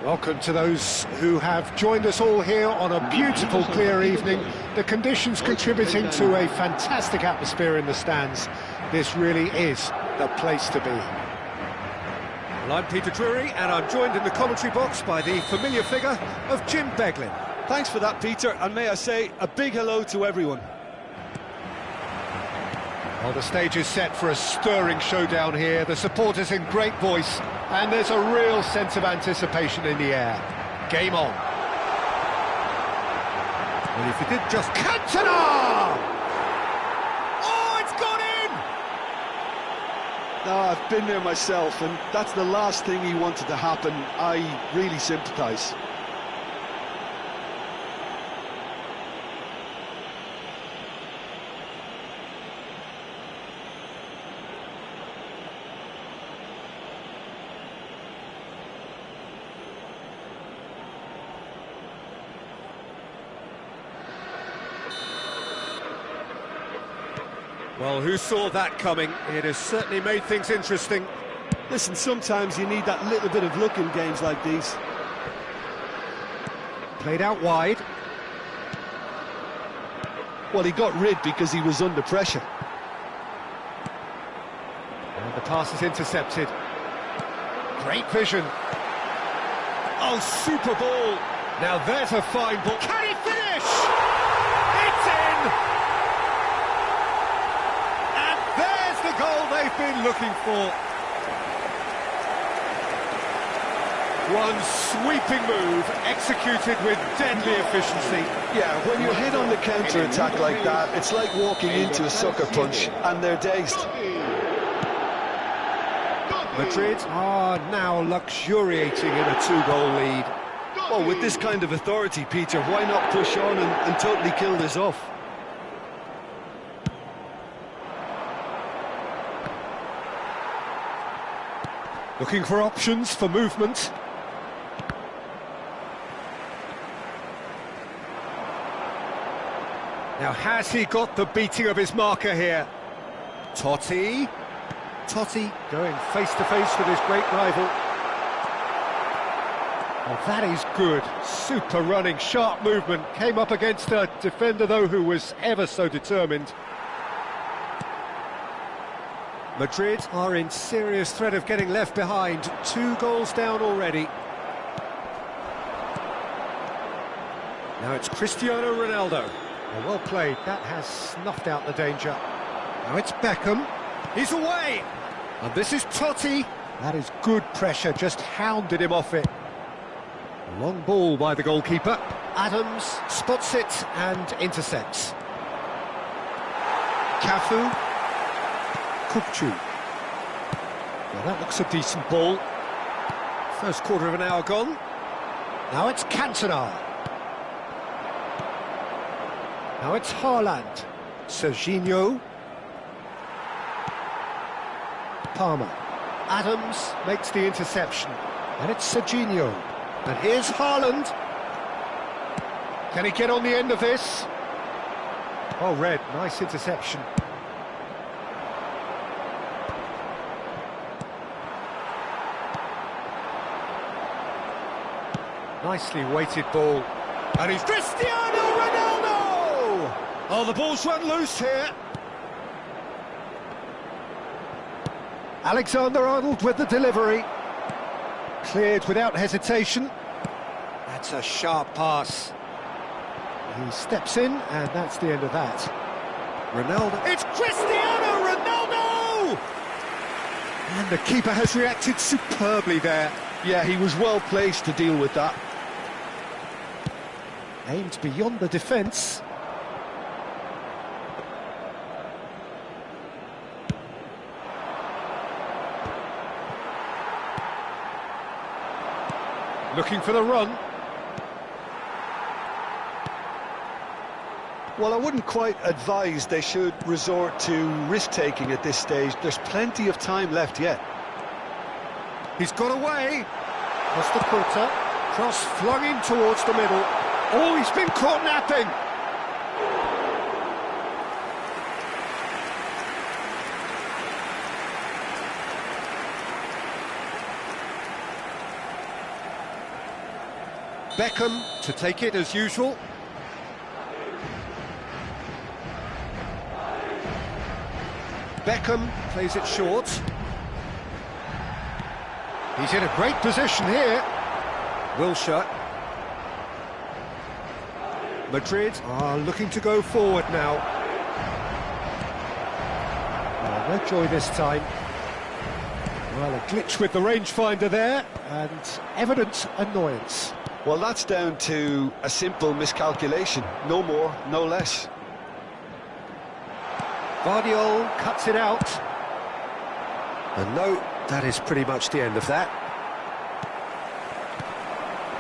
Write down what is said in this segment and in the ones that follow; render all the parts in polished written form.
Welcome to those who have joined us all here on a beautiful, clear evening. The conditions contributing to a fantastic atmosphere in the stands. This really is the place to be. Well, I'm Peter Drury, and I'm joined in the commentary box by the familiar figure of Jim Beglin. Thanks for that, Peter, and may I say a big hello to everyone. Well, the stage is set for a stirring showdown here. The supporters in great voice, and there's a real sense of anticipation in the air. Game on. Well, if you did just... Cantona! Oh, it's gone in! No, I've been there myself, and that's the last thing he wanted to happen. I really sympathise. Well, who saw that coming? It has certainly made things interesting. Listen, sometimes you need that little bit of luck in games like these. Played out wide. Well, he got rid because he was under pressure. And the pass is intercepted. Great vision. Oh, super ball! Now there's a fine ball. Can he finish? It's in! The goal they've been looking for. One sweeping move executed with deadly efficiency. Yeah, when you're hit on the counter-attack like that, it's like walking into a sucker punch, and they're dazed. Madrid are now luxuriating in a two-goal lead. Well, with this kind of authority, Peter, why not push on and totally kill this off? Looking for options for movement. Now, has he got the beating of his marker here? Totti. Totti going face-to-face with his great rival. Oh, that is good. Super running, sharp movement. Came up against a defender, though, who was ever so determined. Madrid are in serious threat of getting left behind. 2 goals down already. Now it's Cristiano Ronaldo. Oh, well played. That has snuffed out the danger. Now it's Beckham. He's away! And this is Totti. That is good pressure, just hounded him off it. A long ball by the goalkeeper. Adams spots it and intercepts. Cafu. Kupchu. Well, that looks a decent ball. First quarter of an hour gone. Now it's Cantona. Now it's Haaland. Serginho. Palmer. Adams makes the interception. And it's Serginho. And here's Haaland. Can he get on the end of this? Oh, Red, nice interception. Nicely weighted ball. And he's Cristiano Ronaldo! Oh, the ball's run loose here. Alexander-Arnold with the delivery. Cleared without hesitation. That's a sharp pass. He steps in, and that's the end of that. Ronaldo. It's Cristiano Ronaldo! And the keeper has reacted superbly there. Yeah, he was well placed to deal with that. Aimed beyond the defence. Looking for the run. Well, I wouldn't quite advise they should resort to risk-taking at this stage. There's plenty of time left yet. He's got away. Costa Curta. Cross flung in towards the middle. Oh, he's been caught napping. Beckham to take it as usual. Beckham plays it short. He's in a great position here. Wilshere. Madrid are looking to go forward now. Oh, no joy this time. Well, a glitch with the rangefinder there, and evident annoyance. Well, that's down to a simple miscalculation. No more, no less. Guardiola cuts it out. And no, that is pretty much the end of that.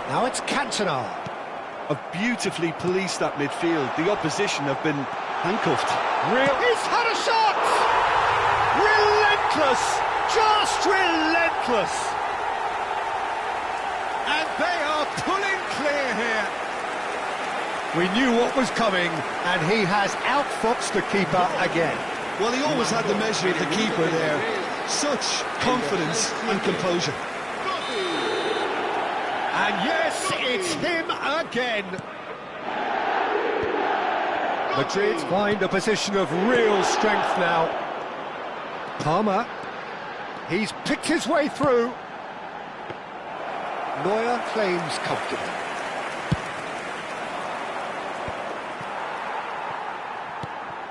Now it's Cantona. Have beautifully policed that midfield. The opposition have been handcuffed. He's had a shot! Relentless! Just relentless! And they are pulling clear here. We knew what was coming, and he has outfoxed the keeper again. Well, he always had the measure of the keeper there. Such confidence and composure. And yes, it's him again. Madrid find a position of real strength now. Palmer, he's picked his way through. Neuer claims comfortable.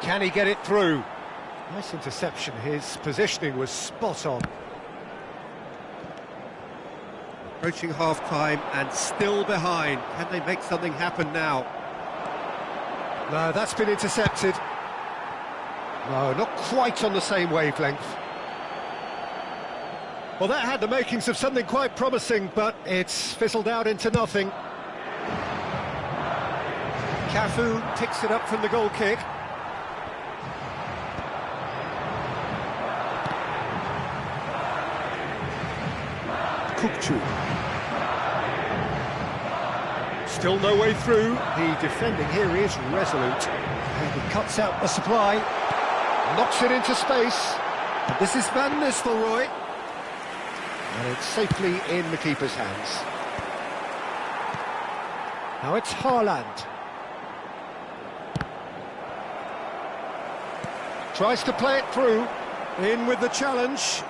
Can he get it through? Nice interception, his positioning was spot on. Approaching half-time and still behind. Can they make something happen now? No, that's been intercepted. No, not quite on the same wavelength. Well, that had the makings of something quite promising, but it's fizzled out into nothing. Cafu picks it up from the goal kick. Kukçu. Still no way through. The defending here is resolute. And he cuts out the supply. Knocks it into space. And this is Van Nistelrooy. And it's safely in the keeper's hands. Now it's Haaland. Tries to play it through. In with the challenge.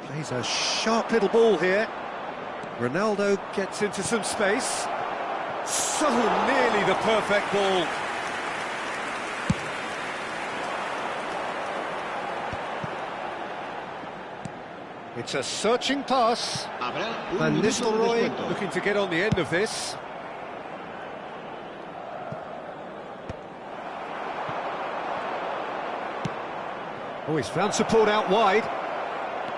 Plays a sharp little ball here. Ronaldo gets into some space. So nearly the perfect ball. It's a searching pass. Van Nistelrooy looking to get on the end of this. Oh, he's found support out wide.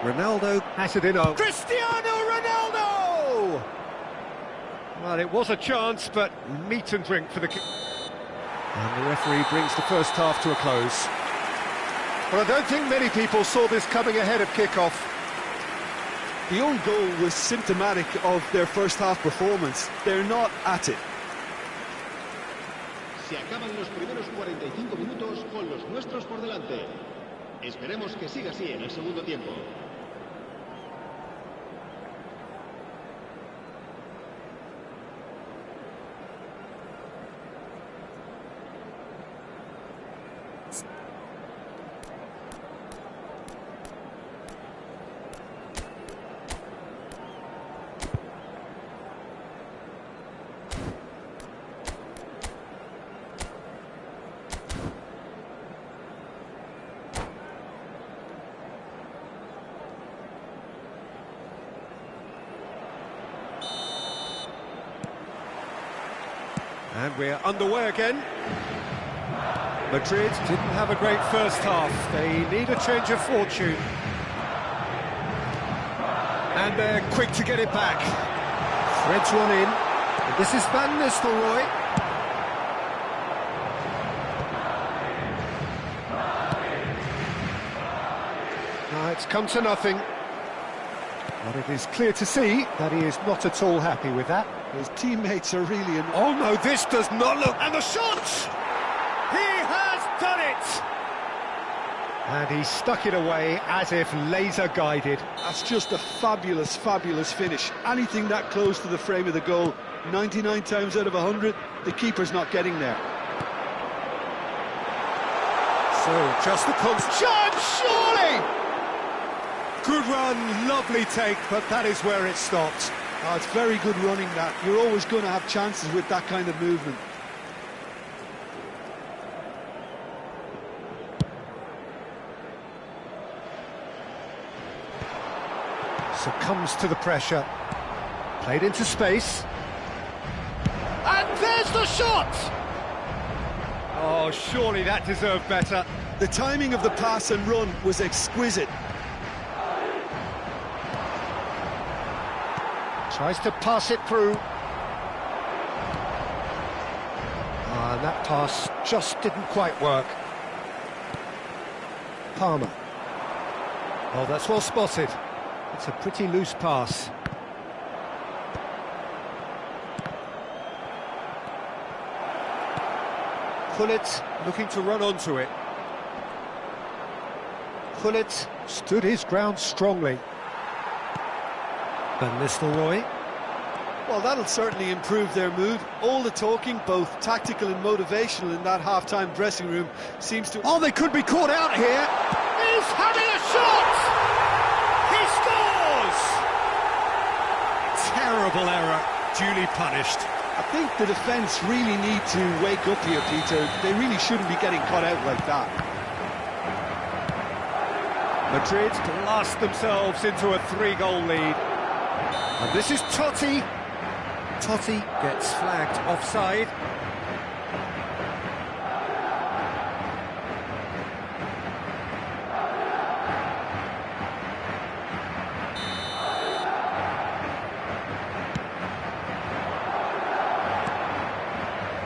Ronaldo Has it in on Cristiano Ronaldo! Well, it was a chance, but meat and drink for the... And the referee brings the first half to a close. Well, I don't think many people saw this coming ahead of kick-off. The own goal was symptomatic of their first half performance. They're not at it. Se acaban los primeros 45 minutos con los nuestros por delante. Esperemos que siga así en el segundo tiempo. And we're underway again. Madrid didn't have a great first half. They need a change of fortune. And they're quick to get it back. Threads one in. And this is Van Nistelrooy. Now it's come to nothing. But it is clear to see that he is not at all happy with that. His teammates are really... Oh no, this does not look... And the shot! He has done it! And he stuck it away as if laser-guided. That's just a fabulous, fabulous finish. Anything that close to the frame of the goal, 99 times out of 100, the keeper's not getting there. So, just the chance, surely! Good run, lovely take, but that is where it stopped. Oh, it's very good running, that. You're always going to have chances with that kind of movement. Succumbs to the pressure. Played into space. And there's the shot! Oh, surely that deserved better. The timing of the pass and run was exquisite. Tries to pass it through. And that pass just didn't quite work. Palmer. Oh, that's well spotted. It's a pretty loose pass. Gullit looking to run onto it. Gullit stood his ground strongly. Van Nistelrooy. Well, that'll certainly improve their mood. All the talking, both tactical and motivational, in that half-time dressing room seems to... Oh, they could be caught out here. He's having a shot! He scores! Terrible error, duly punished. I think the defence really need to wake up here, Peter. They really shouldn't be getting caught out like that. Madrid blast themselves into a 3-goal lead. And this is Totti. Totti gets flagged offside.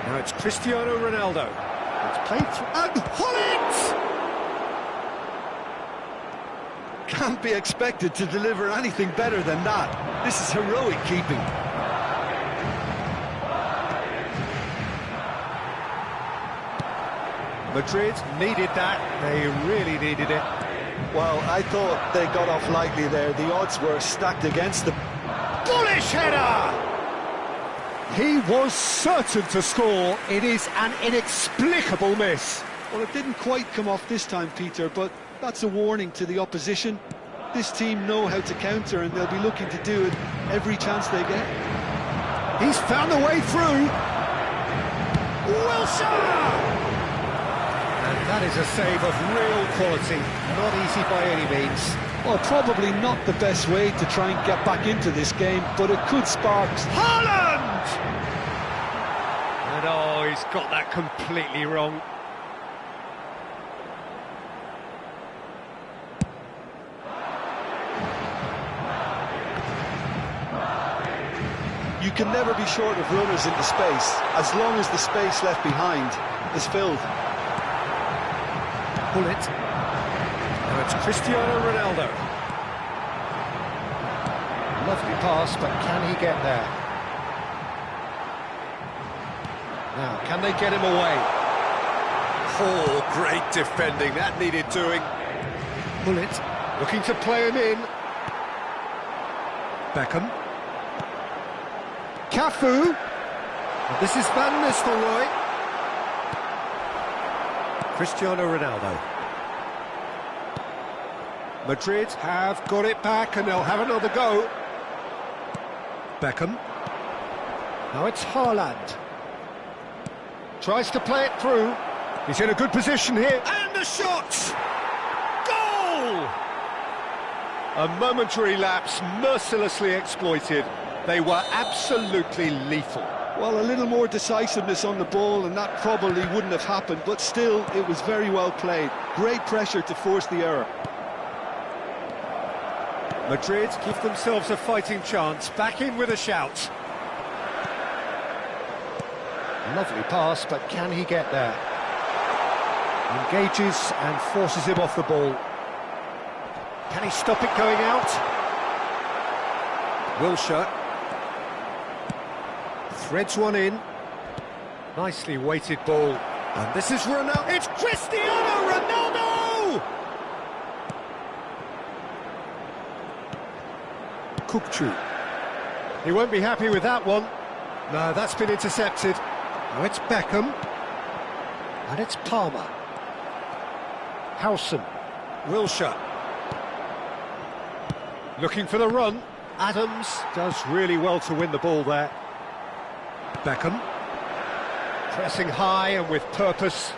Now it's Cristiano Ronaldo. It's played through... And Gullit! Can't be expected to deliver anything better than that. This is heroic keeping. Madrid needed that. They really needed it. Well, I thought they got off lightly there. The odds were stacked against them. Bullish header! He was certain to score. It is an inexplicable miss. Well, it didn't quite come off this time, Peter, but that's a warning to the opposition. This team know how to counter, and they'll be looking to do it every chance they get. He's found a way through. Wilshere! And that is a save of real quality. Not easy by any means. Well, probably not the best way to try and get back into this game, but it could spark... Haaland! And oh, he's got that completely wrong. You can never be short of runners into space, as long as the space left behind is filled. Gullit. Now it's Cristiano Ronaldo. Lovely pass, but can he get there? Now, can they get him away? Oh, great defending, that needed doing. Gullit looking to play him in. Beckham. Cafu. This is Van Nistelrooy. Cristiano Ronaldo. Madrid have got it back and they'll have another go. Beckham. Now it's Haaland. Tries to play it through. He's in a good position here. And the shot! Goal! A momentary lapse mercilessly exploited. They were absolutely lethal. Well, a little more decisiveness on the ball and that probably wouldn't have happened, but still, it was very well played. Great pressure to force the error. Madrid give themselves a fighting chance, back in with a shout. Lovely pass, but can he get there? Engages and forces him off the ball. Can he stop it going out? Wilshere. Threads one in. Nicely weighted ball. And this is Ronaldo. It's Cristiano Ronaldo! Kukçu. He won't be happy with that one. No, that's been intercepted. Now it's Beckham. And it's Palmer. Howson. Wilshere. Looking for the run. Adams does really well to win the ball there. Beckham. Pressing high and with purpose.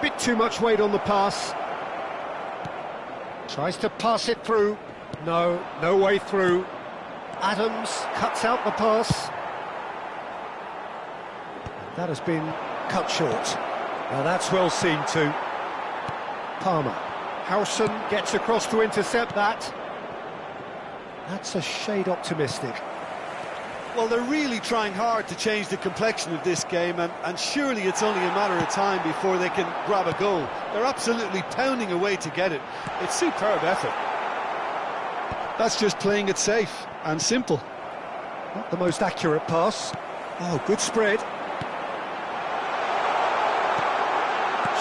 Bit too much weight on the pass. Tries to pass it through. No way through. Adams cuts out the pass. That has been cut short. Now that's well seen too. Palmer. Howson gets across to intercept that. That's a shade optimistic. Well, they're really trying hard to change the complexion of this game, and surely it's only a matter of time before they can grab a goal. They're absolutely pounding away to get it. It's superb effort. That's just playing it safe and simple. Not the most accurate pass. Oh, good spread.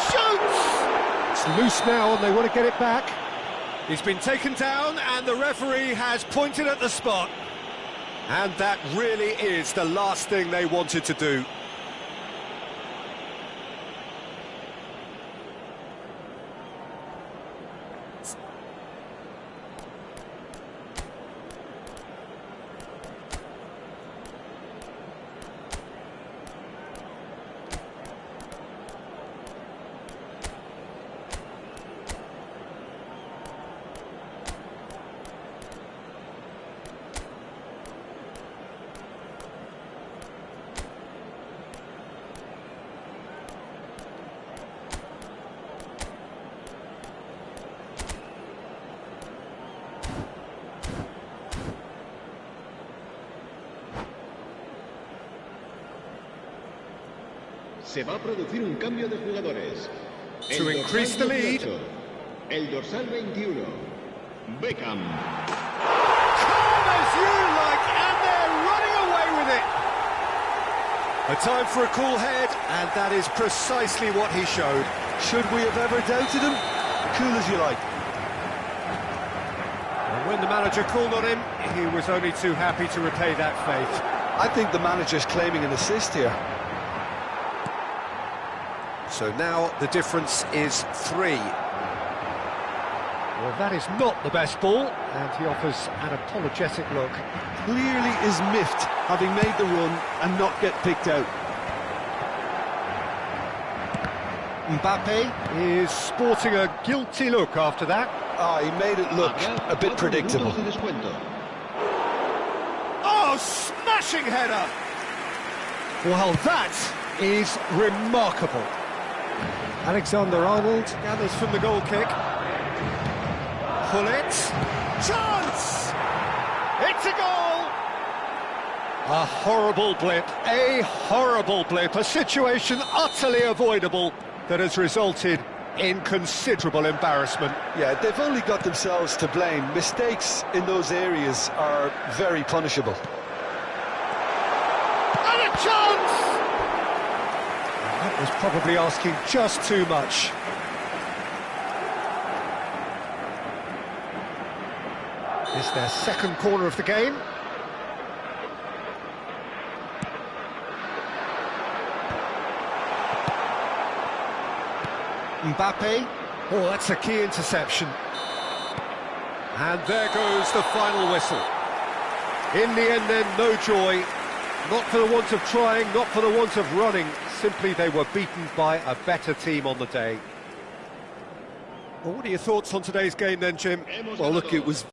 Shoots! It's loose now and they want to get it back. He's been taken down and the referee has pointed at the spot. And that really is the last thing they wanted to do. Se va a producir un cambio de jugadores. To increase the lead. El dorsal 21, Beckham. Calm as you like, and they're running away with it. A time for a cool head, and that is precisely what he showed. Should we have ever doubted him? Cool as you like. And when the manager called on him, he was only too happy to repay that faith. I think the manager's claiming an assist here. So now the difference is 3. Well, that is not the best ball, and he offers an apologetic look. Clearly is miffed, having made the run and not get picked out. Mbappe is sporting a guilty look after that. He made it look a bit predictable. Oh, smashing header! Well, that is remarkable. Alexander-Arnold gathers from the goal kick. Pull it. Chance! It's a goal! A horrible blip, a situation utterly avoidable that has resulted in considerable embarrassment. Yeah, they've only got themselves to blame. Mistakes in those areas are very punishable. And a chance! That was probably asking just too much. It's their second corner of the game. Mbappe. Oh, that's a key interception. And there goes the final whistle. In the end then, no joy. Not for the want of trying, not for the want of running. Simply they were beaten by a better team on the day. Well, what are your thoughts on today's game then, Jim? Well, look, it was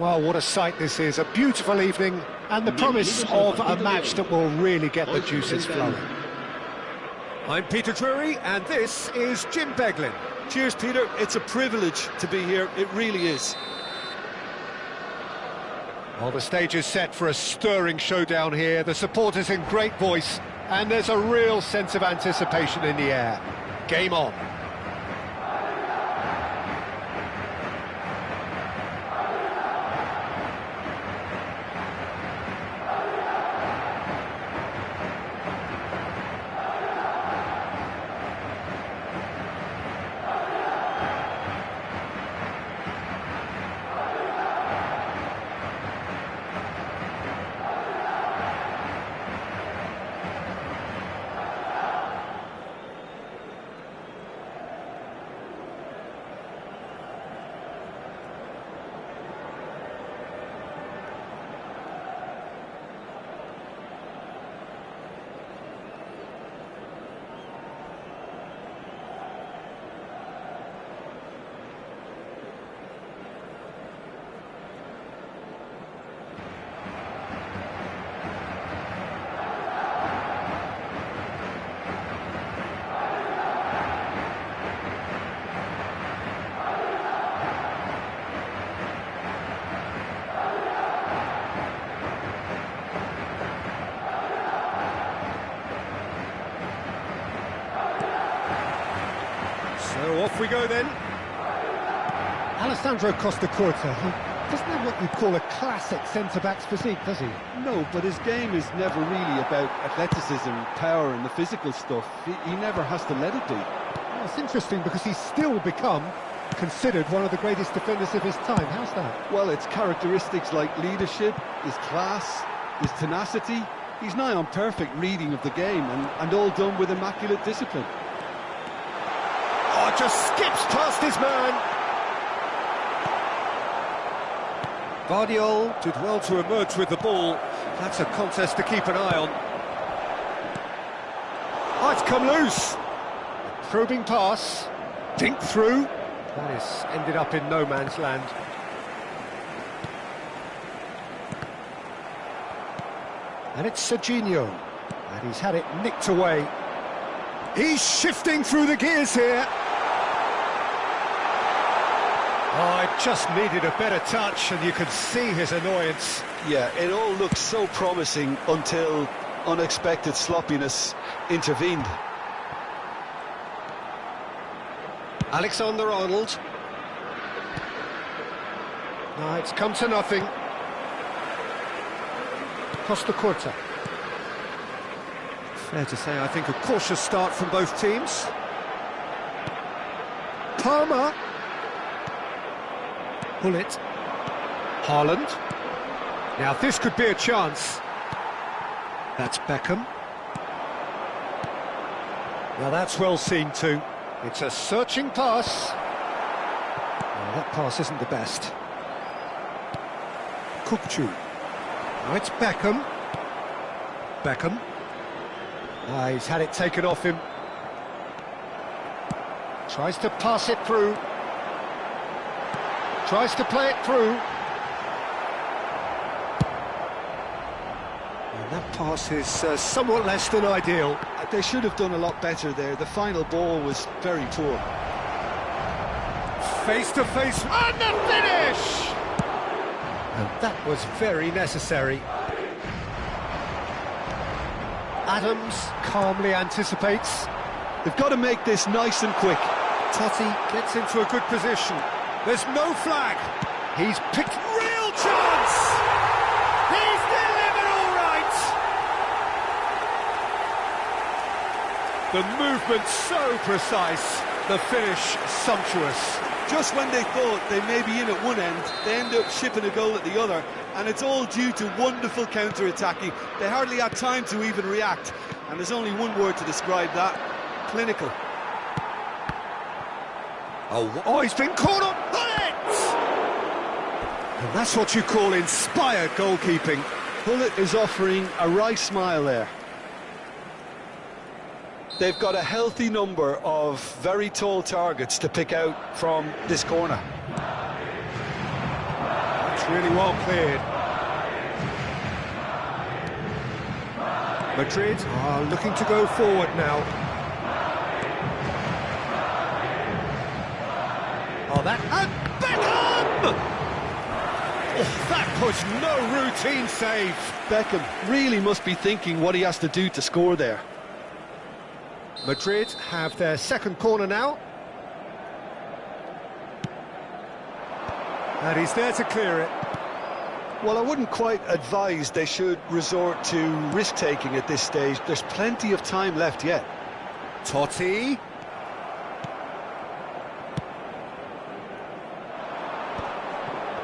Well, what a sight this is. A beautiful evening and the promise of a match that will really get the juices flowing. I'm Peter Drury, and this is Jim Beglin. Cheers, Peter. It's a privilege to be here. It really is. Well, the stage is set for a stirring showdown here. The supporters in great voice, and there's a real sense of anticipation in the air. Game on. So off we go then. Alessandro Costa-Curta, he doesn't have what you'd call a classic centre-back's physique, does he? No, but his game is never really about athleticism, power and the physical stuff. He never has to let it be. Well, it's interesting because he's still become considered one of the greatest defenders of his time. How's that? Well, it's characteristics like leadership, his class, his tenacity. He's nigh on perfect reading of the game and all done with immaculate discipline. Oh, just skips past his man. Guardiola did well to emerge with the ball. That's a contest to keep an eye on. Oh, it's come loose. Probing pass. Dink through. That is ended up in no man's land. And it's Serginho. And he's had it nicked away. He's shifting through the gears here. Oh, it just needed a better touch, and you could see his annoyance. Yeah, it all looked so promising until unexpected sloppiness intervened. Alexander-Arnold. No, it's come to nothing. Costa-Curta. Fair to say, I think a cautious start from both teams. Palmer. Bullet. Haaland. Now this could be a chance. That's Beckham. Now that's well seen too. It's a searching pass. Well, that pass isn't the best. Kukçu. Now it's Beckham. Beckham. He's had it taken off him. Tries to pass it through. Tries to play it through. And that pass is somewhat less than ideal. They should have done a lot better there. The final ball was very poor. Face to face, and the finish! And that was very necessary. Adams calmly anticipates. They've got to make this nice and quick. Totti gets into a good position. There's no flag. He's picked real chance. He's delivered all right. The movement so precise. The finish sumptuous. Just when they thought they may be in at one end, they end up shipping a goal at the other, and it's all due to wonderful counter-attacking. They hardly had time to even react, and there's only one word to describe that: clinical. Oh, he's been caught up on it! And that's what you call inspired goalkeeping. Pullet is offering a wry smile there. They've got a healthy number of very tall targets to pick out from this corner. That's really well cleared. Madrid are looking to go forward now. Oh, that... And Beckham! Oh, that was no routine save. Beckham really must be thinking what he has to do to score there. Madrid have their second corner now. And he's there to clear it. Well, I wouldn't quite advise they should resort to risk-taking at this stage. There's plenty of time left yet. Totti.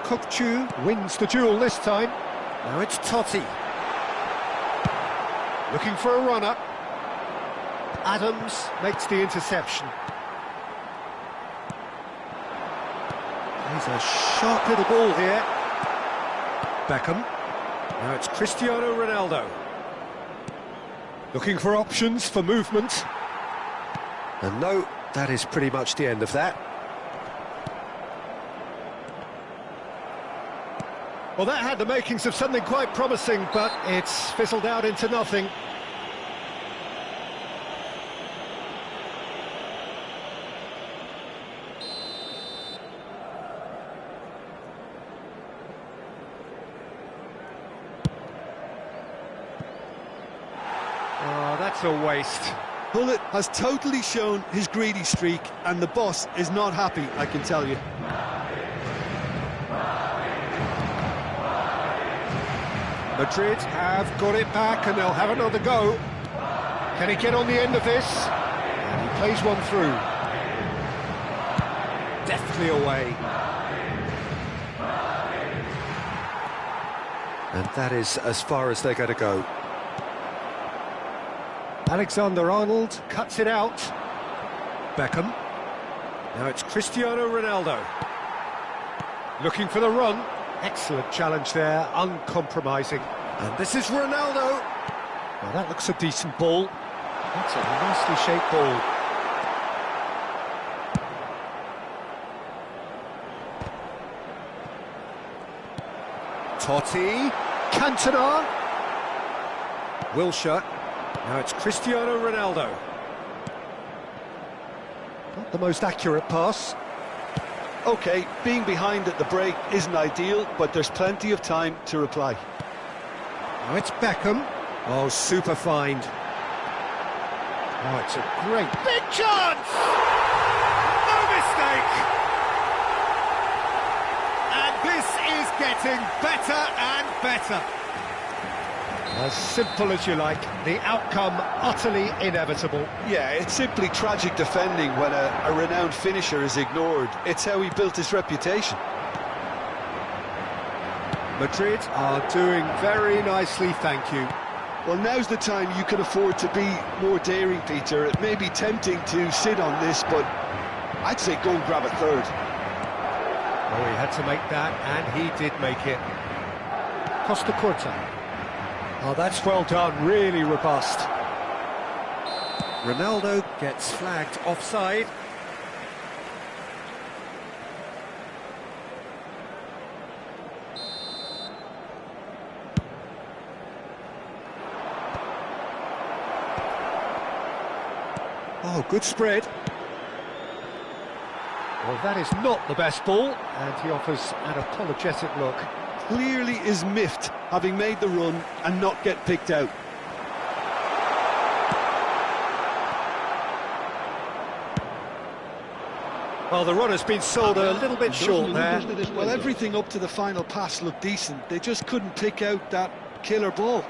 Kokchu wins the duel this time. Now it's Totti. Looking for a runner. Adams makes the interception. He's a sharp little ball here. Beckham. Now it's Cristiano Ronaldo. Looking for options for movement. And no, that is pretty much the end of that. Well, that had the makings of something quite promising, but it's fizzled out into nothing. Oh, that's a waste. Hullet has totally shown his greedy streak, and the boss is not happy, I can tell you. Madrid have got it back and they'll have another go. Can he get on the end of this? And he plays one through. Deftly away. And that is as far as they're going to go. Alexander-Arnold cuts it out. Beckham. Now it's Cristiano Ronaldo. Looking for the run. Excellent challenge there, uncompromising. And this is Ronaldo. Well, that looks a decent ball. That's a nicely shaped ball. Totti. Cantona. Wilshere. Now it's Cristiano Ronaldo. Not the most accurate pass. OK, being behind at the break isn't ideal, but there's plenty of time to reply. Now it's Beckham. Oh, super find. Oh, it's a great... Big chance! No mistake! And this is getting better and better. As simple as you like, the outcome utterly inevitable. Yeah, it's simply tragic defending when a renowned finisher is ignored. It's how he built his reputation. Madrid are doing very nicely, thank you. Well, now's the time you can afford to be more daring, Peter. It may be tempting to sit on this, but I'd say go and grab a third. Oh, he had to make that, and he did make it. Costa Curta. Oh, that's well done, really robust. Ronaldo gets flagged offside. Oh, good spread. Well, that is not the best ball, and he offers an apologetic look. Clearly is miffed, having made the run and not get picked out. Well, the run has been sold a little bit short there. Well, everything up to the final pass looked decent. They just couldn't pick out that killer ball.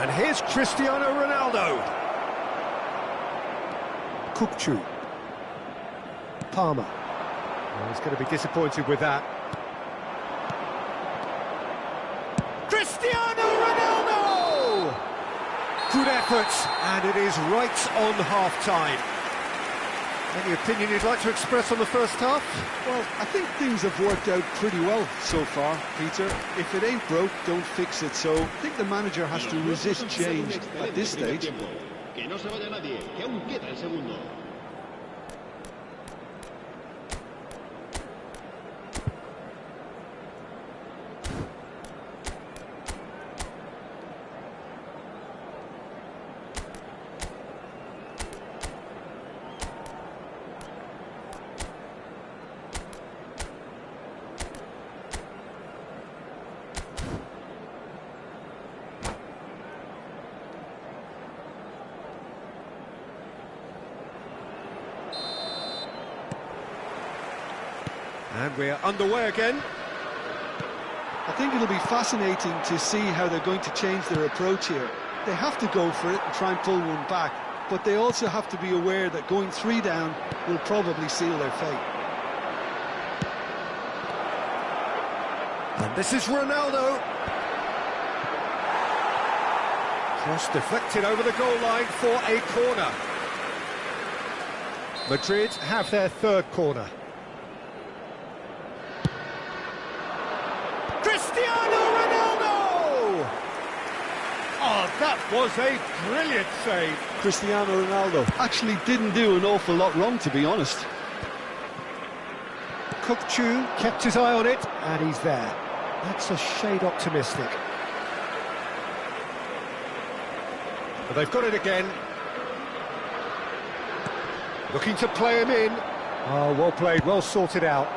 And here's Cristiano Ronaldo. Kokchu. Palmer. Oh, he's going to be disappointed with that. Cristiano Ronaldo! Good effort, and it is right on half-time. Any opinion you'd like to express on the first half? Well, I think things have worked out pretty well so far, Peter. If it ain't broke, don't fix it. So I think the manager has to resist change at this stage. And we're underway again. I think it'll be fascinating to see how they're going to change their approach here. They have to go for it and try and pull one back, but they also have to be aware that going 3 down will probably seal their fate. And this is Ronaldo. Cross deflected over the goal line for a corner. Madrid have their third corner. Cristiano Ronaldo! Oh, that was a brilliant save. Cristiano Ronaldo actually didn't do an awful lot wrong, to be honest. Kukçu kept his eye on it, and he's there. That's a shade optimistic. But they've got it again. Looking to play him in. Oh, well played, well sorted out.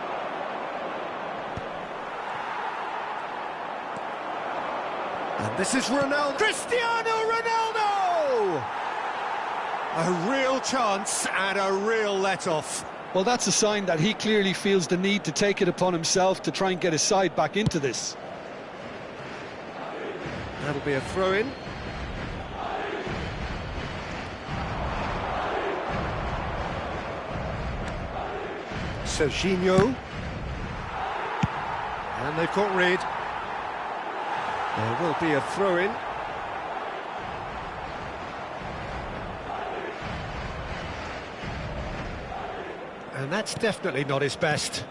And this is Ronaldo. Cristiano Ronaldo! A real chance and a real let-off. Well, that's a sign that he clearly feels the need to take it upon himself to try and get his side back into this. That'll be a throw-in. Serginho. And they've got rid. There will be a throw-in. And that's definitely not his best.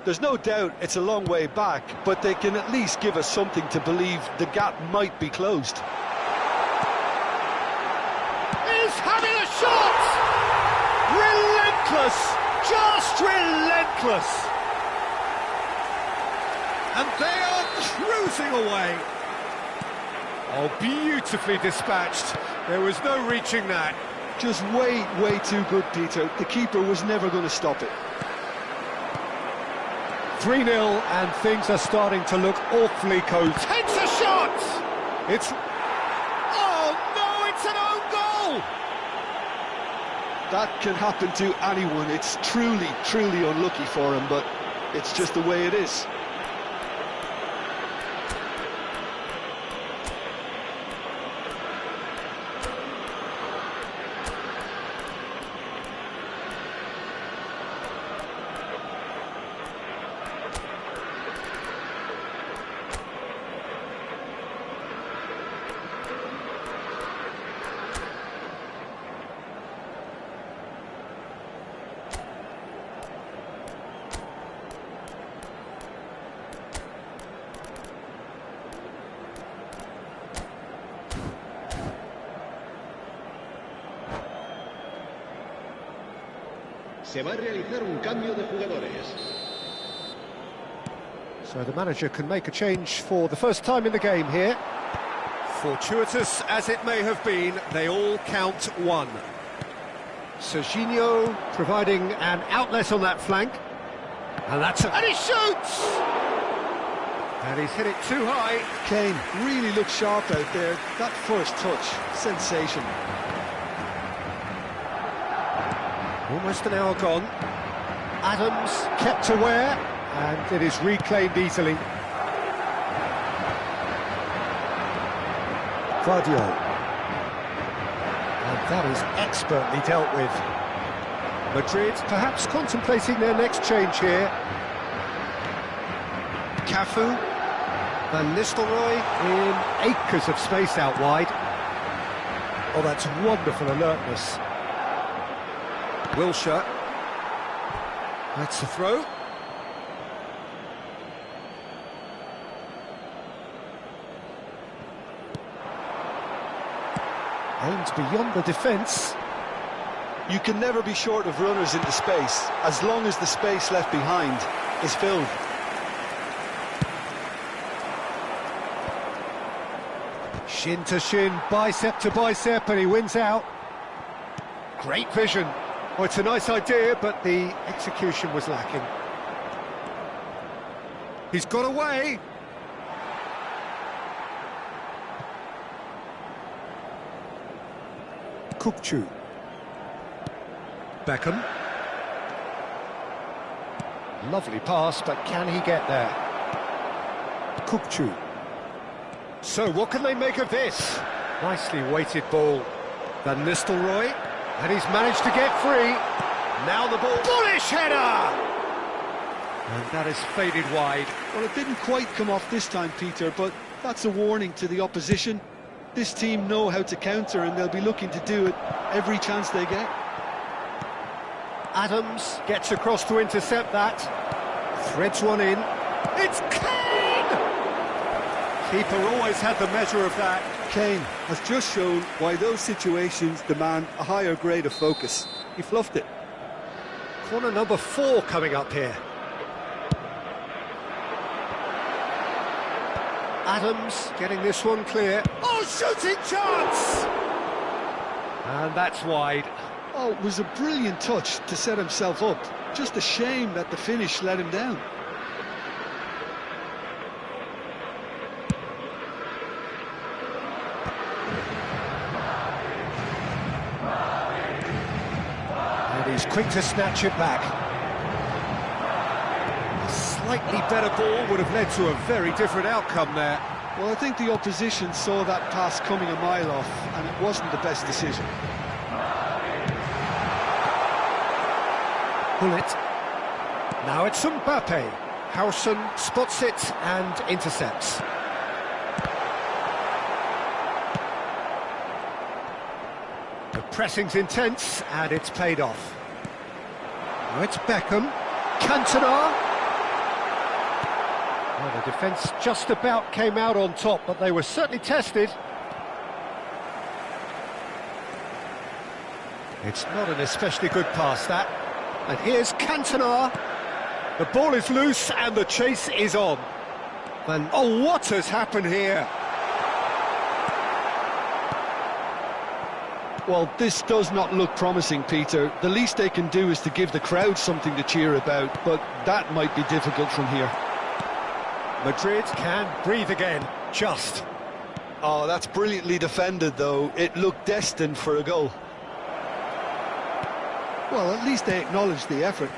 There's no doubt it's a long way back, but they can at least give us something to believe the gap might be closed. He's having a shot! Relentless! Just relentless! And they are cruising away. Oh, beautifully dispatched. There was no reaching that. Just way too good, Peter. The keeper was never going to stop it. 3-0, and things are starting to look awfully cozy. Takes a shot! It's... Oh, no, it's an own goal! That can happen to anyone. It's truly unlucky for him, but it's just the way it is. Se va a realizar un cambio de jugadores. So the manager can make a change for the first time in the game here. Fortuitous as it may have been, they all count one. Serginho providing an outlet on that flank. And and he shoots! And he's hit it too high. Kane really looks sharp out there. That first touch, sensation. Almost an hour gone. Adams kept aware, and it is reclaimed easily. Guardiola. And that is expertly dealt with. Madrid perhaps contemplating their next change here. Cafu. Van Nistelrooy in acres of space out wide. Oh, that's wonderful alertness. Wilshere. That's the throw. Aims beyond the defence. You can never be short of runners into space, as long as the space left behind is filled. Shin to shin, bicep to bicep, and he wins out. Great vision. Oh, it's a nice idea, but the execution was lacking. He's got away. Kukçu. Beckham. Lovely pass, but can he get there? Kukcu. So what can they make of this? Nicely weighted ball. Van Nistelrooy, and he's managed to get free. Now the ball, bullish header! And that has faded wide. Well, it didn't quite come off this time, Peter, but that's a warning to the opposition. This team know how to counter, and they'll be looking to do it every chance they get. Adams gets across to intercept that. Threads one in. It's Kane! Keeper always had the measure of that. Kane has just shown why those situations demand a higher grade of focus. He fluffed it. Corner number 4 coming up here. Adams getting this one clear. Oh, shooting chance! And that's wide. Oh, it was a brilliant touch to set himself up. Just a shame that the finish let him down. And he's quick to snatch it back. A slightly better ball would have led to a very different outcome there. Well, I think the opposition saw that pass coming a mile off, and it wasn't the best decision. Bullet. Now it's Mbappe. Howson spots it and intercepts. The pressing's intense and it's paid off. Now it's Beckham. Cantona. Well, the defence just about came out on top, but they were certainly tested. It's not an especially good pass, that. And here's Cantona. The ball is loose and the chase is on. And oh, what has happened here? Well, this does not look promising, Peter. The least they can do is to give the crowd something to cheer about, but that might be difficult from here. Madrid can breathe again, just. Oh, that's brilliantly defended, though. It looked destined for a goal. Well, at least they acknowledged the effort.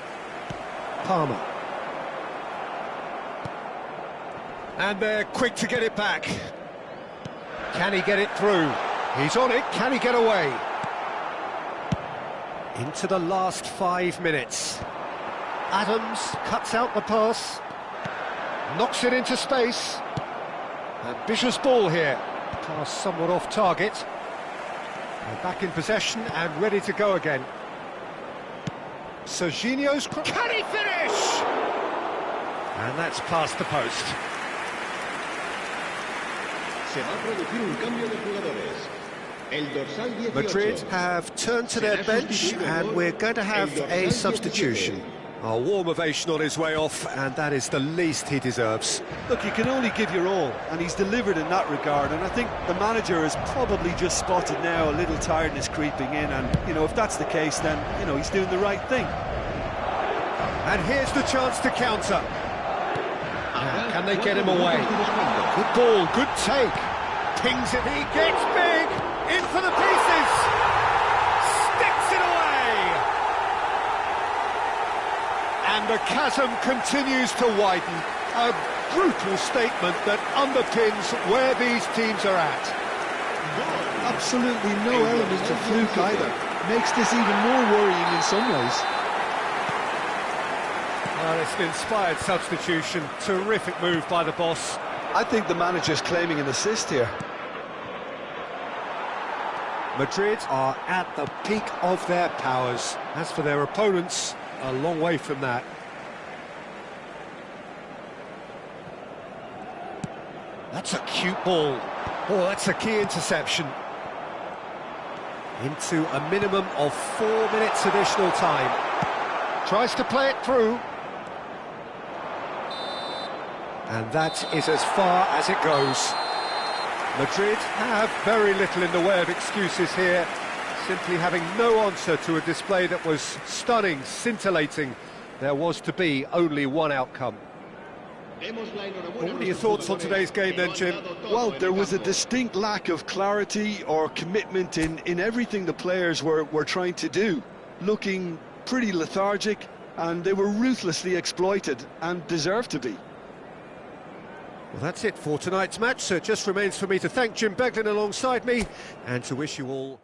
Palmer. And they're quick to get it back. Can he get it through? He's on it, can he get away? Into the last 5 minutes. Adams cuts out the pass. Knocks it into space. Ambitious ball here. Pass somewhat off target. They're back in possession and ready to go again. Serginho's... Can he finish? And that's past the post. Se va a producir un cambio de jugadores. El dorsal 18. Madrid have turned to their bench and we're going to have a substitution. A warm ovation on his way off, and that is the least he deserves. Look, you can only give your all, and he's delivered in that regard, and I think the manager has probably just spotted now a little tiredness creeping in, and, you know, if that's the case, then, you know, he's doing the right thing. And here's the chance to counter. Now, can they get him away? Good ball, good take. Pings it, he gets big, in for the pieces. Sticks it away. And the chasm continues to widen. A brutal statement that underpins where these teams are at. Absolutely no element of fluke either. Makes this even more worrying in some ways. Well, it's an inspired substitution. Terrific move by the boss. I think the manager's claiming an assist here. Madrid are at the peak of their powers. As for their opponents, a long way from that. That's a cute ball. Oh, that's a key interception. Into a minimum of 4 minutes additional time. Tries to play it through. And that is as far as it goes. Madrid have very little in the way of excuses here, simply having no answer to a display that was stunning, scintillating. There was to be only one outcome. What are your thoughts on today's game then, Jim? Well, there was a distinct lack of clarity or commitment in everything the players were trying to do. Looking pretty lethargic, and they were ruthlessly exploited and deserved to be. Well, that's it for tonight's match, so it just remains for me to thank Jim Beglin alongside me and to wish you all...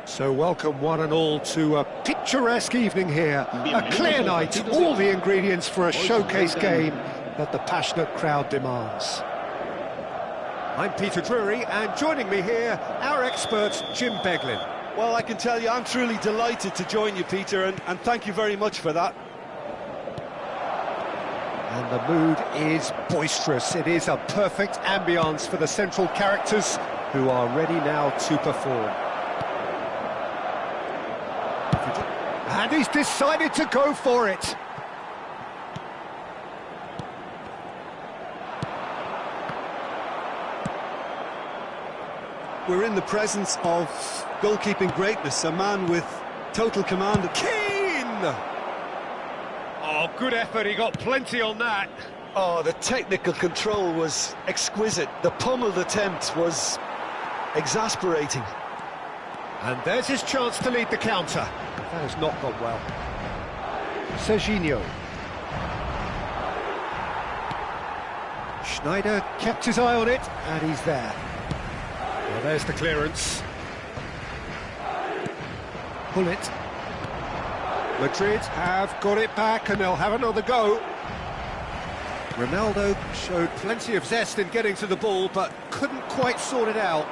So welcome one and all to a picturesque evening here, a clear night, all the ingredients for a showcase game that the passionate crowd demands. I'm Peter Drury, and joining me here, our expert Jim Beglin. Well, I can tell you, I'm truly delighted to join you, Peter, and thank you very much for that. And the mood is boisterous. It is a perfect ambience for the central characters who are ready now to perform. And he's decided to go for it. We're in the presence of goalkeeping greatness, a man with total command of... Keane! Oh, good effort, he got plenty on that. Oh, the technical control was exquisite. The pummeled attempt was exasperating. And there's his chance to lead the counter. That has not gone well. Serginho. Schneider kept his eye on it, and he's there. Well, there's the clearance. Pull it. Madrid have got it back, and they'll have another go. Ronaldo showed plenty of zest in getting to the ball, but couldn't quite sort it out.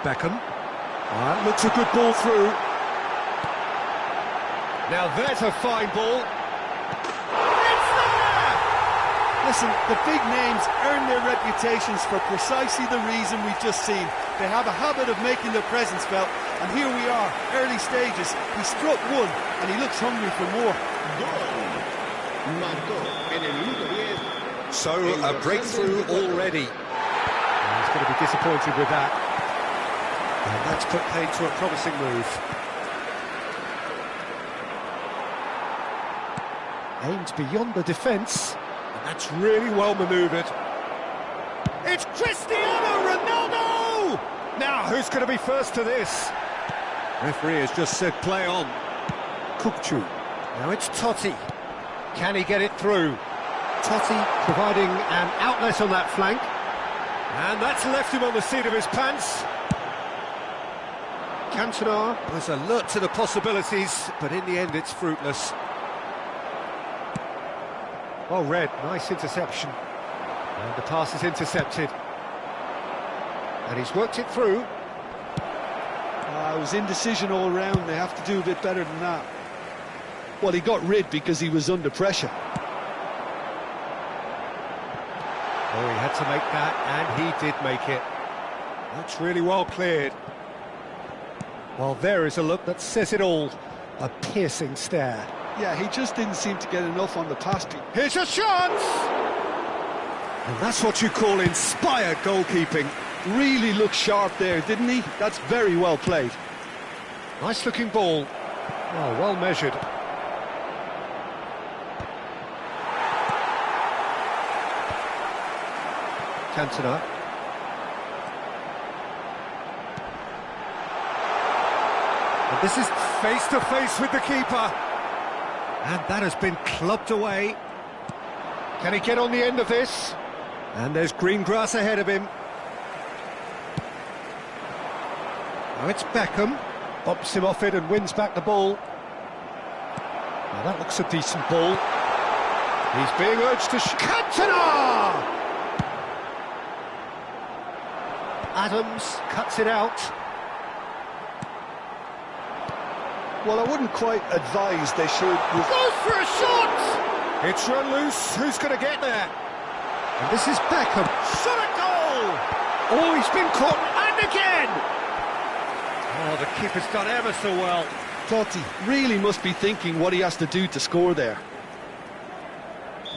Beckham. That looks a good ball through. Now there's a fine ball. It's there! Listen, the big names earn their reputations for precisely the reason we've just seen. They have a habit of making their presence felt, and here we are, early stages. He struck one, and he looks hungry for more. So, a breakthrough already. He's going to be disappointed with that. And that's put paid to a promising move. Aimed beyond the defence, and that's really well manoeuvred. It's Cristiano Ronaldo! Now, who's going to be first to this? Referee has just said play on. Kukcu. Now it's Totti. Can he get it through? Totti providing an outlet on that flank. And that's left him on the seat of his pants. Cantona was alert to the possibilities, but in the end it's fruitless. Well read, nice interception. And the pass is intercepted. And he's worked it through. It was indecision all round. They have to do a bit better than that. Well, he got rid because he was under pressure. Oh, he had to make that, and he did make it. That's really well cleared. Well, there is a look that says it all. A piercing stare. Yeah, he just didn't seem to get enough on the pass. Here's a chance! And that's what you call inspired goalkeeping. Really looked sharp there, didn't he? That's very well played. Nice looking ball. Oh, well measured. Cantona. And this is face to face with the keeper. And that has been clubbed away. Can he get on the end of this? And there's green grass ahead of him. Now it's Beckham. Bumps him off it and wins back the ball. Now that looks a decent ball. He's being urged to Cantona! Adams cuts it out. Well, I wouldn't quite advise they should... Goes for a shot! It's run loose. Who's going to get there? And this is Beckham. Shot a goal! Oh, he's been caught, and again! Oh, the keeper's done ever so well. Totti really must be thinking what he has to do to score there.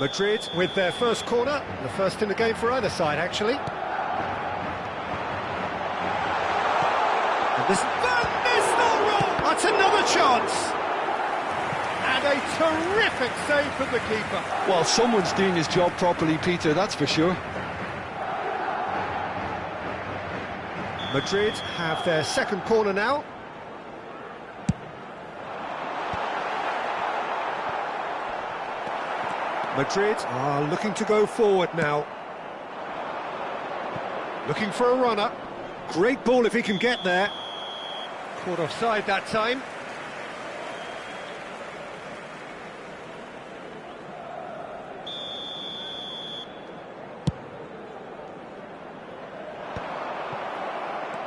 Madrid with their first corner, the first in the game for either side, actually. And this... Van Nistelrooy! That's another chance! And a terrific save from the keeper. Well, someone's doing his job properly, Peter, that's for sure. Madrid have their second corner now. Madrid are looking to go forward now. Looking for a runner. Great ball if he can get there. Caught offside that time.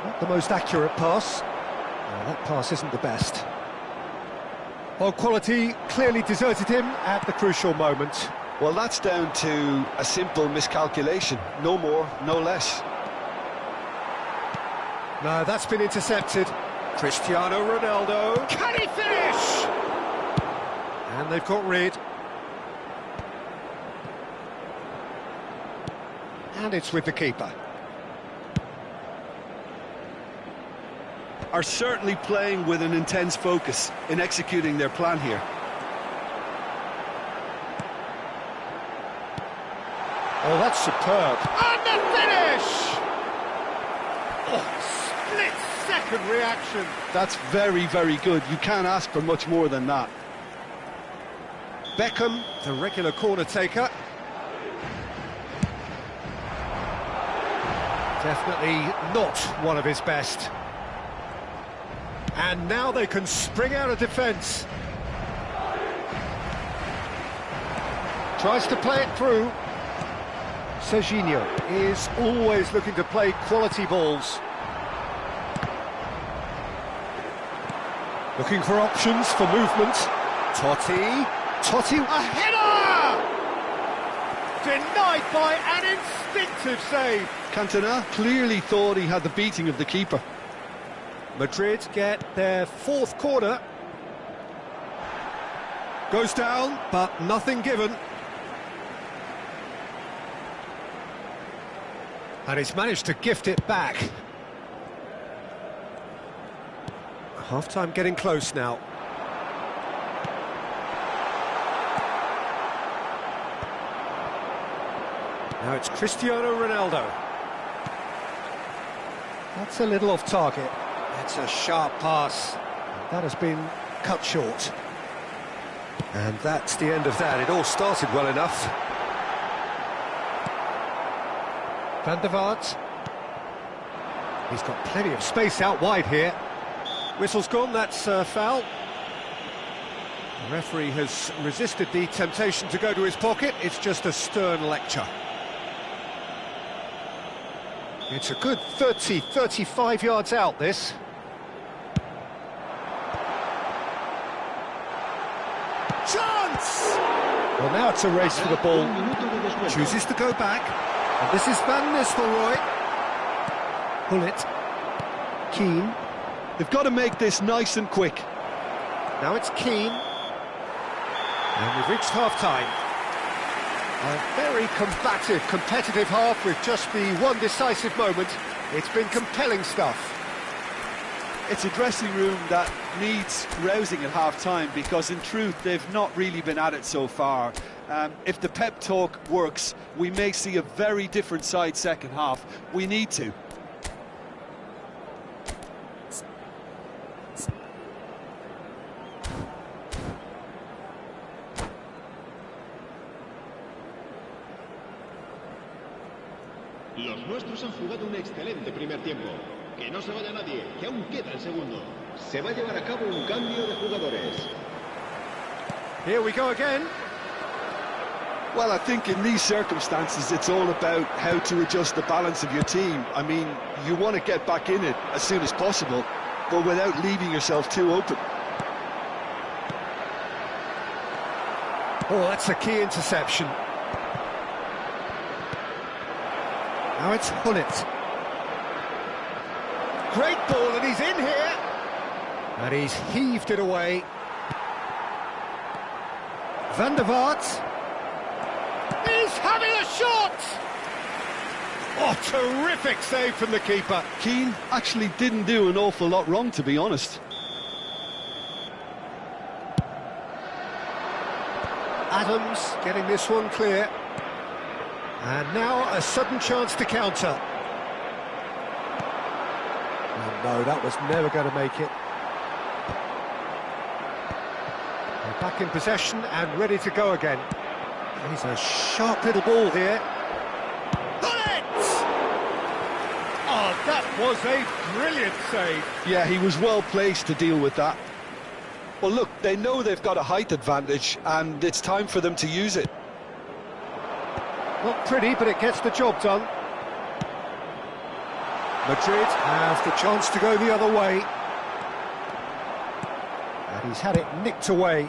Not the most accurate pass. No, that pass isn't the best. Well, quality clearly deserted him at the crucial moment. Well, that's down to a simple miscalculation. No more, no less. No, that's been intercepted. Cristiano Ronaldo. Can he finish? And they've got rid. And it's with the keeper. Are certainly playing with an intense focus in executing their plan here. Oh, that's superb. And the finish! Oh, split-second reaction. That's very, very good. You can't ask for much more than that. Beckham, the regular corner taker. Definitely not one of his best. And now they can spring out of defence. Tries to play it through. Serginho is always looking to play quality balls. Looking for options for movement. Totti. Totti. A header! Denied by an instinctive save. Cantona clearly thought he had the beating of the keeper. Madrid get their fourth corner. Goes down, but nothing given. And he's managed to gift it back. Half-time getting close now. Now it's Cristiano Ronaldo. That's a little off target. It's a sharp pass. That has been cut short. And that's the end of that. It all started well enough. Van der Vaart. He's got plenty of space out wide here. Whistle's gone, that's foul. The referee has resisted the temptation to go to his pocket. It's just a stern lecture. It's a good 30, 35 yards out, this. Chance! Well, now it's a race for the ball. Chooses to go back. And this is Van Nistelrooy. Pull it. Keane. They've got to make this nice and quick. Now it's Keane. And we've reached half-time. A very combative, competitive half with just the one decisive moment. It's been compelling stuff. It's a dressing room that needs rousing at half-time because, in truth, they've not really been at it so far. If the pep talk works, we may see a very different side second half. We need to. Los nuestros han jugado un excelente primer tiempo. Que no se vaya nadie, que aún queda el segundo. Se va a llevar a cabo un cambio de jugadores. Here we go again. Well, I think in these circumstances, it's all about how to adjust the balance of your team. I mean, you want to get back in it as soon as possible, but without leaving yourself too open. Oh, that's a key interception. Now it's Hullet. Great ball, and he's in here. And he's heaved it away. Van der Vaart. He's having a shot! Oh, terrific save from the keeper. Keane actually didn't do an awful lot wrong, to be honest. Adams getting this one clear. And now a sudden chance to counter. Oh no, that was never going to make it. They're back in possession and ready to go again. He's a sharp little ball here. Bullet! Oh, that was a brilliant save. Yeah, he was well placed to deal with that. Well, look, they know they've got a height advantage, and it's time for them to use it. Not pretty, but it gets the job done. Madrid have the chance to go the other way. And he's had it nicked away.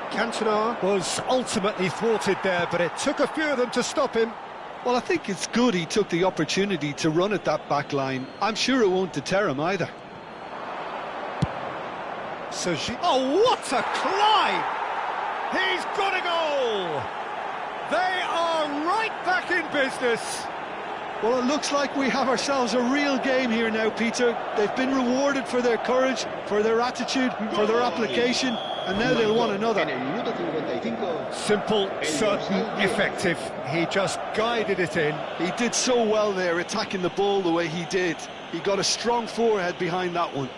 Cantona was ultimately thwarted there, but it took a few of them to stop him. Well, I think it's good he took the opportunity to run at that back line. I'm sure it won't deter him either. Oh, what a climb! He's got a goal! They are right back in business. Well, it looks like we have ourselves a real game here now, Peter. They've been rewarded for their courage, for their attitude, for their application, and now they'll want another. Simple, certain, effective. He just guided it in. He did so well there, attacking the ball the way he did. He got a strong forehead behind that one.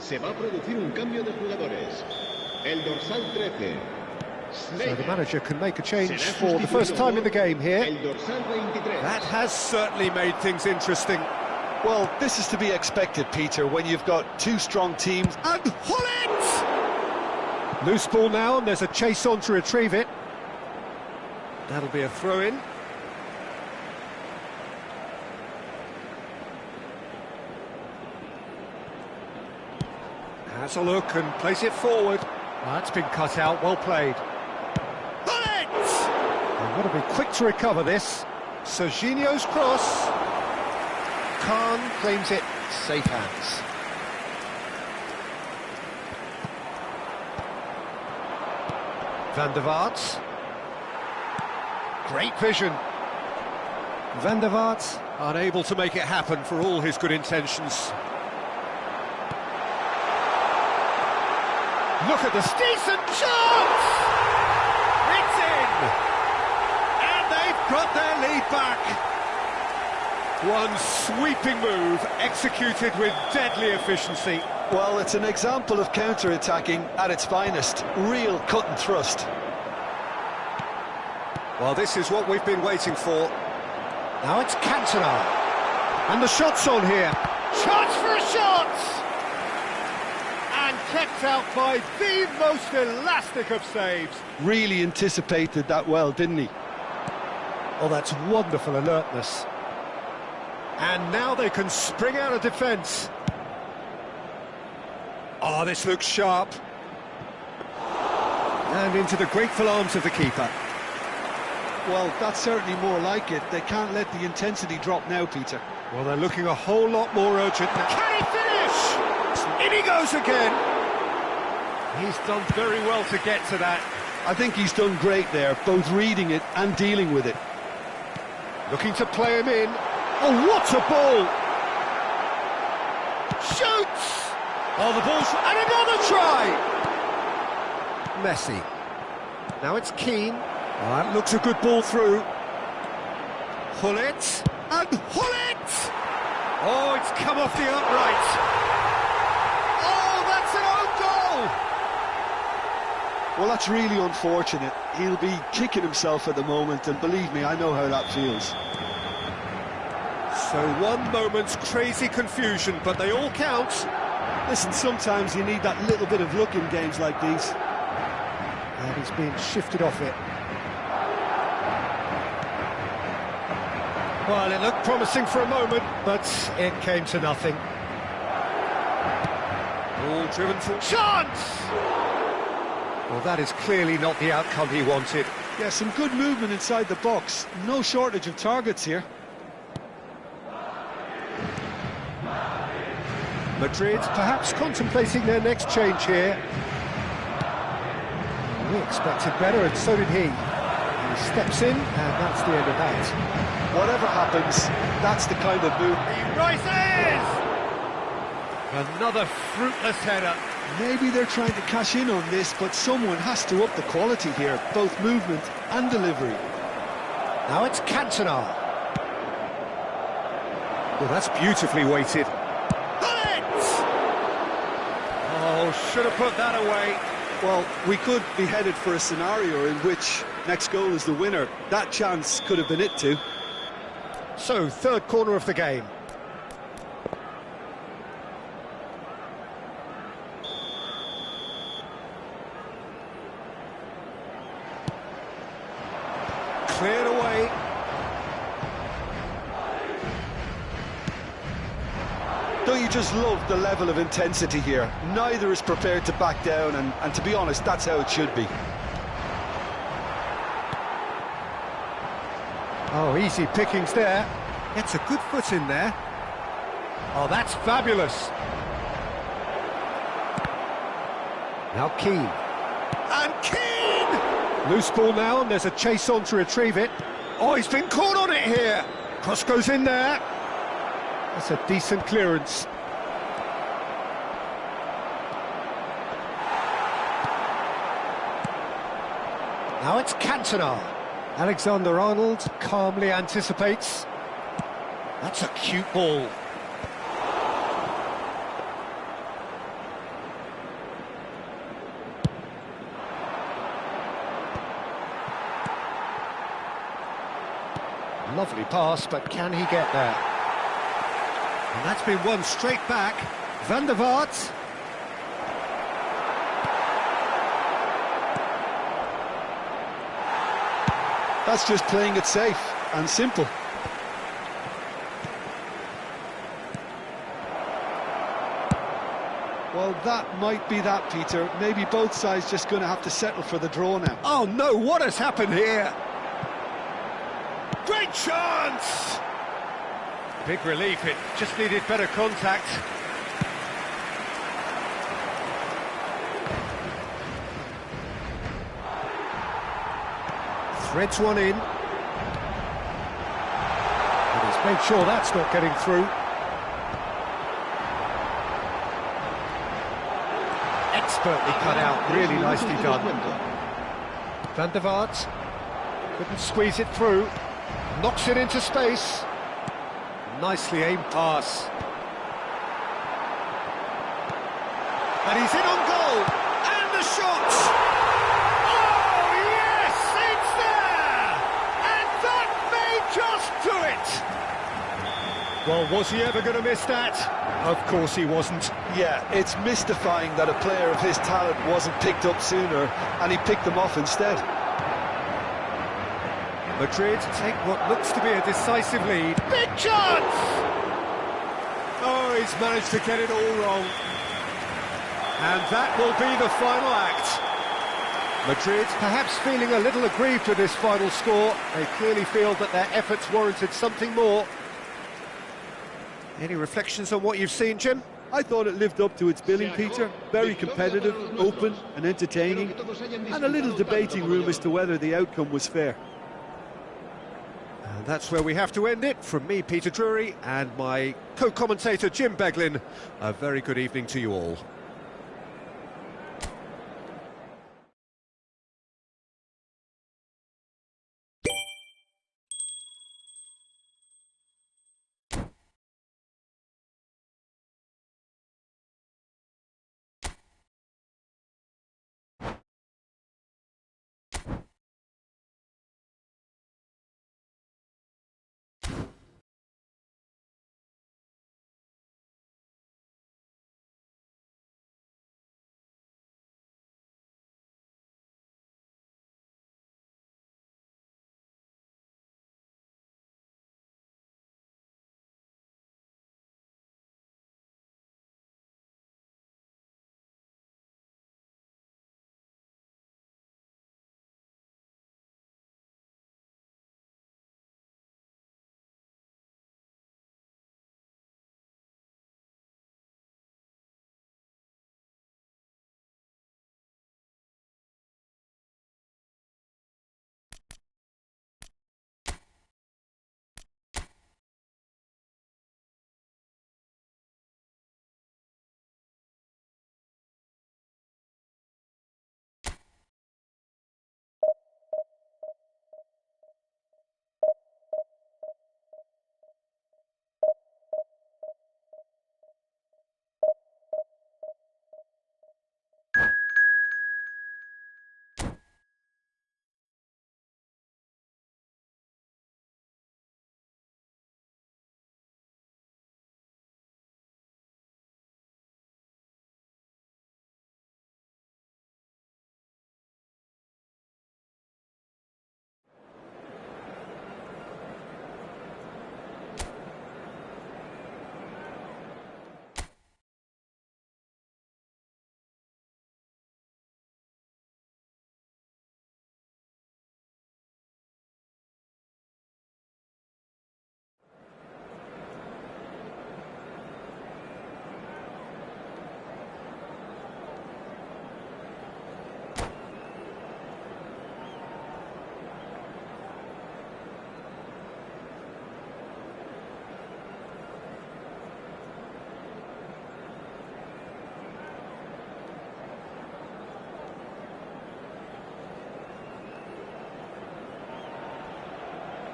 Se va a producir un cambio de jugadores. El dorsal 13. So the manager can make a change for the first time in the game here. El dorsal 23. That has certainly made things interesting. Well, this is to be expected, Peter, when you've got two strong teams. And Hullet! Loose ball now, and there's a chase on to retrieve it. That'll be a throw-in. Has a look and plays it forward. That's been cut out, well played. Bullet! They've got to be quick to recover this. Serginho's cross. Khan claims it, safe hands. Van der Vaart. Great vision. Van der Vaart unable to make it happen for all his good intentions. Look at this decent chance! It's in! And they've got their lead back. One sweeping move, executed with deadly efficiency. Well, it's an example of counter-attacking at its finest. Real cut and thrust. Well, this is what we've been waiting for. Now it's Cantona. And the shot's on here. Chance for a shot! And kept out by the most elastic of saves. Really anticipated that well, didn't he? Oh, that's wonderful alertness. And now they can spring out of defence. Oh, this looks sharp. And into the grateful arms of the keeper. Well, that's certainly more like it. They can't let the intensity drop now, Peter. Well, they're looking a whole lot more urgent now. Can he finish? In he goes again. He's done very well to get to that. I think he's done great there, both reading it and dealing with it. Looking to play him in. Oh, what a ball! Shoots! Oh, the ball's... And another try! Messi. Now it's Keane. Oh, that looks a good ball through. Hullet. And Hullet! Oh, it's come off the upright. Oh, that's an own goal! Well, that's really unfortunate. He'll be kicking himself at the moment, and believe me, I know how that feels. So one moment's crazy confusion, but they all count. Listen, sometimes you need that little bit of luck in games like these. And he's being shifted off it. Well, it looked promising for a moment, but it came to nothing. Ball driven for chance! Well, that is clearly not the outcome he wanted. Yeah, some good movement inside the box. No shortage of targets here. Madrid perhaps contemplating their next change here. We expected better, and so did he. He steps in, and that's the end of that. Whatever happens, that's the kind of move. He rises! Another fruitless header. Maybe they're trying to cash in on this, but someone has to up the quality here, both movement and delivery. Now it's Cantona. Well, that's beautifully weighted. Oh, should have put that away. Well, we could be headed for a scenario in which next goal is the winner. That chance could have been it too. So, third corner of the game. Cleared away. Don't you just love the level of intensity here? Neither is prepared to back down, and to be honest, that's how it should be. Oh, easy pickings there. Gets a good foot in there. Oh, that's fabulous. Now Keane. And Keane! Loose ball now, and there's a chase on to retrieve it. Oh, he's been caught on it here. Cross goes in there. That's a decent clearance. Now it's Cantona. Alexander-Arnold calmly anticipates. That's a cute ball. Lovely pass, but can he get there? And that's been won straight back. Van der Vaart. That's just playing it safe and simple. Well, that might be that, Peter. Maybe both sides just going to have to settle for the draw now. Oh no, what has happened here? Great chance! Big relief, it just needed better contact. Threads one in. And he's made sure that's not getting through. Expertly cut out, really nicely done. Van der Vaart couldn't squeeze it through. Knocks it into space. Nicely aimed pass. And he's in on goal. And the shot! Oh, yes! It's there! And that may just do it! Well, was he ever going to miss that? Of course he wasn't. Yeah, it's mystifying that a player of his talent wasn't picked up sooner, and he picked them off instead. Madrid take what looks to be a decisive lead. Big chance! Oh, he's managed to get it all wrong. And that will be the final act. Madrid perhaps feeling a little aggrieved with this final score. They clearly feel that their efforts warranted something more. Any reflections on what you've seen, Jim? I thought it lived up to its billing, Peter. Very competitive, open and entertaining, and a little debating room as to whether the outcome was fair. And that's where we have to end it. From me, Peter Drury, and my co-commentator, Jim Beglin. A very good evening to you all.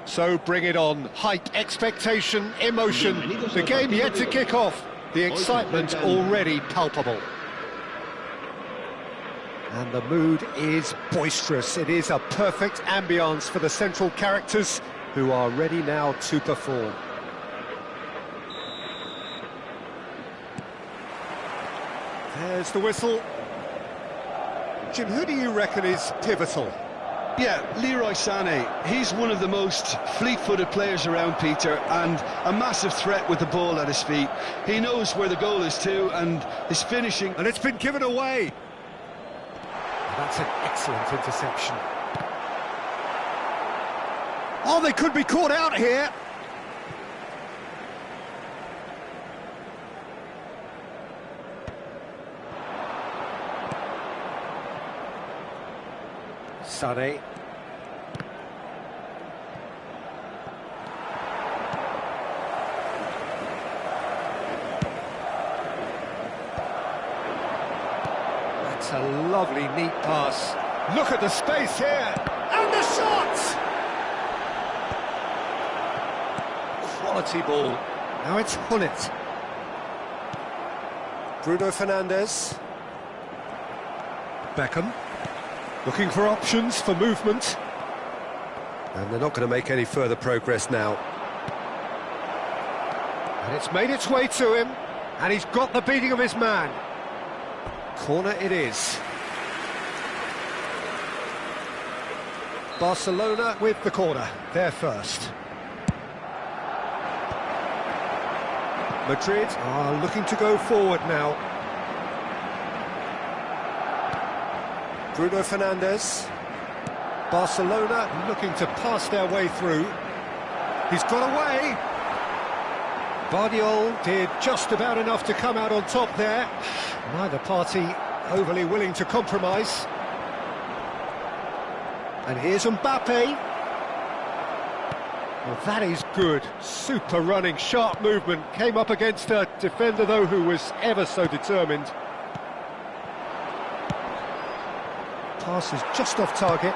So bring it on. Hype, expectation, emotion. The game yet to kick off. The excitement already palpable. And the mood is boisterous. It is a perfect ambience for the central characters who are ready now to perform. There's the whistle. Jim, who do you reckon is pivotal? Yeah, Leroy Sané. He's one of the most fleet-footed players around, Peter, and a massive threat with the ball at his feet. He knows where the goal is too, and his finishing... And it's been given away. That's an excellent interception. Oh, they could be caught out here. Sané. That's a lovely, neat pass. Look at the space here. And the shot! Quality ball. Now it's Hullet. Bruno Fernandes. Beckham. Looking for options for movement. And they're not going to make any further progress now. And it's made its way to him. And he's got the beating of his man. Corner it is. Barcelona with the corner. They're first. Madrid are looking to go forward now. Bruno Fernandes. Barcelona looking to pass their way through. He's got away. Bardiol did just about enough to come out on top there. Neither party overly willing to compromise. And here's Mbappe. Well, that is good. Super running, sharp movement. Came up against a defender, though, who was ever so determined. Pass is just off target.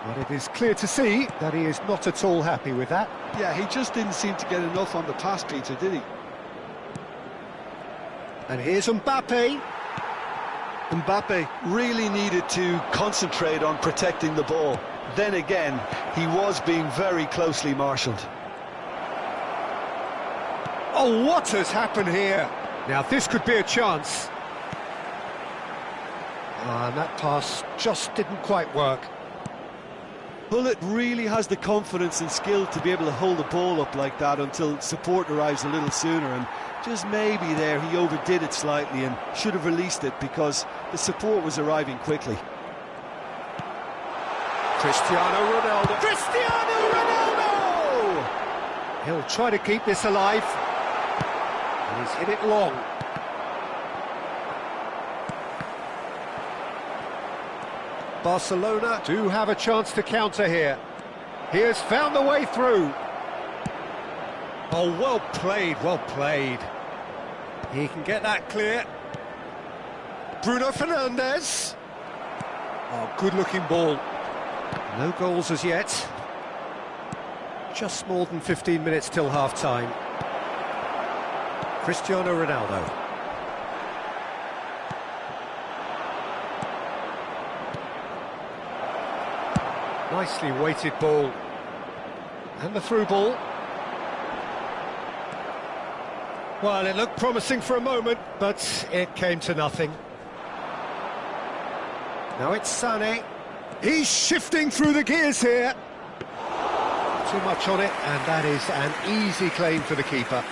But it is clear to see that he is not at all happy with that. Yeah, he just didn't seem to get enough on the pass, Peter, did he? And here's Mbappe. Mbappe really needed to concentrate on protecting the ball. Then again, he was being very closely marshalled. Oh, what has happened here? Now, this could be a chance. And that pass just didn't quite work. Hullet really has the confidence and skill to be able to hold the ball up like that until support arrives a little sooner, and just maybe there he overdid it slightly and should have released it because the support was arriving quickly. Cristiano Ronaldo. Cristiano Ronaldo! He'll try to keep this alive. And he's hit it long. Barcelona do have a chance to counter here. He has found the way through. Oh, well played, well played. He can get that clear. Bruno Fernandes. Oh, good-looking ball. No goals as yet. Just more than 15 minutes till half-time. Cristiano Ronaldo. Nicely weighted ball. And the through ball. Well, it looked promising for a moment, but it came to nothing. Now it's Sané. He's shifting through the gears here. Too much on it, and that is an easy claim for the keeper.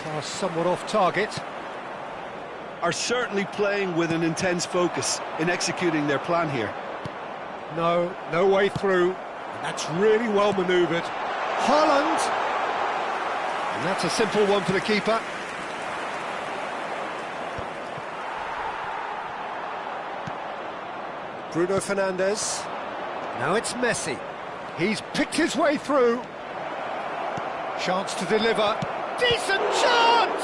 Pass somewhat off target. Are certainly playing with an intense focus in executing their plan here. No way through. And that's really well manoeuvred. Haaland! And that's a simple one for the keeper. Bruno Fernandes. Now it's Messi. He's picked his way through. Chance to deliver. Decent chance!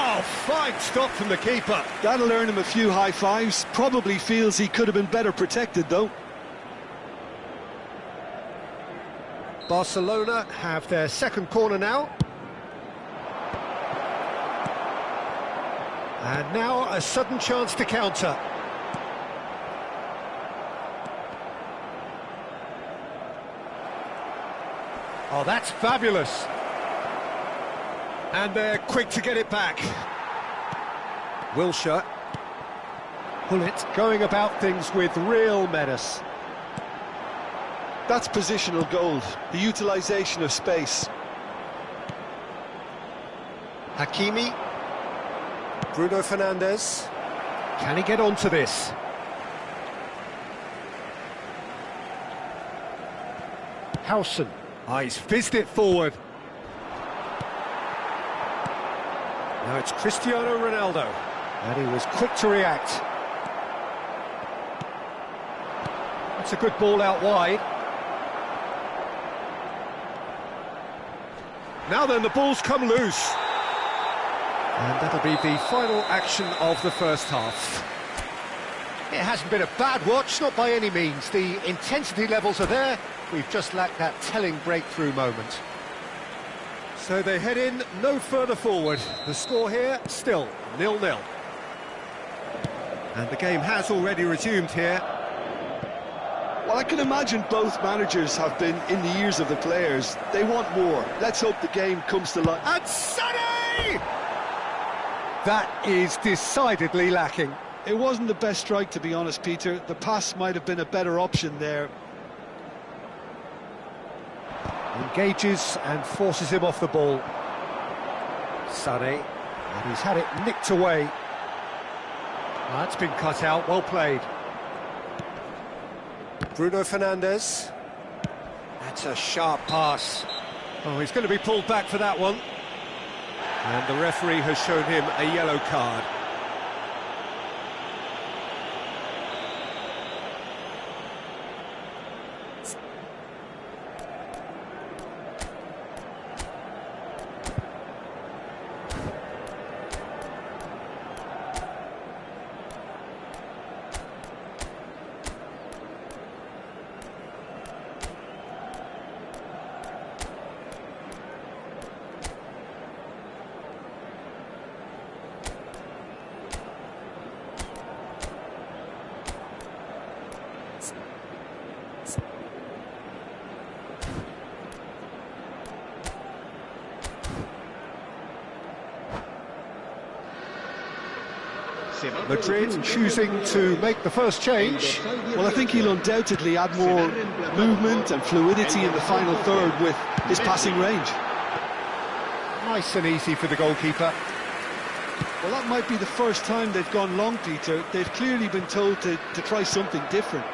Oh, fine stop from the keeper. That'll earn him a few high fives. Probably feels he could have been better protected, though. Barcelona have their second corner now. And now a sudden chance to counter. Oh, that's fabulous. And they're quick to get it back. Wilshere. Hullet going about things with real menace. That's positional gold, the utilisation of space. Hakimi. Bruno Fernandes. Can he get onto this? Howson. Oh, he's fizzed it forward. Now it's Cristiano Ronaldo. And he was quick to react. That's a good ball out wide. Now then, the ball's come loose. And that'll be the final action of the first half. It hasn't been a bad watch, not by any means. The intensity levels are there. We've just lacked that telling breakthrough moment. So they head in no further forward. The score here, still 0-0. And the game has already resumed here. Well, I can imagine both managers have been in the ears of the players. They want more. Let's hope the game comes to life. And Sonny! That is decidedly lacking. It wasn't the best strike, to be honest, Peter. The pass might have been a better option there. Engages and forces him off the ball. Sonny, and he's had it nicked away. That's been cut out, well played. Bruno Fernandes. That's a sharp pass. Oh, he's going to be pulled back for that one. And the referee has shown him a yellow card. Madrid choosing to make the first change. Well, I think he'll undoubtedly add more movement and fluidity in the final third with his passing range. Nice and easy for the goalkeeper. Well, that might be the first time they've gone long, Peter. They've clearly been told to try something different.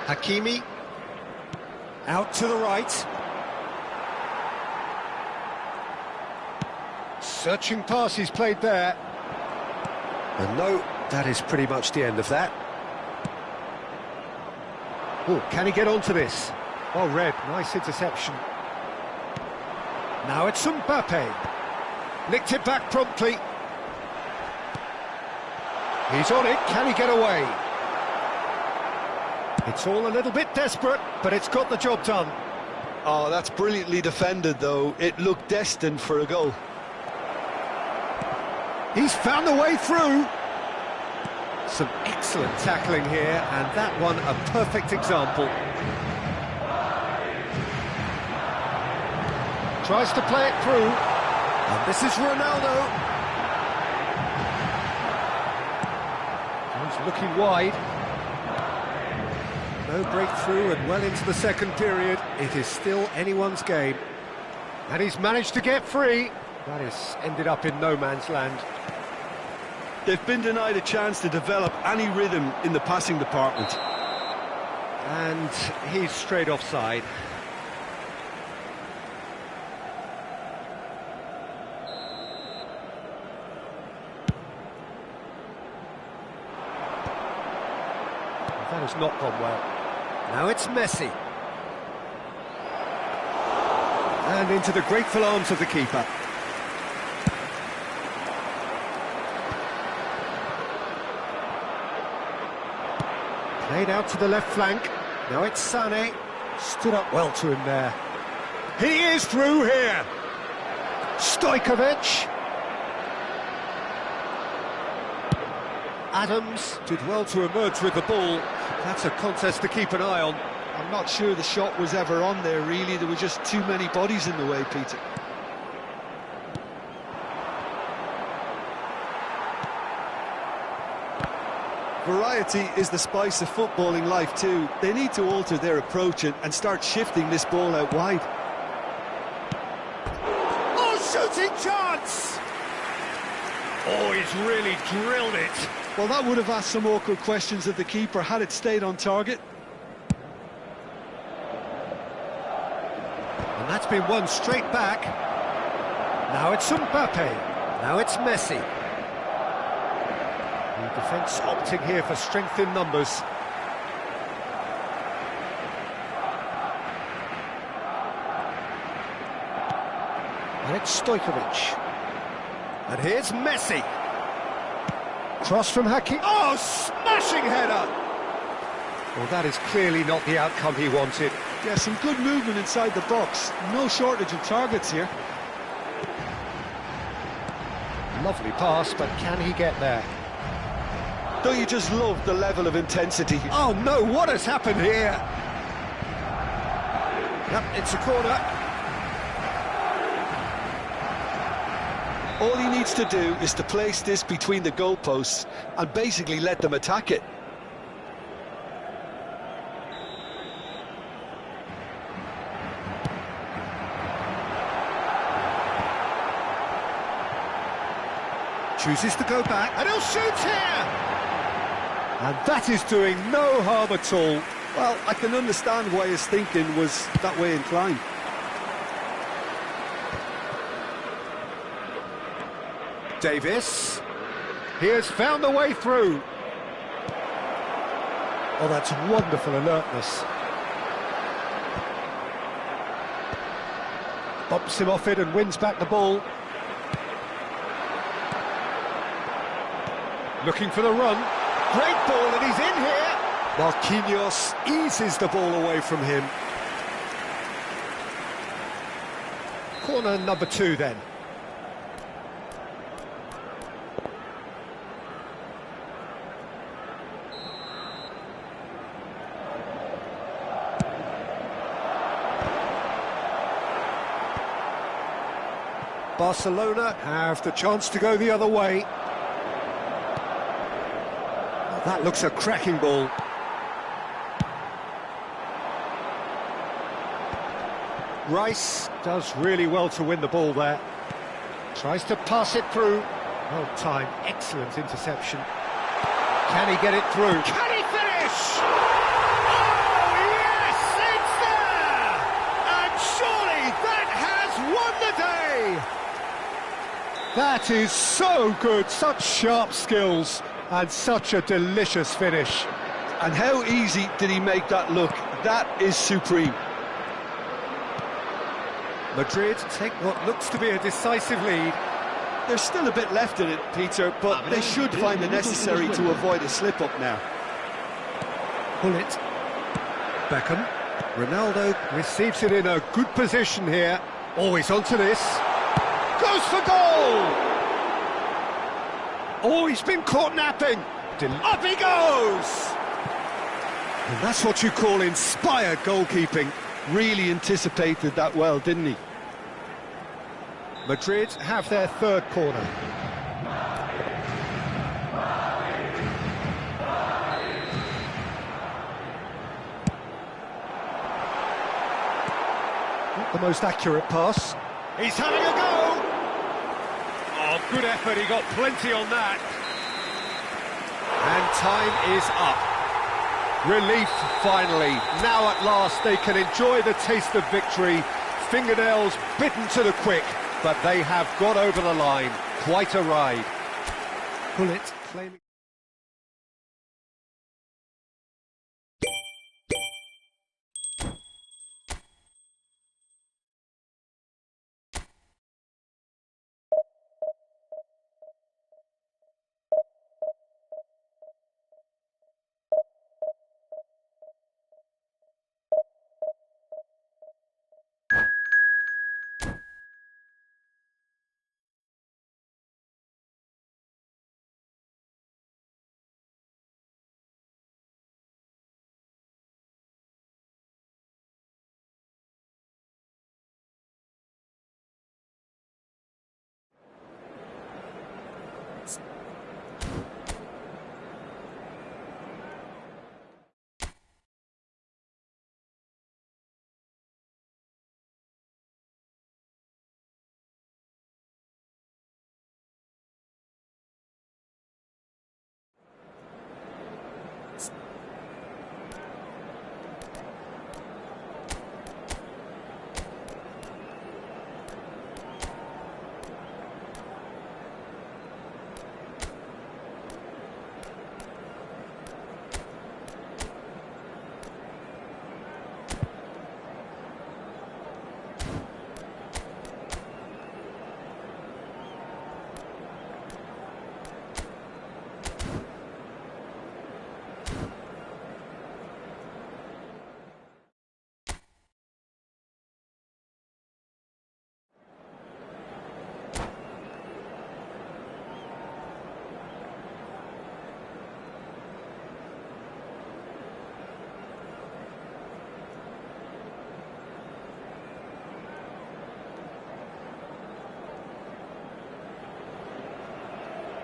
Hakimi. Out to the right. Searching pass he's played there. And no, that is pretty much the end of that. Oh, can he get onto this? Well read, nice interception. Now it's Mbappe. Nicked it back promptly. He's on it, can he get away? It's all a little bit desperate, but it's got the job done. Oh, that's brilliantly defended, though. It looked destined for a goal. He's found a way through. Some excellent tackling here, and that one a perfect example. Tries to play it through. And this is Ronaldo. He's looking wide. No breakthrough and well into the second period. It is still anyone's game. And he's managed to get free. That has ended up in no man's land. They've been denied a chance to develop any rhythm in the passing department. And he's straight offside. That has not gone well. Now it's Messi. And into the grateful arms of the keeper. Played out to the left flank. Now it's Sané. Stood up well to him there. He is through here. Stojkovic. Adams did well to emerge with the ball. That's a contest to keep an eye on. I'm not sure the shot was ever on there, really. There were just too many bodies in the way, Peter. Variety is the spice of footballing life too. They need to alter their approach and start shifting this ball out wide. Oh, shooting chance! Oh, he's really drilled it. Well, that would have asked some awkward questions of the keeper had it stayed on target. And that's been won straight back. Now it's Mbappe. Now it's Messi. The defence opting here for strength in numbers. And it's Stojkovic. And here's Messi. Cross from Hakim. Oh, smashing header! Well, that is clearly not the outcome he wanted. Yeah, some good movement inside the box. No shortage of targets here. Lovely pass, but can he get there? Don't you just love the level of intensity? Oh no, what has happened here? Yep, it's a corner. All he needs to do is to place this between the goalposts and basically let them attack it. Chooses to go back, and he'll shoot here! And that is doing no harm at all. Well, I can understand why his thinking was that way inclined. Davis, he has found the way through. Oh, that's wonderful alertness. Bumps him off it and wins back the ball. Looking for the run. Great ball, and he's in here. Marquinhos eases the ball away from him. Corner number 2 then. Barcelona have the chance to go the other way. Oh, that looks a cracking ball. Rice does really well to win the ball there. Tries to pass it through. Well timed, excellent interception. Can he get it through? Can he finish? Oh yes, it's there! And surely that has won the day! That is so good, such sharp skills and such a delicious finish. And how easy did he make that look? That is supreme. Madrid take what looks to be a decisive lead. There's still a bit left in it, Peter, but they should find the necessary to avoid a slip-up now. Pull it. Beckham. Ronaldo receives it in a good position here. Always onto this. Goes for goal! Oh, he's been caught napping. Up he goes! And that's what you call inspired goalkeeping. Really anticipated that well, didn't he? Madrid have their third corner. Not the most accurate pass. He's having a go! Oh, good effort, he got plenty on that. And time is up. Relief, finally. Now at last they can enjoy the taste of victory. Fingernails bitten to the quick, but they have got over the line. Quite a ride. Pull it, claiming...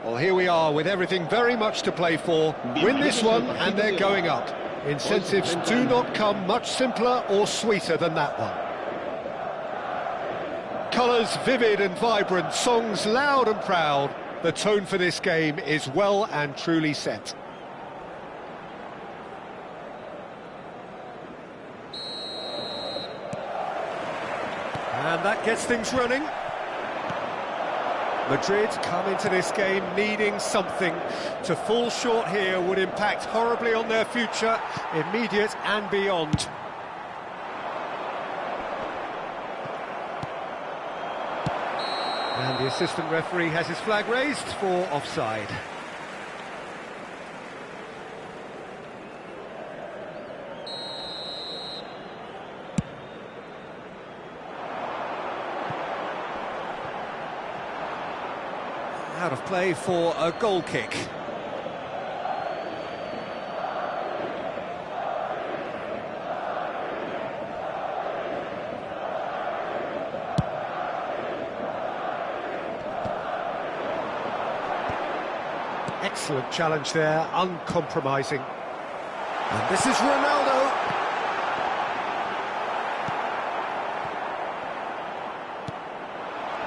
Well, here we are with everything very much to play for. Win this one and they're going up. Incentives do not come much simpler or sweeter than that one. Colours vivid and vibrant, songs loud and proud. The tone for this game is well and truly set. And that gets things running. Madrid come into this game needing something. To fall short here would impact horribly on their future, immediate and beyond. And the assistant referee has his flag raised for offside. Out of play for a goal kick. Excellent challenge there, uncompromising. And this is Ronaldo.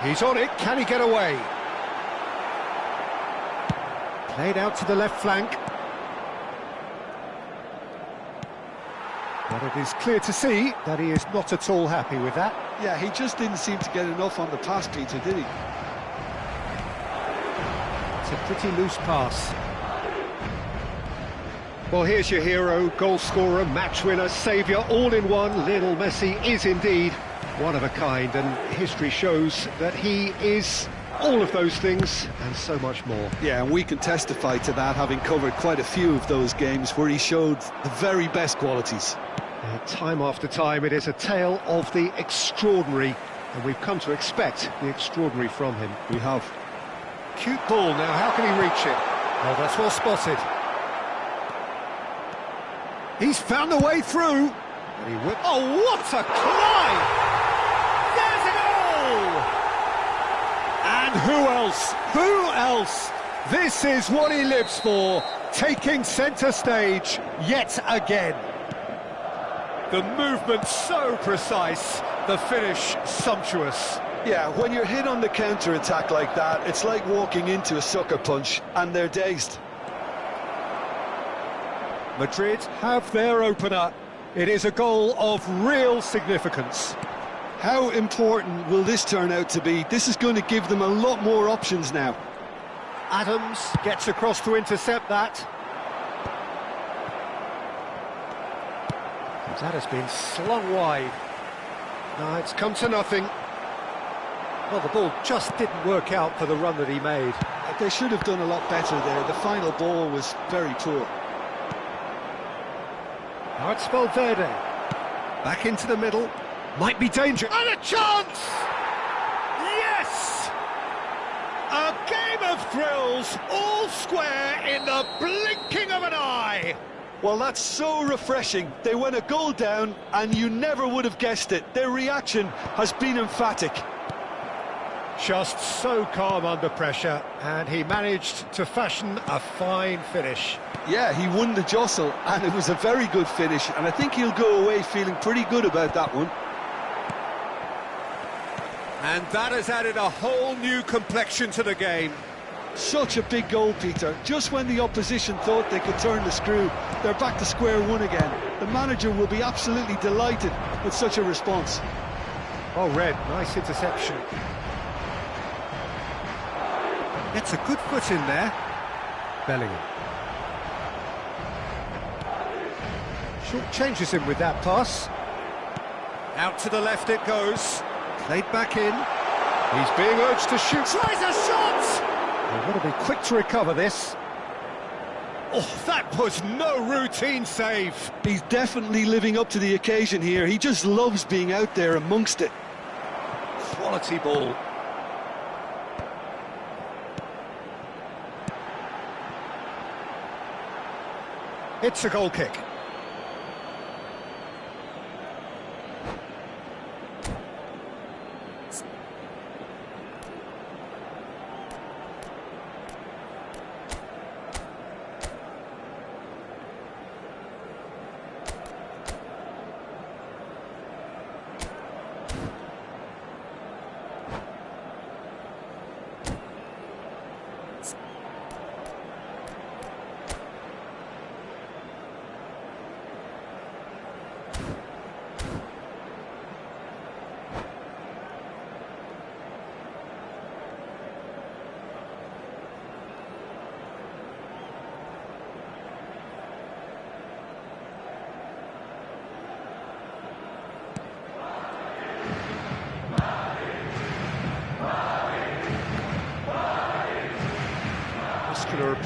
He's on it, can he get away? Played out to the left flank. But it is clear to see that he is not at all happy with that. Yeah, he just didn't seem to get enough on the pass, Peter, did he? It's a pretty loose pass. Well, here's your hero, goal scorer, match winner, saviour, all in one. Lionel Messi is indeed one of a kind, and history shows that he is all of those things and so much more. Yeah, and we can testify to that, having covered quite a few of those games where he showed the very best qualities. Time after time, it is a tale of the extraordinary, and we've come to expect the extraordinary from him. We have. Cute ball now, how can he reach it? Oh, that's well spotted. He's found the way through. And he oh, what a climb! There's a goal! And who else? Who else? This is what he lives for, taking centre stage yet again. The movement so precise, the finish sumptuous. Yeah, when you're hit on the counter-attack like that, it's like walking into a sucker punch, and they're dazed. Madrid have their opener. It is a goal of real significance. How important will this turn out to be? This is going to give them a lot more options now. Adams gets across to intercept that. That has been slung wide. No, it's come to nothing. Well, the ball just didn't work out for the run that he made. They should have done a lot better there. The final ball was very poor. Now it's Valverde. Back into the middle. Might be danger. And a chance! Yes! A game of thrills, all square in the blinking of an eye. Well, that's so refreshing. They went a goal down, and you never would have guessed it. Their reaction has been emphatic. Just so calm under pressure, and he managed to fashion a fine finish. Yeah, he won the jostle, and it was a very good finish, and I think he'll go away feeling pretty good about that one. And that has added a whole new complexion to the game. Such a big goal, Peter. Just when the opposition thought they could turn the screw, they're back to square one again. The manager will be absolutely delighted with such a response. Oh, Red, nice interception. Gets a good foot in there. Bellingham. Short changes him with that pass. Out to the left it goes. Played back in. He's being urged to shoot. Tries a shot! They've got to be quick to recover this. Oh, that was no routine save. He's definitely living up to the occasion here. He just loves being out there amongst it. Quality ball. It's a goal kick.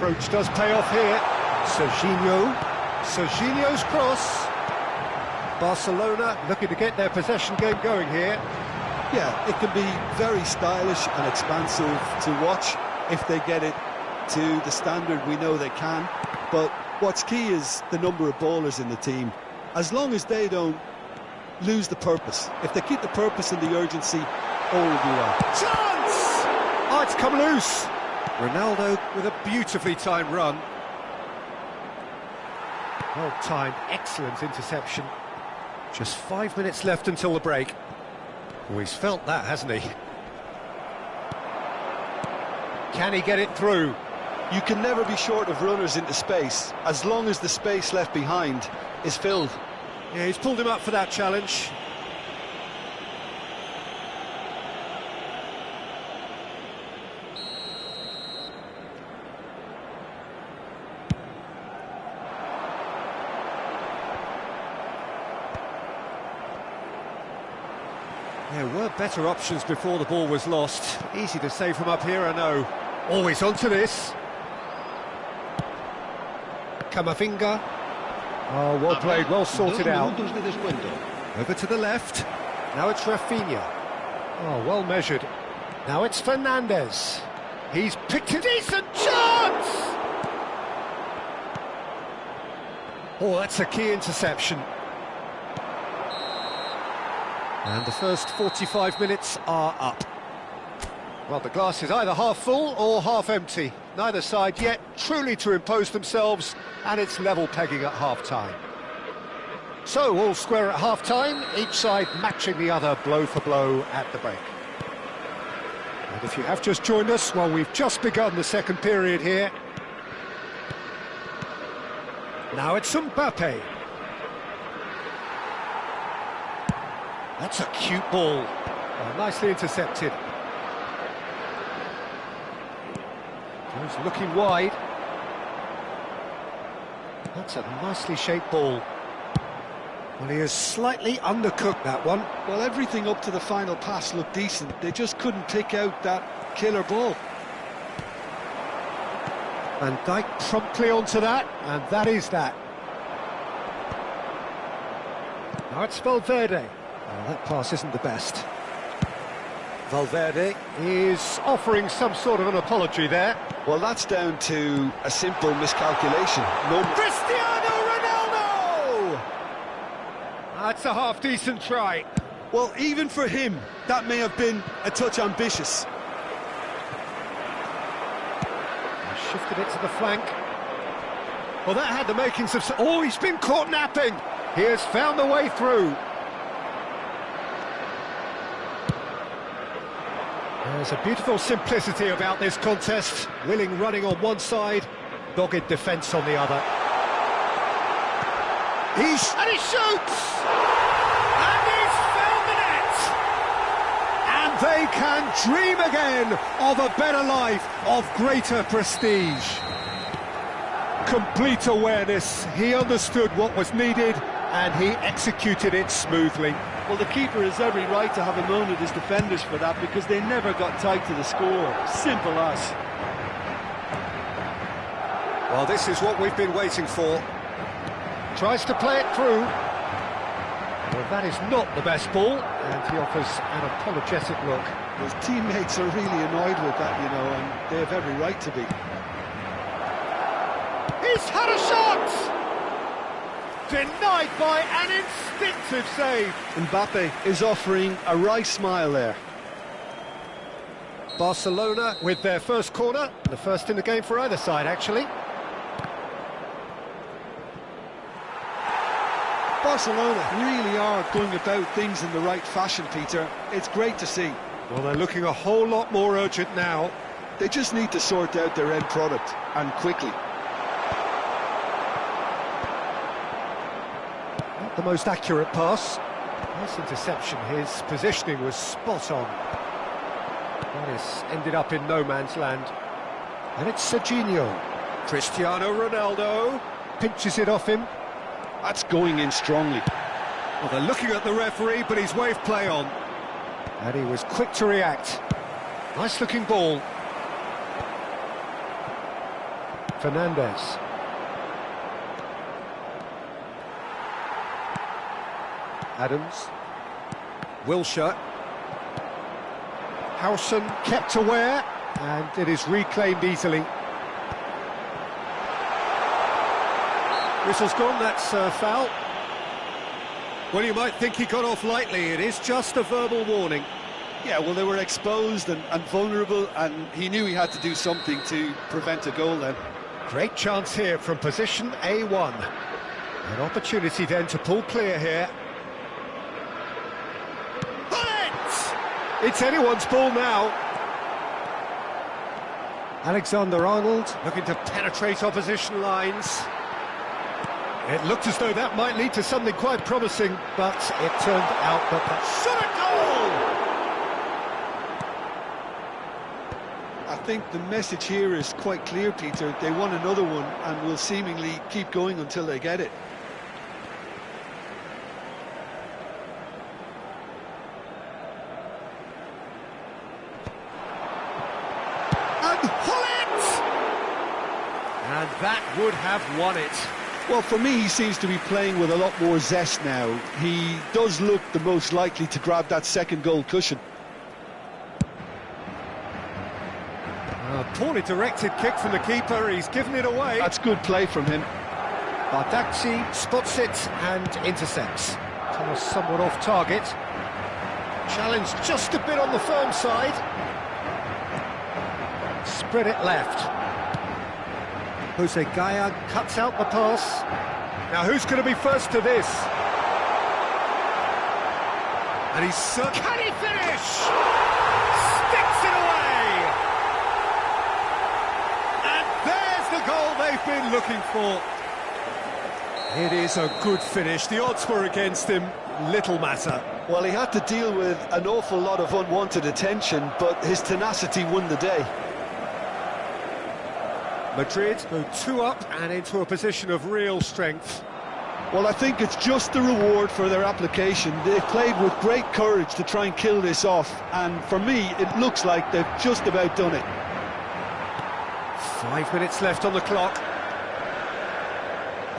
approach does pay off here. Serginho's cross. Barcelona looking to get their possession game going here. Yeah, it can be very stylish and expansive to watch if they get it to the standard we know they can. But what's key is the number of ballers in the team. As long as they don't lose the purpose, if they keep the purpose and the urgency, all will be well. Chance! Oh, it's come loose. Ronaldo with a beautifully timed run. Well-timed, excellent interception. Just 5 minutes left until the break. Oh, he's felt that, hasn't he? Can he get it through? You can never be short of runners into space, as long as the space left behind is filled. Yeah, he's pulled him up for that challenge. There were better options before the ball was lost. Easy to save from up here, I know. Always onto this. Camavinga. Oh, well played, well sorted out. Over to the left. Now it's Rafinha. Oh, well measured. Now it's Fernandes. He's picked a decent chance! Oh, that's a key interception. And the first 45 minutes are up. Well, the glass is either half full or half empty. Neither side yet truly to impose themselves, and it's level pegging at half-time. So, all square at half-time, each side matching the other blow for blow at the break. And if you have just joined us, well, we've just begun the second period here. Now it's Mbappe. That's a cute ball. Oh, nicely intercepted. He's looking wide. That's a nicely shaped ball. Well, he has slightly undercooked that one. Well, everything up to the final pass looked decent. They just couldn't pick out that killer ball. Van Dijk promptly onto that, and that is that. Now it's Valverde. Oh, that pass isn't the best. Valverde is offering some sort of an apology there. Well, that's down to a simple miscalculation. Cristiano Ronaldo! That's a half-decent try. Well, even for him, that may have been a touch ambitious. He shifted it to the flank. Well, that had the makings of... Oh, he's been caught napping! He has found a way through. There's a beautiful simplicity about this contest. Willing running on one side, dogged defence on the other. And he shoots! And he's found the net! And they can dream again of a better life, of greater prestige. Complete awareness. He understood what was needed, and he executed it smoothly. Well, the keeper has every right to have a moan at his defenders for that, because they never got tight to the score. Simple as. Well, this is what we've been waiting for. Tries to play it through. Well, that is not the best ball, and he offers an apologetic look. His teammates are really annoyed with that, you know, and they have every right to be. He's had a shot! Denied by an instinctive save. Mbappe is offering a wry smile there. Barcelona with their first corner, the first in the game for either side, actually. Barcelona really are going about things in the right fashion, Peter. It's great to see. Well, they're looking a whole lot more urgent now. They just need to sort out their end product, and quickly. Not the most accurate pass. Nice interception. His positioning was spot on. This ended up in no man's land. And it's Serginho. Cristiano Ronaldo pinches it off him. That's going in strongly. Well, they're looking at the referee, but he's waved play on. And he was quick to react. Nice looking ball. Fernandez. Adams. Wilshere. Howson kept aware, and it is reclaimed easily. Whistle's gone, that's a foul. Well, you might think he got off lightly. It is just a verbal warning. Yeah, well, they were exposed and vulnerable, and he knew he had to do something to prevent a goal then. Great chance here from position A1. An opportunity then to pull clear here. It's anyone's ball now. Alexander-Arnold looking to penetrate opposition lines. It looked as though that might lead to something quite promising, but it turned out that shot a goal! I think the message here is quite clear, Peter. They want another one and will seemingly keep going until they get it. And that would have won it. Well, for me, he seems to be playing with a lot more zest now. He does look the most likely to grab that second goal cushion. A poorly directed kick from the keeper, he's given it away. That's good play from him. Bardakci spots it and intercepts. Thomas somewhat off target. Challenged just a bit on the firm side. Spread it left. Jose Gaya cuts out the pass. Now who's going to be first to this? And he's... Can he finish? Sticks it away! And there's the goal they've been looking for. It is a good finish. The odds were against him. Little matter. Well, he had to deal with an awful lot of unwanted attention, but his tenacity won the day. Madrid go 2 up and into a position of real strength. Well, I think it's just the reward for their application. They've played with great courage to try and kill this off, and for me, it looks like they've just about done it. 5 minutes left on the clock.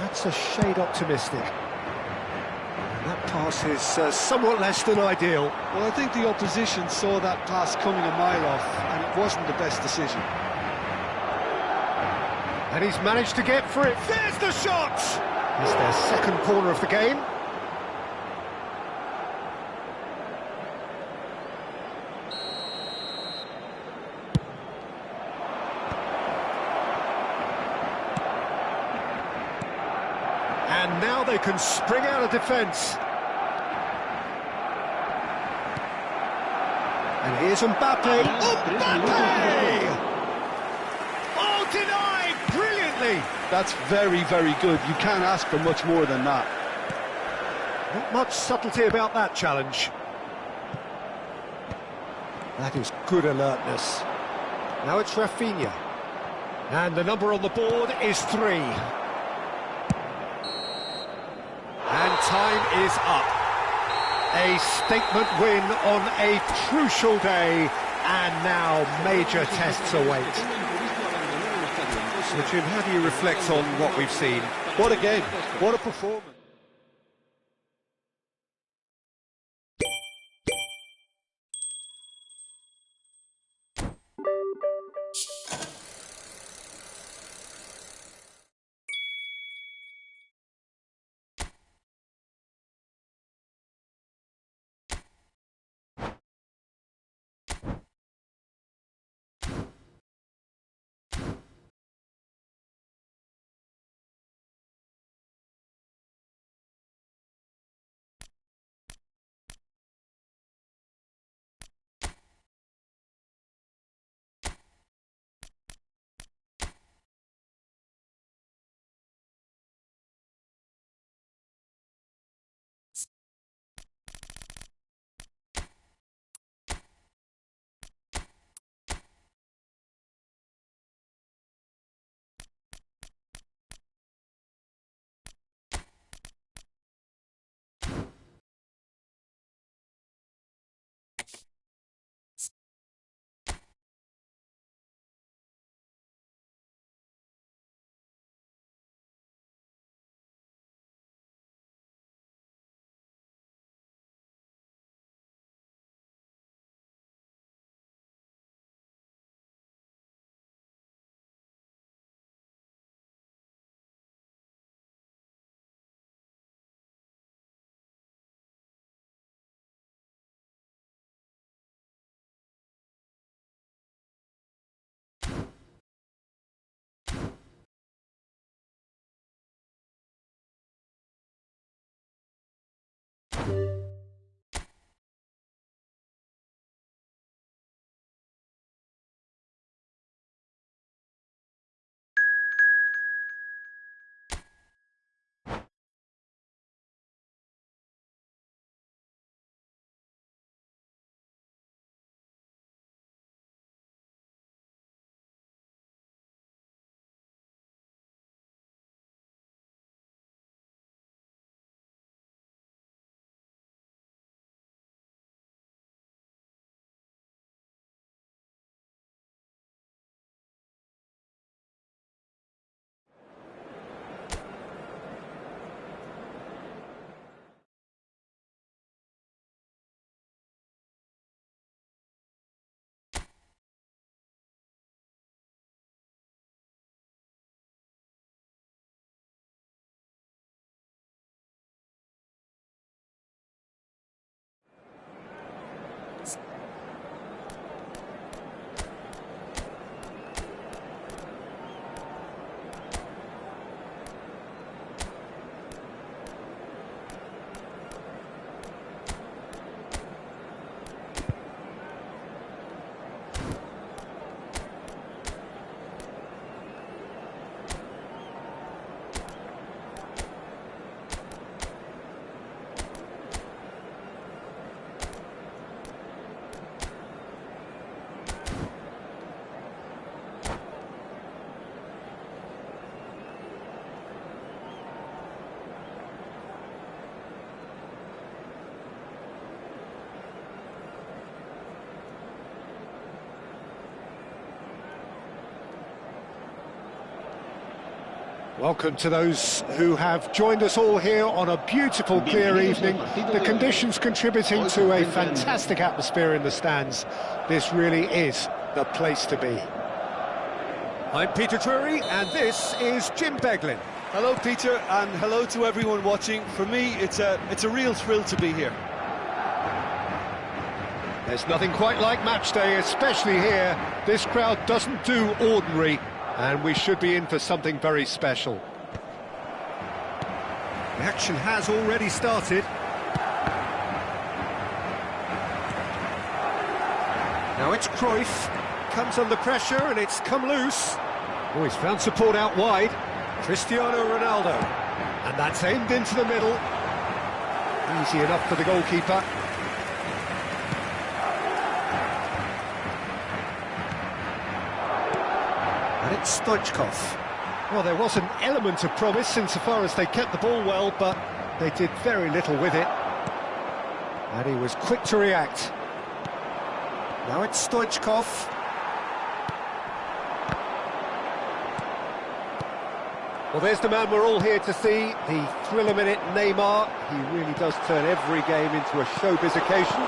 That's a shade optimistic. And that pass is somewhat less than ideal. Well, I think the opposition saw that pass coming a mile off, and it wasn't the best decision. And he's managed to get for it. There's the shot! It's their second corner of the game. And now they can spring out of defence. And here's Mbappe. Mbappe! Oh, denied brilliantly! That's very, very good. You can't ask for much more than that. Not much subtlety about that challenge. That is good alertness. Now it's Rafinha. And the number on the board is 3. And time is up. A statement win on a crucial day, and now major tests await. So, Jim, how do you reflect on what we've seen? What a game, what a performance. Welcome to those who have joined us all here on a beautiful, clear evening. The conditions contributing to a fantastic atmosphere in the stands. This really is the place to be. I'm Peter Drury, and this is Jim Beglin. Hello, Peter, and hello to everyone watching. For me, it's a real thrill to be here. There's nothing quite like match day, especially here. This crowd doesn't do ordinary, and we should be in for something very special. The action has already started. Now it's Cruyff, comes under pressure and it's come loose. Oh, he's found support out wide. Cristiano Ronaldo, and that's aimed into the middle. Easy enough for the goalkeeper. And it's Stoichkov. Well, there was an element of promise insofar as they kept the ball well, but they did very little with it. And he was quick to react. Now it's Stoichkov. Well, there's the man we're all here to see, the thriller-minute Neymar. He really does turn every game into a showbiz occasion.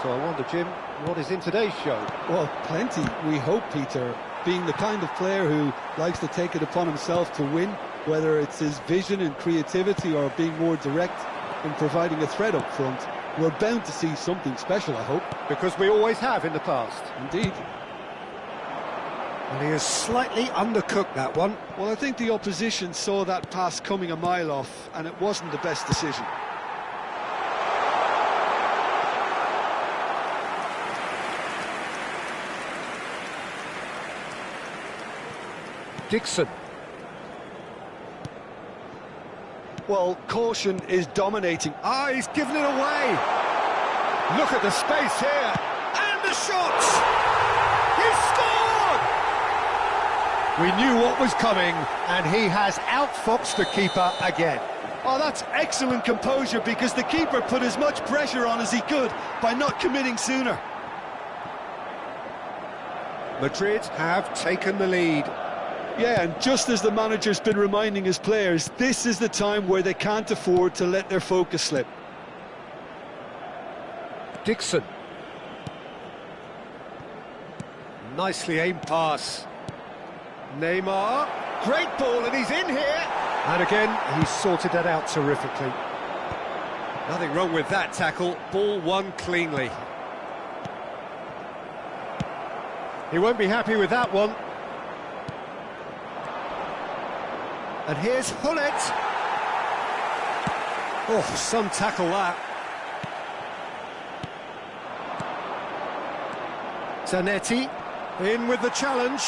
So I wonder, Jim, what is in today's show? Well, plenty, we hope, Peter. Being the kind of player who likes to take it upon himself to win, whether it's his vision and creativity or being more direct in providing a threat up front, we're bound to see something special, I hope. Because we always have in the past. Indeed. And he has slightly undercooked that one. Well, I think the opposition saw that pass coming a mile off, and it wasn't the best decision. Dixon. Well, caution is dominating. Ah, he's given it away. Look at the space here. And the shot! He scored! We knew what was coming, and he has outfoxed the keeper again. Oh, that's excellent composure, because the keeper put as much pressure on as he could by not committing sooner. Madrid have taken the lead. Yeah, and just as the manager's been reminding his players, this is the time where they can't afford to let their focus slip. Dixon. Nicely aimed pass. Neymar. Great ball, and he's in here. And again, he's sorted that out terrifically. Nothing wrong with that tackle. Ball won cleanly. He won't be happy with that one. And here's Hullet. Oh, some tackle that. Zanetti in with the challenge.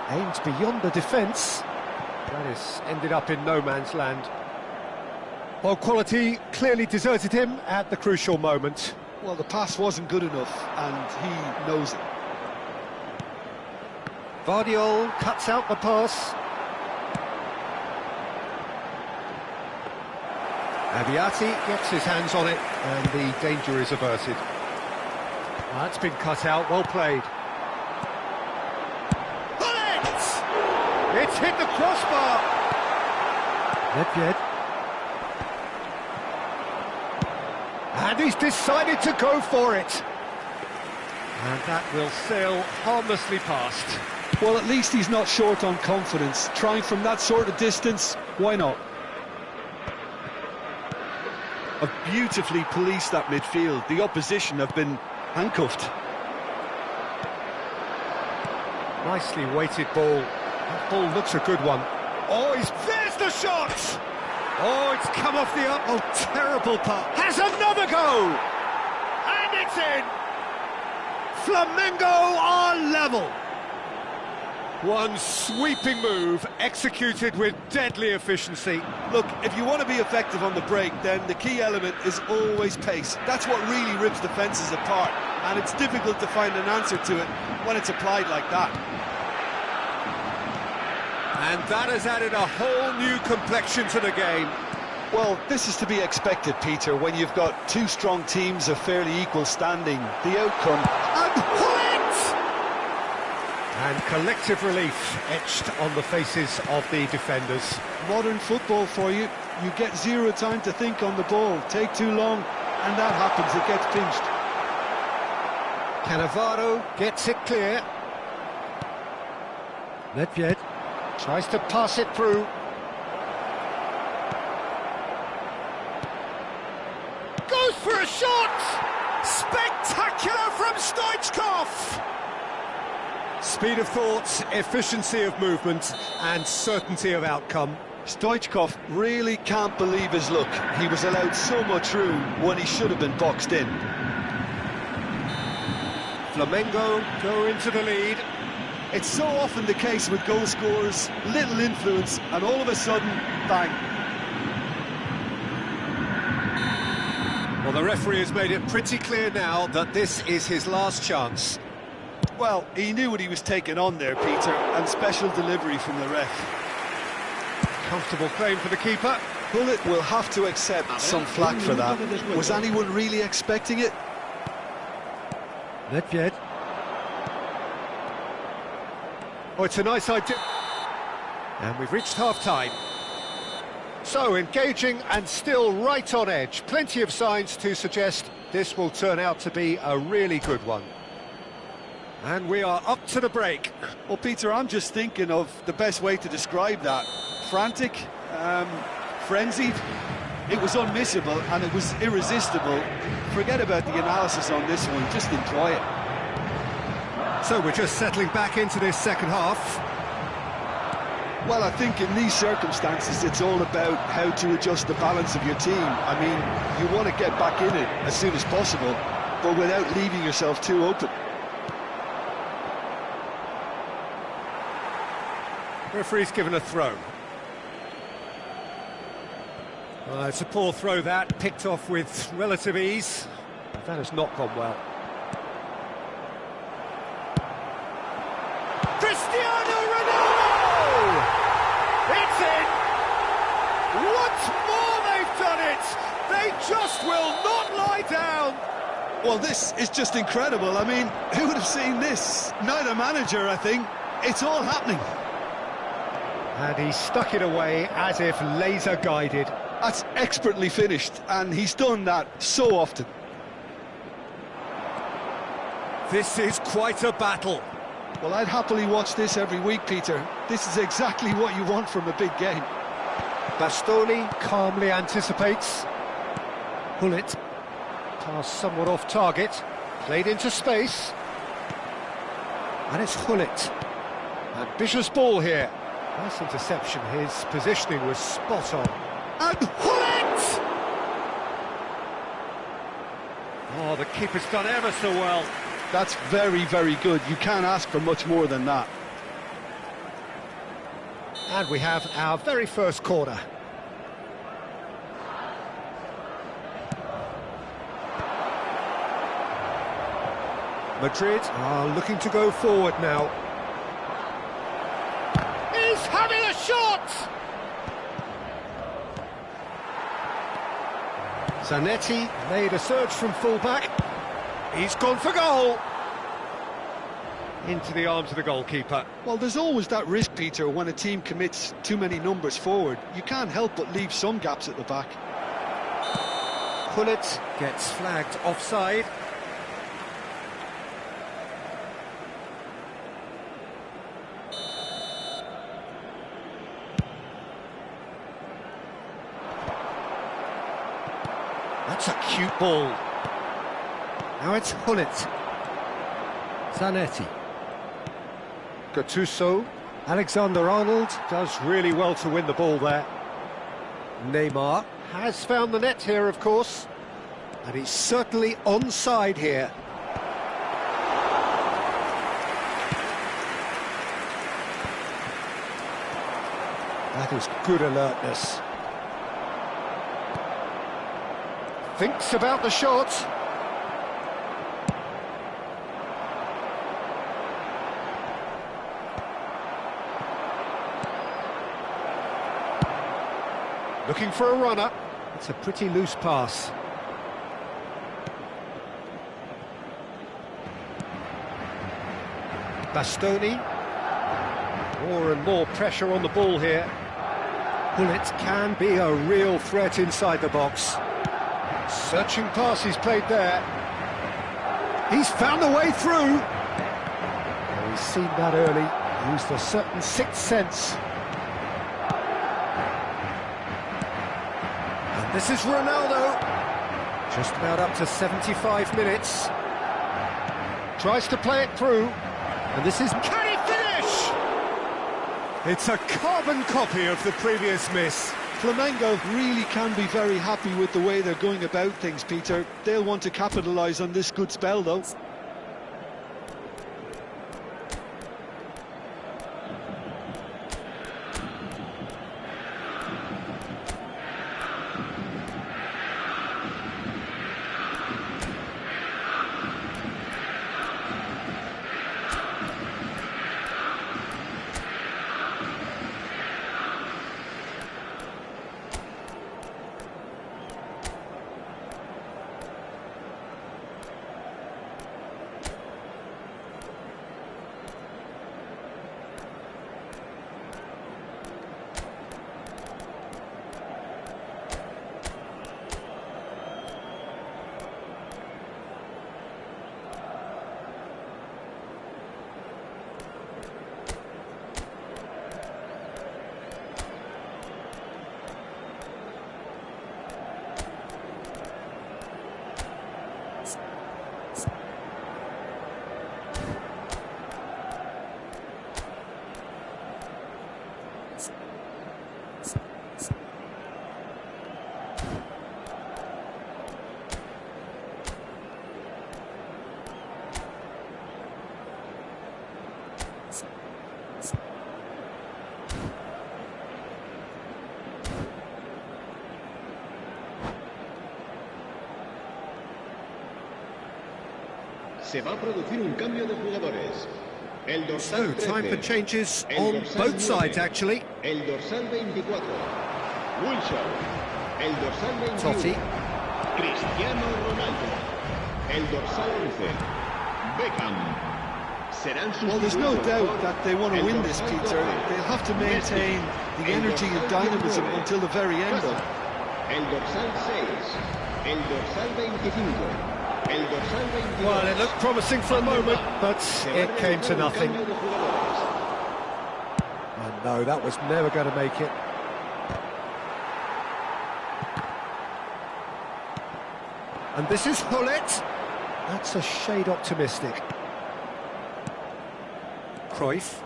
Aimed beyond the defence. That has ended up in no man's land. Well, quality clearly deserted him at the crucial moment. Well, the pass wasn't good enough, and he knows it. Vardiol cuts out the pass. Aviati gets his hands on it, and the danger is averted. That's been cut out, well played. It's hit the crossbar! Nedved. And he's decided to go for it. And that will sail harmlessly past. Well, at least he's not short on confidence. Trying from that sort of distance, why not? Have beautifully policed that midfield. The opposition have been handcuffed. Nicely weighted ball. That ball looks a good one. Oh, there's the shot! Oh, it's come off the up. Oh, terrible pass. Has another go! And it's in! Flamengo are level. One sweeping move, executed with deadly efficiency. Look, if you want to be effective on the break, then the key element is always pace. That's what really rips defences apart, and it's difficult to find an answer to it when it's applied like that. And that has added a whole new complexion to the game. Well, this is to be expected, Peter, when you've got two strong teams of fairly equal standing. The outcome... And Hullet! And collective relief etched on the faces of the defenders. Modern football for you. You get zero time to think on the ball. Take too long, and that happens. It gets pinched. Cannavaro gets it clear. Nedved tries to pass it through. Goes for a shot! Spectacular from Stoichkov! Speed of thought, efficiency of movement, and certainty of outcome. Stoichkov really can't believe his luck. He was allowed so much room when he should have been boxed in. Flamengo go into the lead. It's so often the case with goal scorers, little influence, and all of a sudden, bang. Well, the referee has made it pretty clear now that this is his last chance. Well, he knew what he was taking on there, Peter, and special delivery from the ref. Comfortable claim for the keeper. Bullet will have to accept some flack for that. Was anyone really expecting it? Nedved. Oh, it's a nice idea. And we've reached half-time. So, engaging and still right on edge. Plenty of signs to suggest this will turn out to be a really good one. And we are up to the break. Well, Peter, I'm just thinking of the best way to describe that. Frantic, frenzied. It was unmissable and it was irresistible. Forget about the analysis on this one, just enjoy it. So we're just settling back into this second half. Well, I think in these circumstances it's all about how to adjust the balance of your team. I mean, you want to get back in it as soon as possible, but without leaving yourself too open. Referee's given a throw. It's a poor throw that, picked off with relative ease. That has not gone well. Cristiano Ronaldo! It's in! Once more they've done it! They just will not lie down! Well, this is just incredible. I mean, who would have seen this? Neither manager, I think. It's all happening. And he stuck it away as if laser-guided. That's expertly finished, and he's done that so often. This is quite a battle. Well, I'd happily watch this every week, Peter. This is exactly what you want from a big game. Bastoni calmly anticipates. Hullet, pass somewhat off target, played into space. And it's Hullet. Ambitious ball here. Nice interception, his positioning was spot on. And Hullet! Oh, the keeper's done ever so well. That's very, very good. You can't ask for much more than that. And we have our very first corner. Madrid are looking to go forward now. He's having a shot! Zanetti made a surge from full-back. He's gone for goal! Into the arms of the goalkeeper. Well, there's always that risk, Peter, when a team commits too many numbers forward. You can't help but leave some gaps at the back. Hullet gets flagged offside. That's a cute ball. Now it's Hullet. Zanetti. Gattuso. Alexander-Arnold does really well to win the ball there. Neymar has found the net here, of course. And he's certainly onside here. That is good alertness. Thinks about the shot. Looking for a runner. It's a pretty loose pass. Bastoni More and more pressure on the ball here. Bullet can be a real threat inside the box. Searching pass he's played there. He's found the way through. Oh, he's seen that early. Used a certain sixth sense. And this is Ronaldo. Just about up to 75 minutes. Tries to play it through. And this is... Can he finish? It's a carbon copy of the previous miss. Flamengo really can be very happy with the way they're going about things, Peter. They'll want to capitalise on this good spell, though. Se va a producir un cambio de jugadores. El So, dorsal time 13, for changes el on dorsal both sides, 9, actually. El dorsal 24, Wilshere. El dorsal 21, Totti. Cristiano Ronaldo. El dorsal 11, Beckham. Serán Well, there's no sustituidos doubt por that they want to el win this, dorsal Peter. 12, They'll have to maintain the energy and dynamism until the very end, though. El dorsal 6, el dorsal 25. El dorsal 22. Well, it looked promising for a moment, but it came to nothing. And no, that was never going to make it. And this is Hullet. That's a shade optimistic. Cruyff.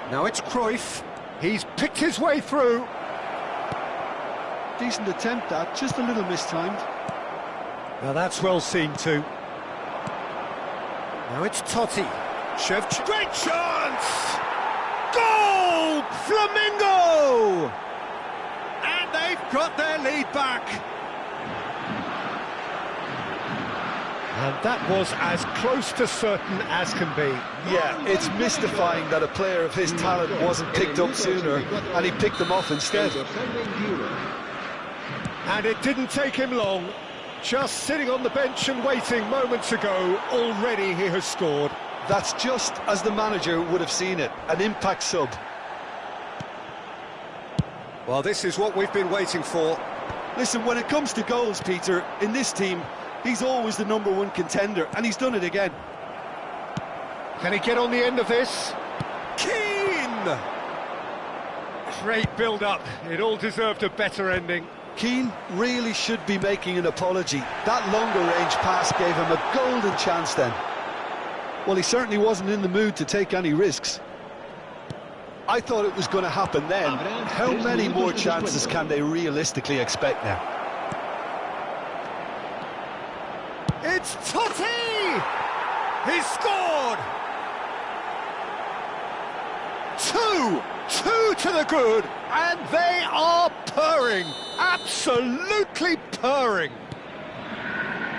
Now it's Cruyff. He's picked his way through. Decent attempt, that, just a little mistimed. Now that's well seen too. Now it's Totti. Great chance! Goal! Flamengo! And they've got their lead back. And that was as close to certain as can be. Yeah, it's mystifying that a player of his talent wasn't picked up sooner, and he picked them off instead. And it didn't take him long. Just sitting on the bench and waiting moments ago, already he has scored. That's just as the manager would have seen it, an impact sub. Well, this is what we've been waiting for. Listen, when it comes to goals, Peter, in this team, he's always the #1 contender, and he's done it again. Can he get on the end of this? Keane! Great build-up. It all deserved a better ending. Keane really should be making an apology. That longer range pass gave him a golden chance then. Well, he certainly wasn't in the mood to take any risks. I thought it was going to happen then. How many more chances can they realistically expect now? It's Totti! He's scored! Two to the good, and they are purring, absolutely purring.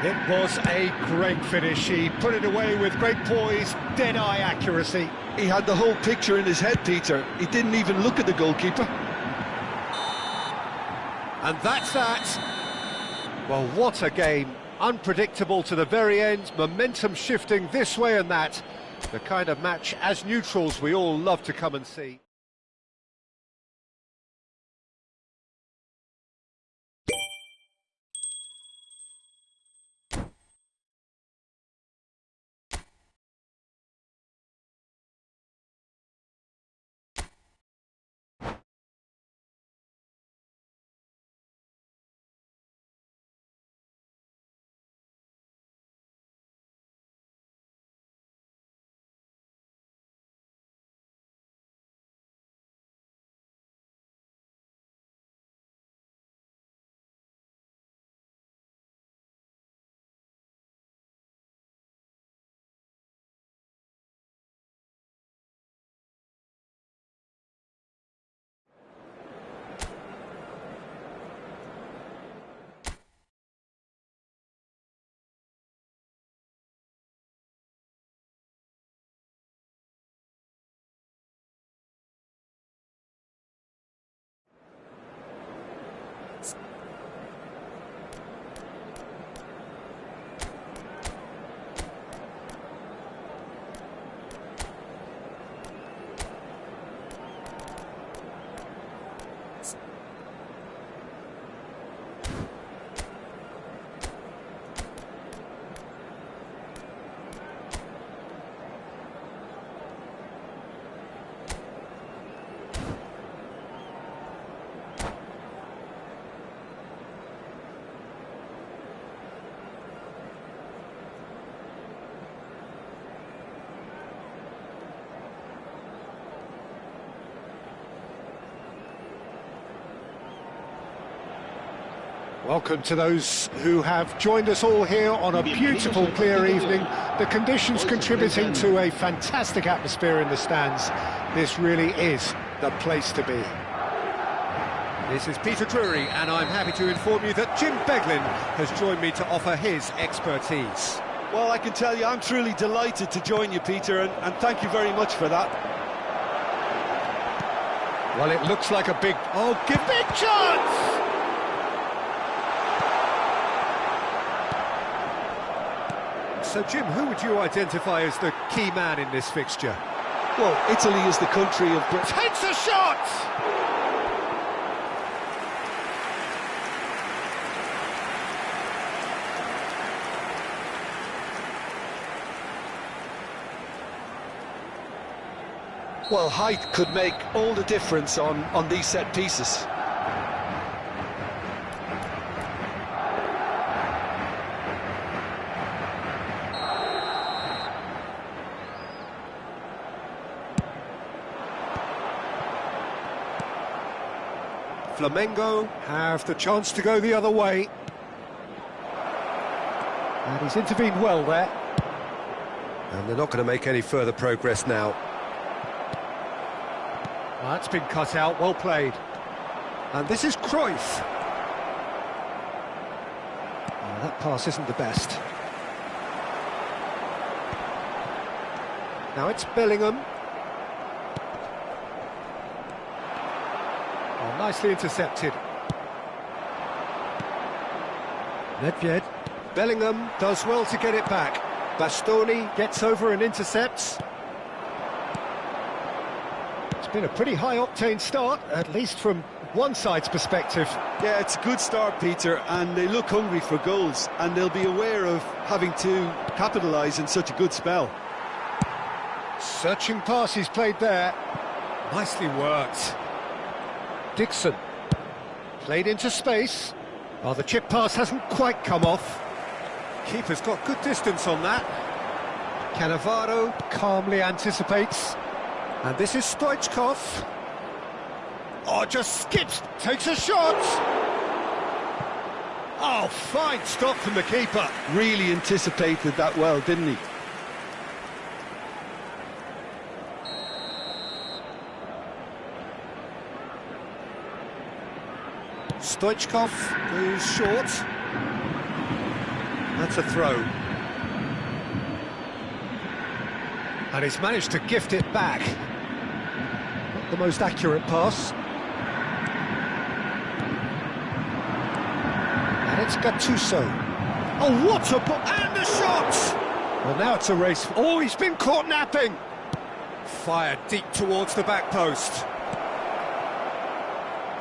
It was a great finish. He put it away with great poise, dead-eye accuracy. He had the whole picture in his head, Peter. He didn't even look at the goalkeeper. And that's that. Well, what a game. Unpredictable to the very end, momentum shifting this way and that. The kind of match, as neutrals, we all love to come and see. Welcome to those who have joined us all here on a beautiful, clear evening. The conditions contributing to a fantastic atmosphere in the stands. This really is the place to be. This is Peter Drury, and I'm happy to inform you that Jim Beglin has joined me to offer his expertise. Well, I can tell you, I'm truly delighted to join you, Peter, and thank you very much for that. Well, it looks like a big... Oh, give me a chance! So, Jim, who would you identify as the key man in this fixture? Well, Italy is the country of... Takes a shot! Well, height could make all the difference on these set pieces. Flamengo have the chance to go the other way. And he's intervened well there. And they're not going to make any further progress now. Well, that's been cut out, well played. And this is Cruyff. Oh, that pass isn't the best. Now it's Bellingham. Oh, nicely intercepted. Nedved. Bellingham does well to get it back. Bastoni gets over and intercepts. It's been a pretty high-octane start, at least from one side's perspective. Yeah, it's a good start, Peter, and they look hungry for goals, and they'll be aware of having to capitalise in such a good spell. Searching pass he's played there. Nicely worked. Dixon. Played into space. Oh, the chip pass hasn't quite come off. Keeper's got good distance on that. Cannavaro calmly anticipates. And this is Stoichkov. Oh, just skips, takes a shot. Oh, fine stop from the keeper. Really anticipated that well, didn't he? Stoichkov goes short. That's a throw. And he's managed to gift it back. Not the most accurate pass. And it's Gattuso. Oh, what a... And the shot! Well, now it's a race. Oh, he's been caught napping. Fired deep towards the back post.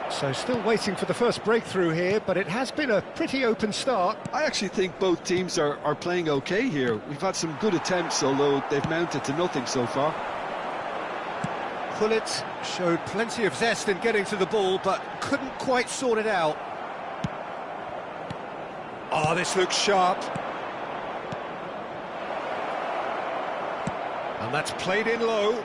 So still waiting for the first breakthrough here, but it has been a pretty open start. I actually think both teams are playing okay here. We've had some good attempts, although they've mounted to nothing so far. Pullet showed plenty of zest in getting to the ball, but couldn't quite sort it out. Oh, this looks sharp. And that's played in low.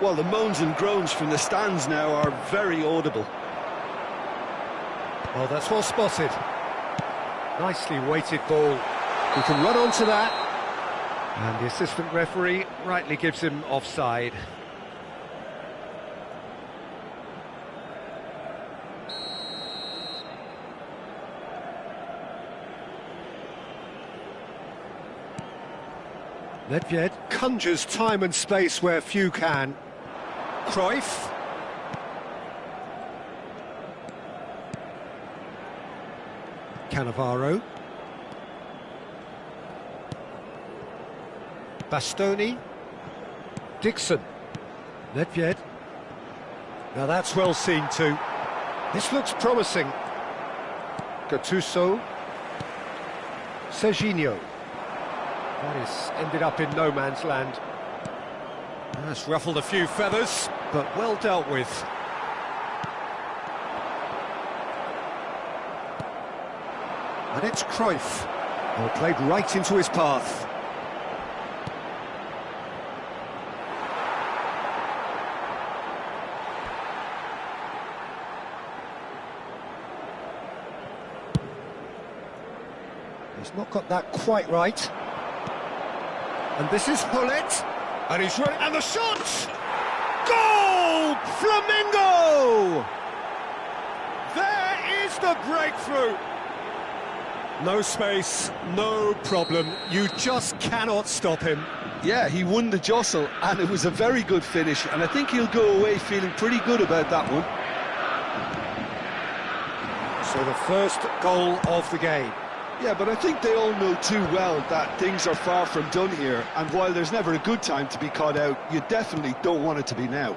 Well, the moans and groans from the stands now are very audible. Oh, that's well spotted. Nicely weighted ball. He can run onto that. And the assistant referee rightly gives him offside. Nedved conjures time and space where few can. Cruyff. Cannavaro. Bastoni. Dixon. Nedved. Now that's well seen too. This looks promising. Gattuso. Serginho. That is ended up in no man's land. That's ruffled a few feathers, but well dealt with. And it's Cruyff. Well, played right into his path. He's not got that quite right. And this is Pullet. And he's running, and the shot! Goal! Flamengo! There is the breakthrough. No space, no problem. You just cannot stop him. Yeah, he won the jostle, and it was a very good finish, and I think he'll go away feeling pretty good about that one. So the first goal of the game. Yeah, but I think they all know too well that things are far from done here, and while there's never a good time to be caught out, you definitely don't want it to be now.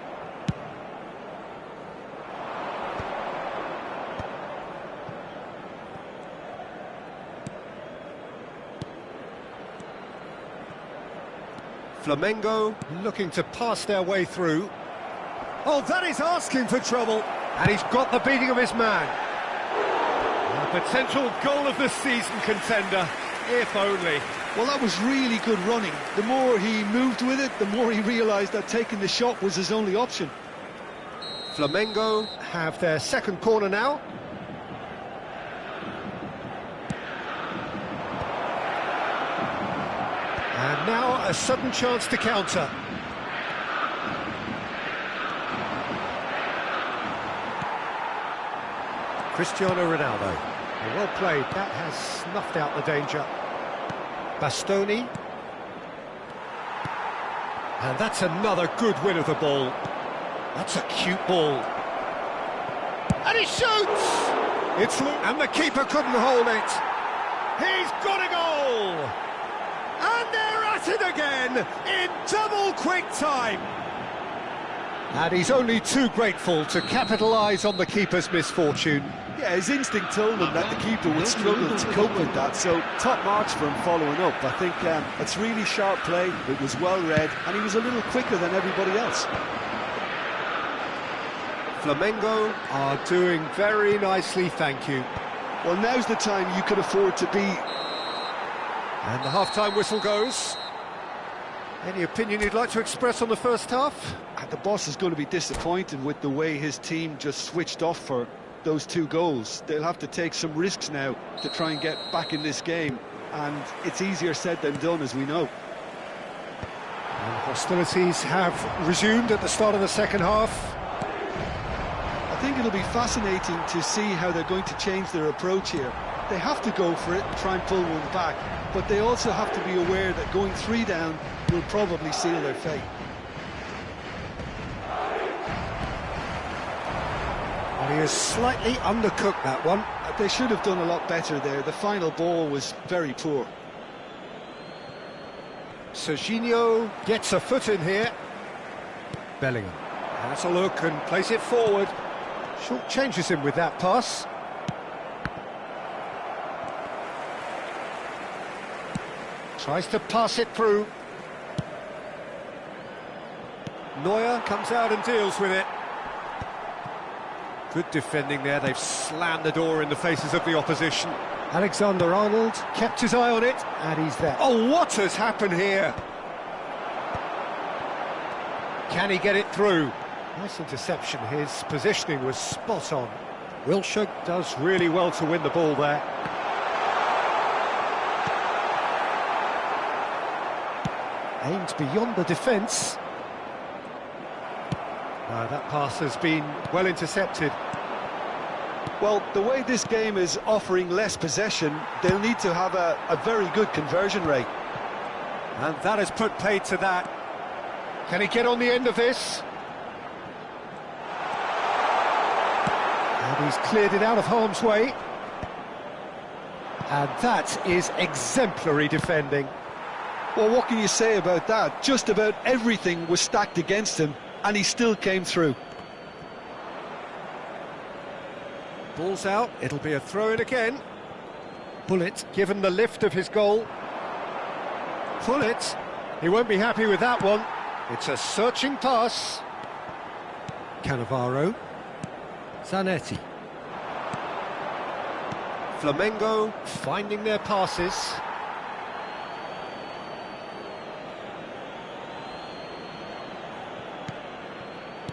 Flamengo looking to pass their way through. Oh, that is asking for trouble. And he's got the beating of his man. A potential goal of the season contender, if only. Well, that was really good running. The more he moved with it, the more he realised that taking the shot was his only option. Flamengo have their second corner now. And now a sudden chance to counter. Cristiano Ronaldo. Well played, that has snuffed out the danger. Bastoni. And that's another good win of the ball. That's a cute ball. And he shoots! And the keeper couldn't hold it. He's got a goal! And they're at it again in double quick time. And he's only too grateful to capitalise on the keeper's misfortune. Yeah, his instinct told him that the keeper would struggle to cope with that, so top marks for him following up. I think it's really sharp play, it was well read, and he was a little quicker than everybody else. Flamengo are doing very nicely, thank you. Well, now's the time you could afford to be. And the half-time whistle goes. Any opinion you'd like to express on the first half? The boss is going to be disappointed with the way his team just switched off for those two goals. They'll have to take some risks now to try and get back in this game, and it's easier said than done, as we know. And hostilities have resumed at the start of the second half. I think it'll be fascinating to see how they're going to change their approach here. They have to go for it and try and pull one back, but they also have to be aware that going 3 down will probably seal their fate. And he has slightly undercooked that one. They should have done a lot better there. The final ball was very poor. Serginho gets a foot in here. Bellingham has a look and plays it forward. Short changes him with that pass. Tries to pass it through. Neuer comes out and deals with it. Good defending there, they've slammed the door in the faces of the opposition. Alexander-Arnold kept his eye on it, and he's there. Oh, what has happened here? Can he get it through? Nice interception, his positioning was spot on. Wilshere does really well to win the ball there. Aims beyond the defence. That pass has been well intercepted. Well, the way this game is offering less possession, they'll need to have a very good conversion rate. And that has put paid to that. Can he get on the end of this? And he's cleared it out of harm's way. And that is exemplary defending. Well, what can you say about that? Just about everything was stacked against him, and he still came through. Ball's out, it'll be a throw-in again. Bullet given the lift of his goal. Bullet, he won't be happy with that one. It's a searching pass. Cannavaro. Zanetti. Flamengo finding their passes.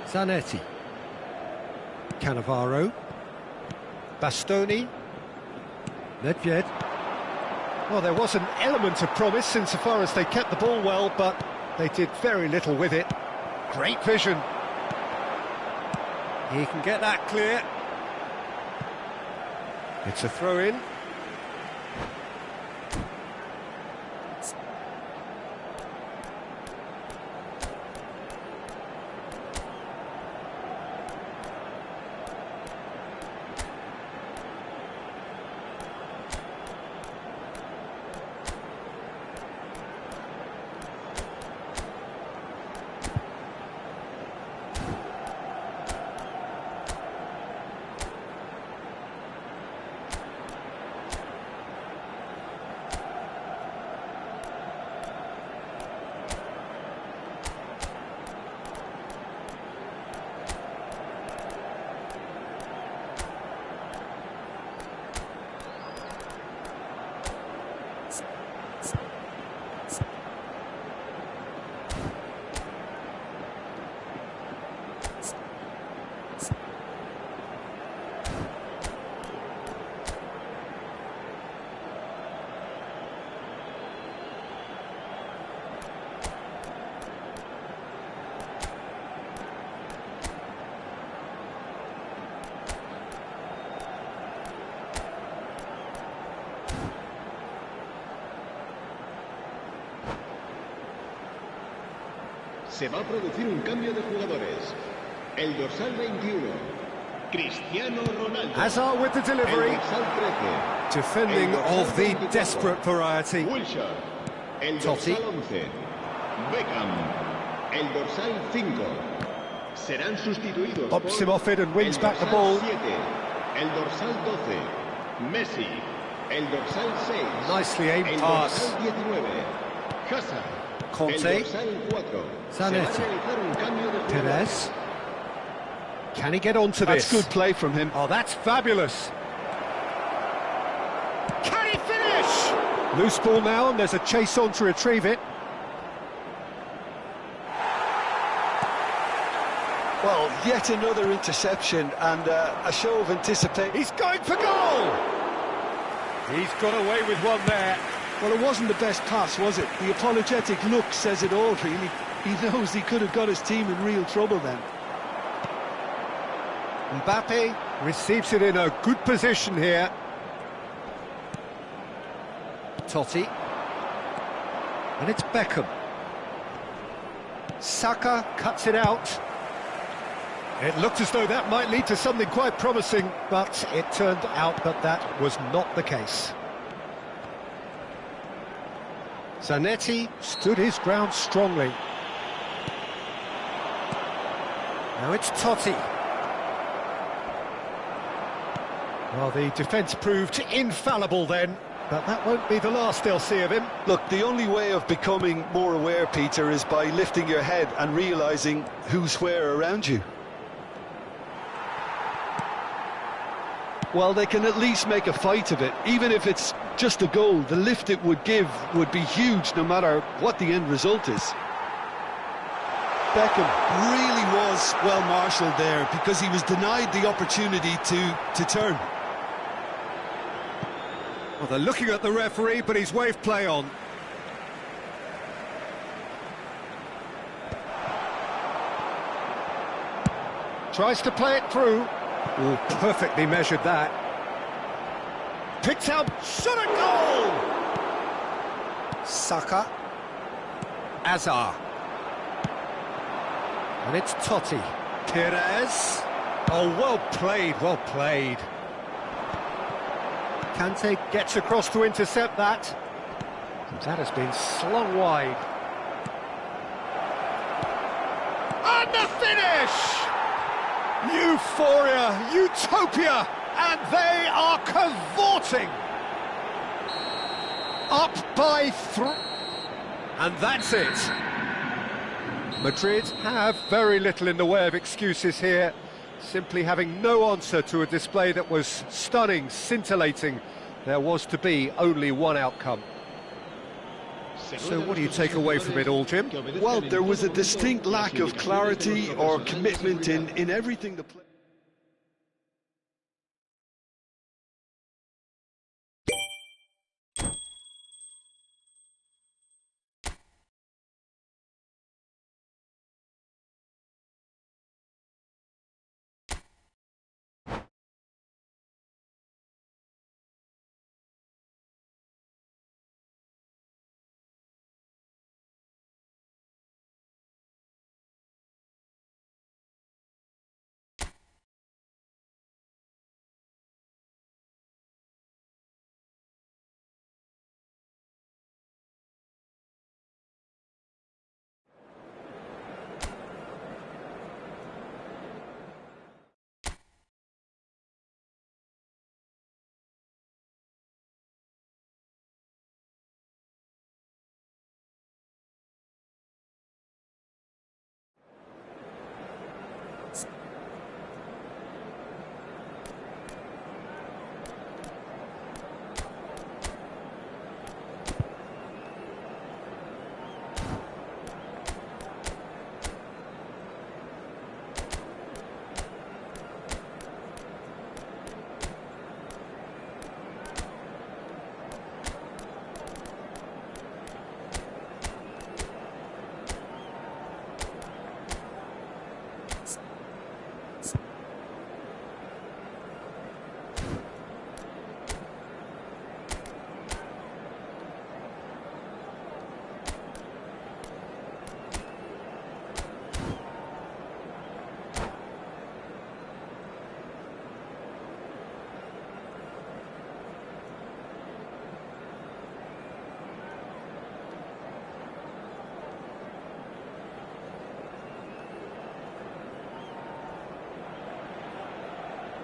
Zanetti. Cannavaro. Bastoni. Nedved. Well, there was an element of promise insofar as they kept the ball well, but they did very little with it. Great vision. He can get that clear. It's a throw-in. Se va a producir un cambio de jugadores. El dorsal 21, Cristiano Ronaldo. Hazard with the delivery. El dorsal 13. Defending of the desperate variety. Wilshere. El Totti. dorsal 11. Beckham. El dorsal 5. Serán sustituidos Pops por him off it and wins el back the dorsal ball. 7. El dorsal 12. Messi. El dorsal 6. Nicely aimed el pass. dorsal 19. Hazard. Conte. El dorsal 4. Zanetti. Se va a realizar un cambio de jugadores. Perez. Can he get onto That's this? good play from him. Oh, that's fabulous. Can he finish? Loose ball now, and there's a chase on to retrieve it. Well, yet another interception and a show of anticipation. He's going for goal! He's got away with one there. Well, it wasn't the best pass, was it? The apologetic look says it all, really. He knows he could have got his team in real trouble then. Mbappe receives it in a good position here. Totti. And it's Beckham. Saka cuts it out. It looked as though that might lead to something quite promising, but it turned out that that was not the case. Zanetti stood his ground strongly. Now it's Totti. Well, the defence proved infallible then, but that won't be the last they'll see of him. Look, the only way of becoming more aware, Peter, is by lifting your head and realising who's where around you. Well, they can at least make a fight of it. Even if it's just a goal, the lift it would give would be huge no matter what the end result is. Beckham really was well marshalled there because he was denied the opportunity to turn. Well, they're looking at the referee, but he's waved play on. Tries to play it through. Oh, perfectly measured that. Picked out, shot a goal! Saka. Azar. And it's Totti. Perez. Oh, well played, well played. Kante gets across to intercept that. That has been slung wide. And the finish! Euphoria, utopia, and they are cavorting. Up by 3. And that's it. Madrid have very little in the way of excuses here, simply having no answer to a display that was stunning, scintillating. There was to be only one outcome. So what do you take away from it all, Jim? Well, there was a distinct lack of clarity or commitment in everything the play.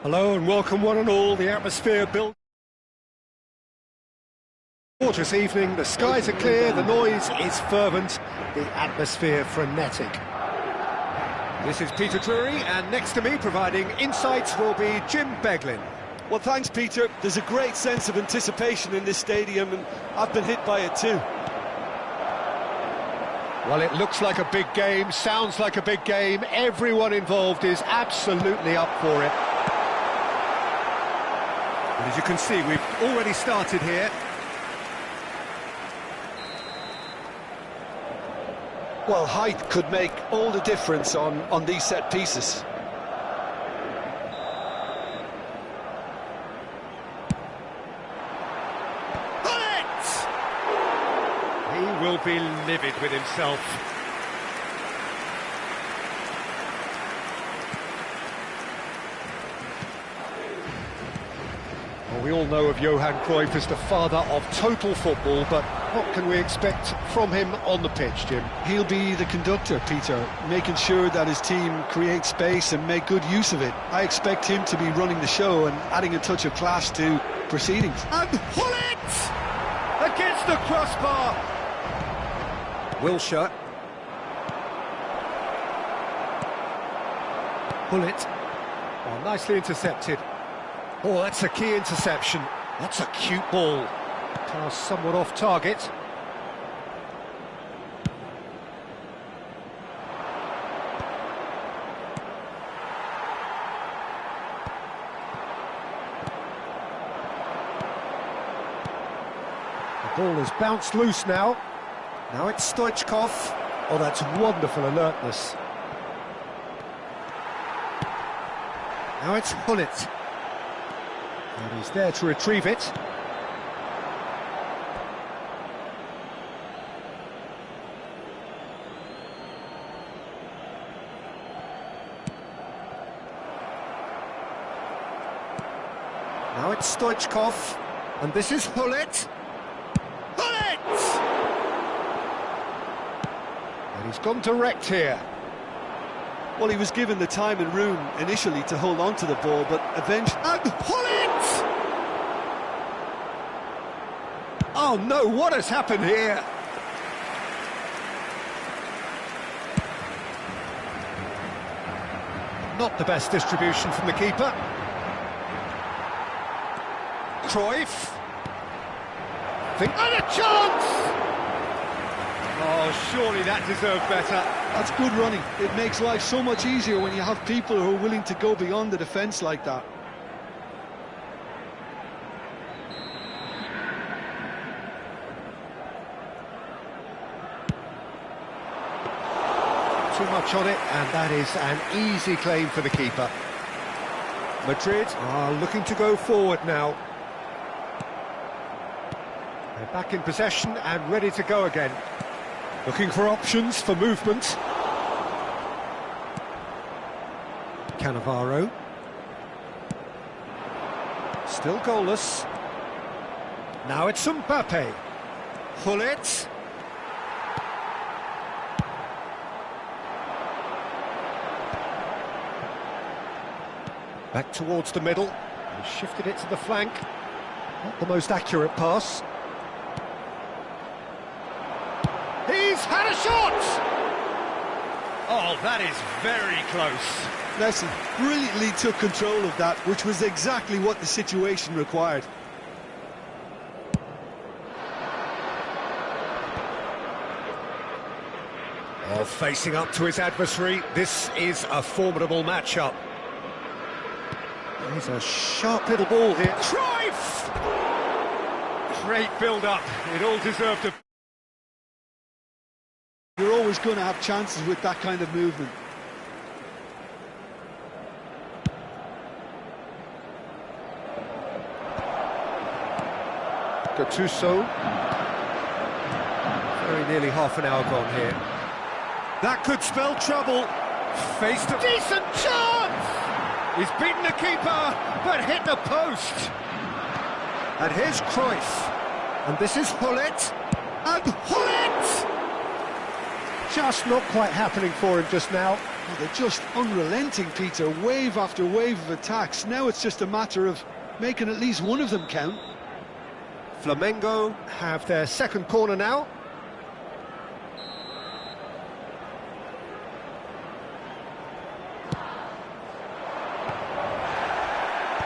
Hello and welcome one and all. The atmosphere built. Gorgeous evening, the skies are clear, the noise is fervent, the atmosphere frenetic. This is Peter Drury, and next to me providing insights will be Jim Beglin. Well, thanks, Peter. There's a great sense of anticipation in this stadium, and I've been hit by it too. Well, it looks like a big game, sounds like a big game. Everyone involved is absolutely up for it. And as you can see, we've already started here. Well, height could make all the difference on these set pieces. He will be livid with himself. Well, We all know of Johan Cruyff as the father of total football, but what can we expect from him on the pitch, Jim? He'll be the conductor, Peter, making sure that his team creates space and make good use of it. I expect him to be running the show and adding a touch of class to proceedings. And pull it! Against the crossbar! Wilshere. Pull it. Oh, nicely intercepted. Oh, that's a key interception. That's a cute ball. Pass somewhat off target. The ball has bounced loose now. Now it's Stoichkov. Oh, that's wonderful alertness. Now it's Hullet. And he's there to retrieve it. Now it's Stoichkov. And this is Hullet. Hullet! And he's gone direct here. Well, he was given the time and room initially to hold on to the ball, but eventually... And pull it! Oh no, what has happened here? Not the best distribution from the keeper. Cruyff. And a chance! Oh, surely that deserved better. That's good running. It makes life so much easier when you have people who are willing to go beyond the defence like that. Too much on it, and that is an easy claim for the keeper. Madrid are looking to go forward now. They're back in possession and ready to go again. Looking for options for movement. Cannavaro. Still goalless. Now it's Mbappe. Hullet. Back towards the middle. He shifted it to the flank. Not the most accurate pass. He's had a shot! Oh, that is very close. Leslie brilliantly took control of that, which was exactly what the situation required. Oh, facing up to his adversary, this is a formidable matchup. He's a sharp little ball here. Cruyff! Great build-up. It all deserved a... You're always going to have chances with that kind of movement. Gattuso. Very nearly half an hour gone here. That could spell trouble. Faced a decent chance! He's beaten the keeper, but hit the post. And here's Cruyff. And this is Hullet. And Hullet! Just not quite happening for him just now. Well, they're just unrelenting, Peter. Wave after wave of attacks. Now it's just a matter of making at least one of them count. Flamengo have their second corner now.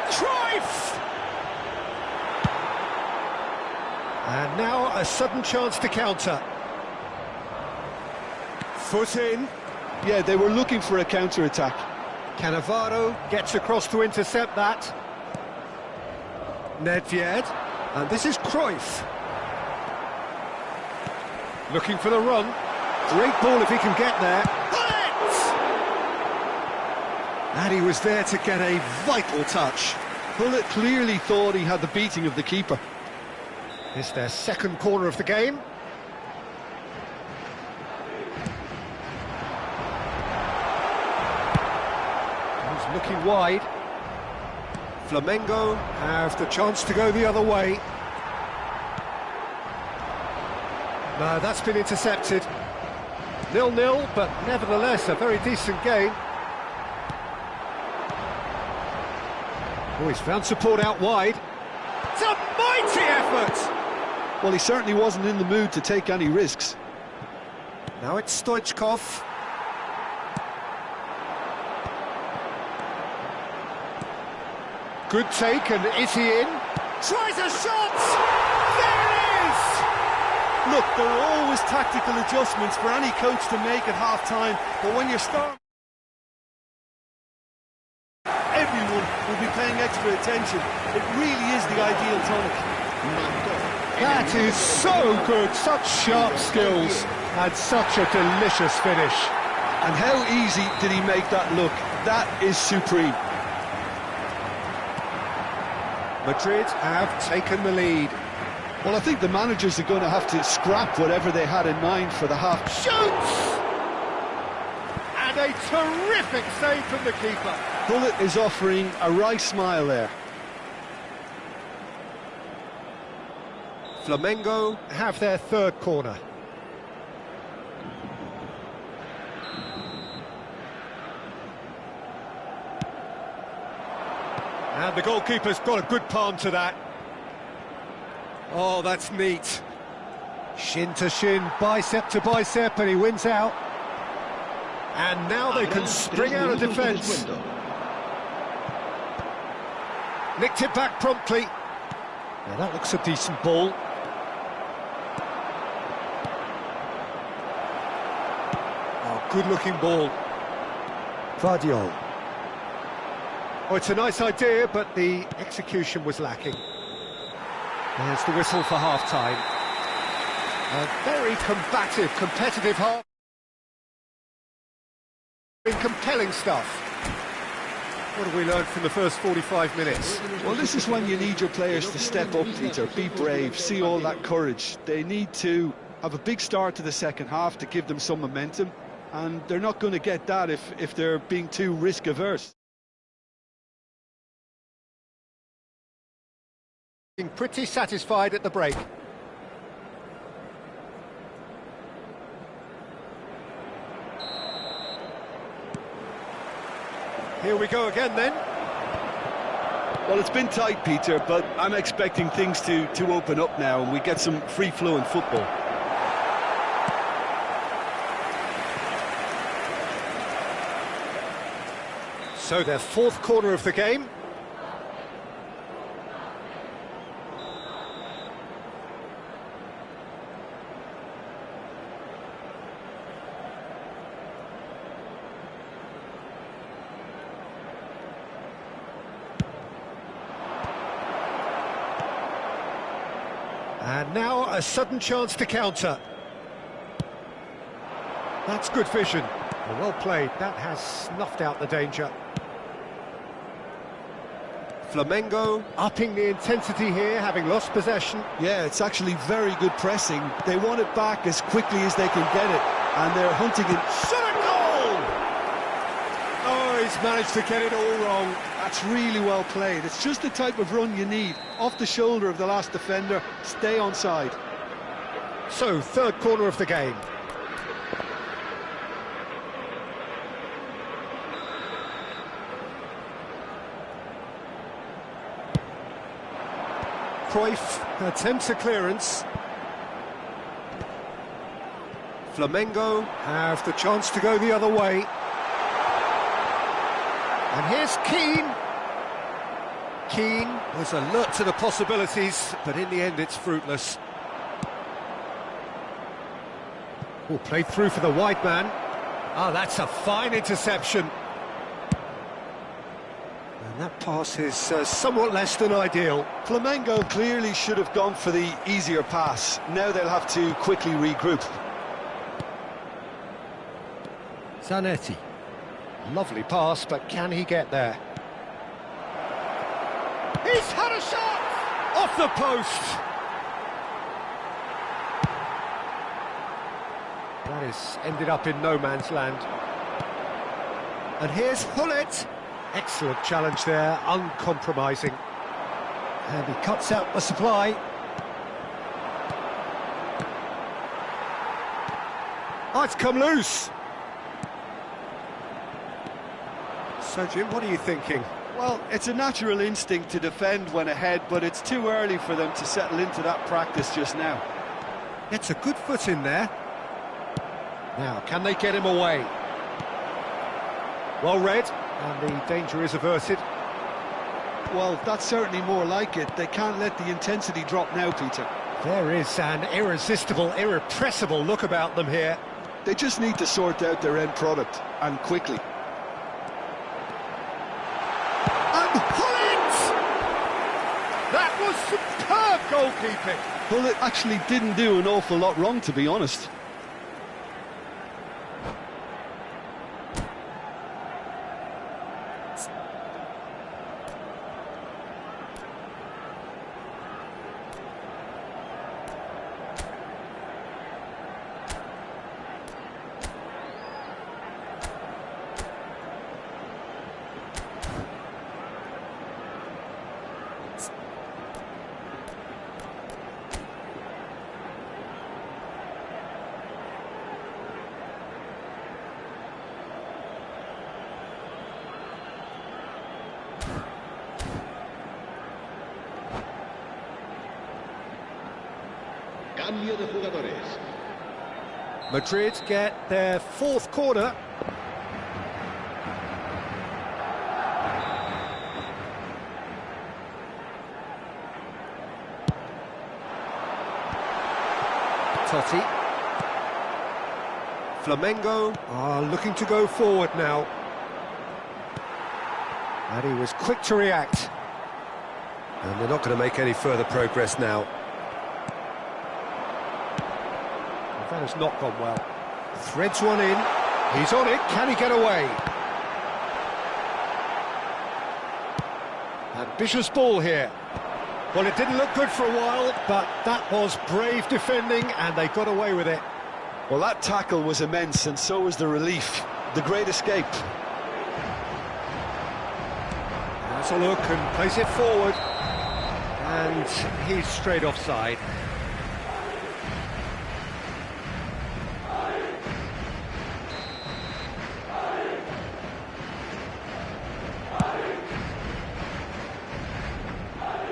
Cruyff! And now a sudden chance to counter. Foot in. Yeah, they were looking for a counter-attack. Cannavaro gets across to intercept that. Nedved. And this is Cruyff. Looking for the run. Great ball if he can get there. Hullet! And he was there to get a vital touch. Hullet clearly thought he had the beating of the keeper. It's their second corner of the game. He's looking wide. Flamengo have the chance to go the other way. No, that's been intercepted. 0-0, but nevertheless a very decent game. Oh, he's found support out wide. It's a mighty effort! Well, he certainly wasn't in the mood to take any risks. Now it's Stoichkov. Good take, and is he in? Tries a shot! There it is! Look, there are always tactical adjustments for any coach to make at half-time, but when you're starting, everyone will be paying extra attention. It really is the ideal tonic. That is so good, such sharp skills, and such a delicious finish. And how easy did he make that look? That is supreme. Madrid have taken the lead. Well, I think the managers are going to have to scrap whatever they had in mind for the half. Shoots! And a terrific save from the keeper. Bullet is offering a wry smile there. Flamengo have their third corner. And the goalkeeper's got a good palm to that. Oh, that's neat. Shin to shin, bicep to bicep, and he wins out. And now they can spring out of defence. Nicked it back promptly. Now that looks a decent ball. Oh, good-looking ball. Vardiol. Oh, it's a nice idea, but the execution was lacking. There's the whistle for half-time. A very combative, competitive half. Compelling stuff. What have we learned from the first 45 minutes? Well, this is when you need your players to step up, Peter, be brave, see all that courage. They need to have a big start to the second half to give them some momentum, and they're not going to get that if they're being too risk-averse. Pretty satisfied at the break. Here we go again then. Well, it's been tight, Peter, but I'm expecting things to open up now and we get some free-flowing football. So their fourth corner of the game. And now a sudden chance to counter. That's good vision. Well played. That has snuffed out the danger. Flamengo upping the intensity here, having lost possession. Yeah, it's actually very good pressing. They want it back as quickly as they can get it, and they're hunting it. Shot a goal! Oh, he's managed to get it all wrong. That's really well played. It's just the type of run you need. Off the shoulder of the last defender, stay onside. So, third corner of the game. Cruyff attempts a clearance. Flamengo have the chance to go the other way. And here's Keane. Keane was alert to the possibilities, but in the end it's fruitless. Oh, played through for the wide man. Oh, that's a fine interception. And that pass is somewhat less than ideal. Flamengo clearly should have gone for the easier pass. Now they'll have to quickly regroup. Zanetti. Lovely pass, but can he get there? He's had a shot! Off the post! That is ended up in no man's land. And here's Hullet. Excellent challenge there, uncompromising. And he cuts out the supply. Oh, it's come loose. So, Jim, what are you thinking? Well, it's a natural instinct to defend when ahead, but it's too early for them to settle into that practice just now. It's a good foot in there. Now, can they get him away? Well read, and the danger is averted. Well, that's certainly more like it. They can't let the intensity drop now, Peter. There is an irresistible, irrepressible look about them here. They just need to sort out their end product, and quickly. And Pullet! That was superb goalkeeping. Pullet actually didn't do an awful lot wrong, to be honest. Cambio de jugadores. Madrid get their fourth corner. Totti. Flamengo are looking to go forward now. And he was quick to react. And they're not going to make any further progress now. That has not gone well. Threads one in. He's on it. Can he get away? Ambitious ball here. Well, it didn't look good for a while, but that was brave defending, and they got away with it. Well, that tackle was immense, and so was the relief. The great escape. Has a look and plays it forward. And he's straight offside.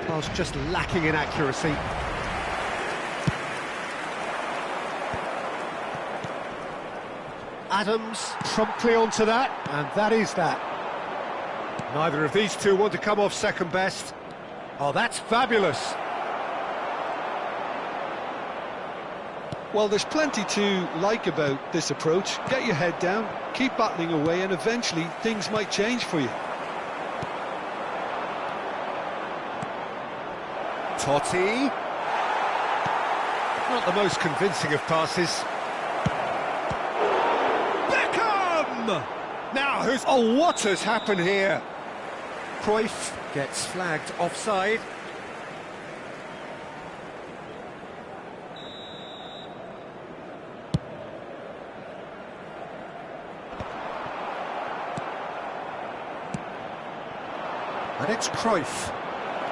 Pass just lacking in accuracy. Adams promptly onto that, and that is that. Neither of these two want to come off second best. Oh, that's fabulous. Well, there's plenty to like about this approach. Get your head down, keep battling away, and eventually things might change for you. Totti. Not the most convincing of passes. Beckham! Now, who's... Oh, what has happened here? Cruyff gets flagged offside. And it's Cruyff.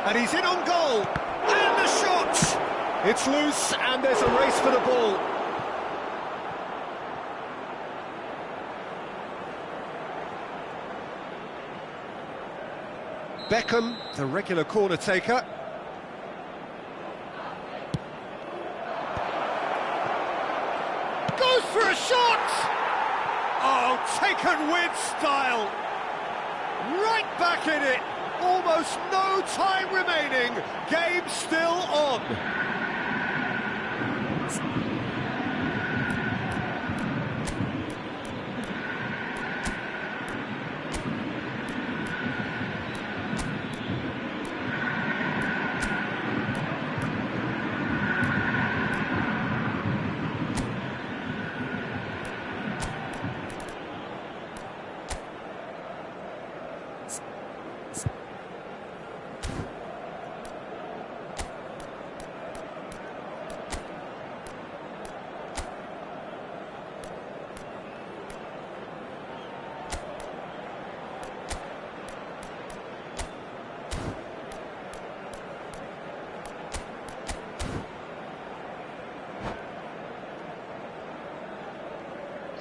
And he's in on goal. And the shot! It's loose, and there's a race for the ball. Beckham, the regular corner taker. Goes for a shot! Oh, taken with style. Right back in it. Almost no time remaining. Game still on.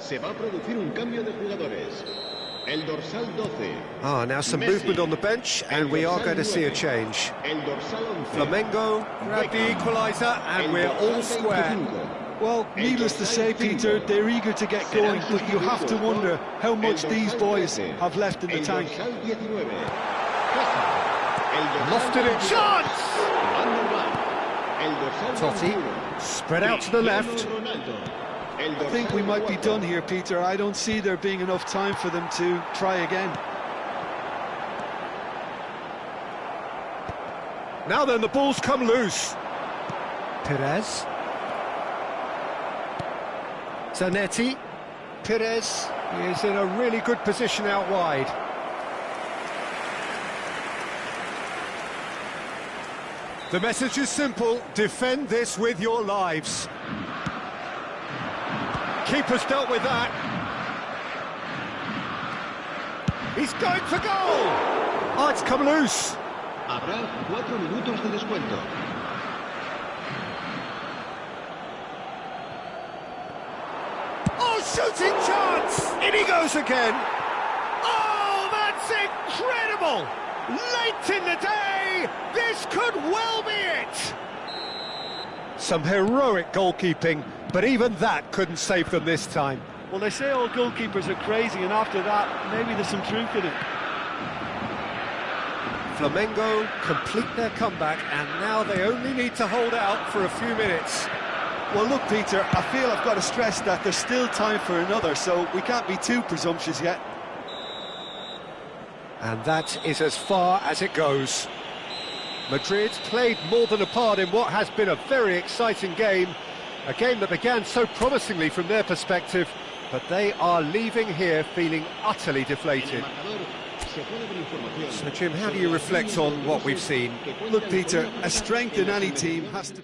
Se va a producir un cambio de jugadores. El dorsal 12. Ah, now some movement on the bench, and we are going to see a change. El dorsal 11. Flamengo grab the equaliser, and we're all square. Well, needless to say, Peter, they're eager to get going, but you have to wonder how much these boys have left in the tank. Lofted it, chance! Totti, spread out to the left. I think we might be done here, Peter. I don't see there being enough time for them to try again. Now then, the ball's come loose. Perez. Zanetti. Perez is in a really good position out wide. The message is simple: defend this with your lives. Keeper's dealt with that. He's going for goal! Oh, it's come loose. Habrá 4 minutos de descuento. Oh, shooting chance! In he goes again. Oh, that's incredible! Late in the day, this could well be it. Some heroic goalkeeping, but even that couldn't save them this time. Well, they say all goalkeepers are crazy, and after that, maybe there's some truth in it. Flamengo complete their comeback, and now they only need to hold out for a few minutes. Well, look, Peter, I feel I've got to stress that there's still time for another, so we can't be too presumptuous yet. And that is as far as it goes. Madrid played more than a part in what has been a very exciting game. A game that began so promisingly from their perspective, but they are leaving here feeling utterly deflated. So, Jim, how do you reflect on what we've seen? Look, Peter, a strength in any team has to...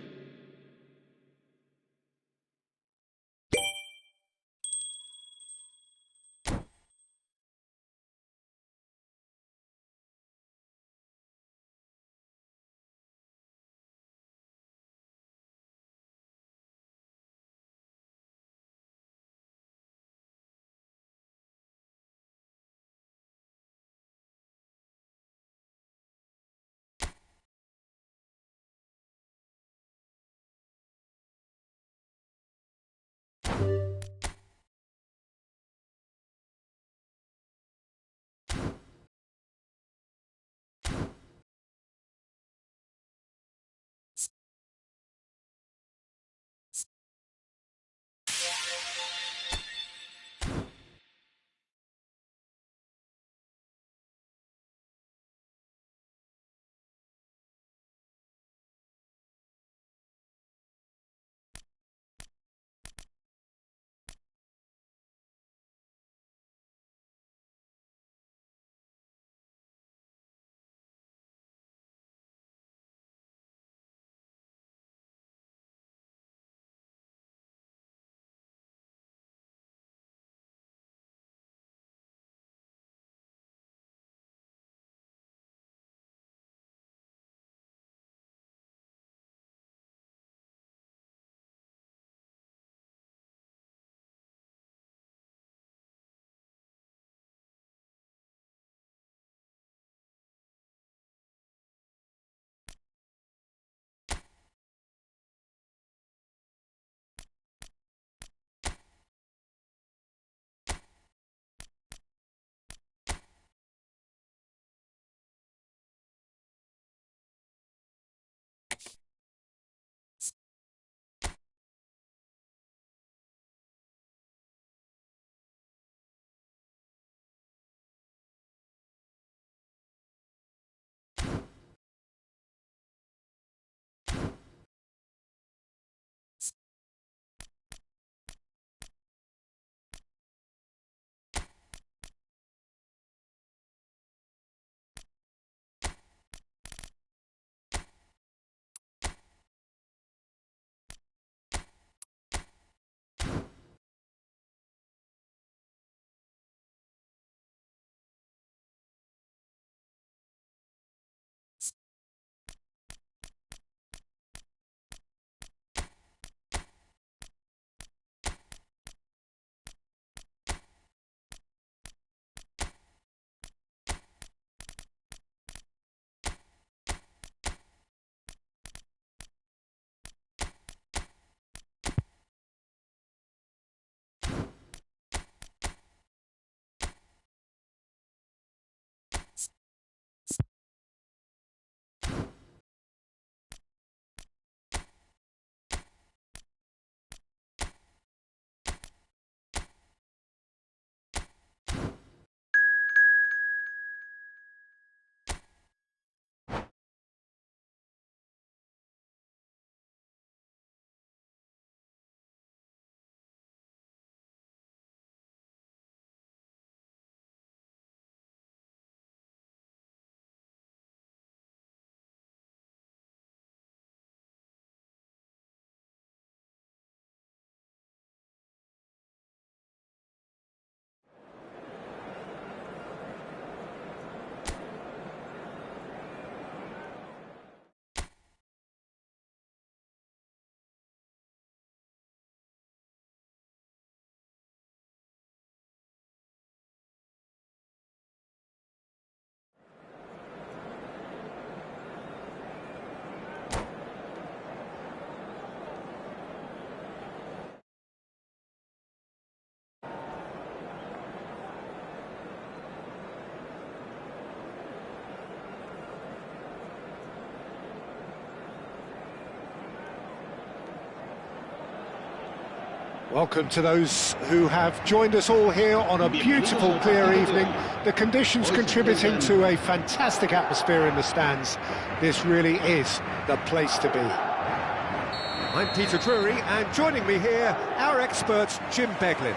Welcome to those who have joined us all here on a beautiful, clear evening. The conditions contributing to a fantastic atmosphere in the stands. This really is the place to be. I'm Peter Drury, and joining me here, our expert, Jim Beglin.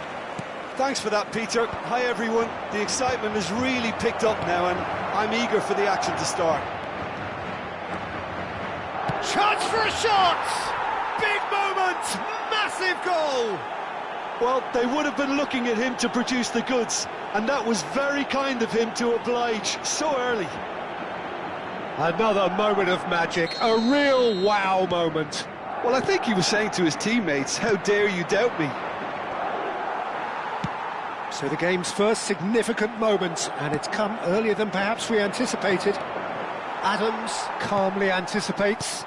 Thanks for that, Peter. Hi, everyone. The excitement has really picked up now, and I'm eager for the action to start. Chance for a shot! Big moment! Massive goal! Well, they would have been looking at him to produce the goods, and that was very kind of him to oblige so early. Another moment of magic, a real wow moment. Well, I think he was saying to his teammates, how dare you doubt me? So the game's first significant moment, and it's come earlier than perhaps we anticipated. Adams calmly anticipates.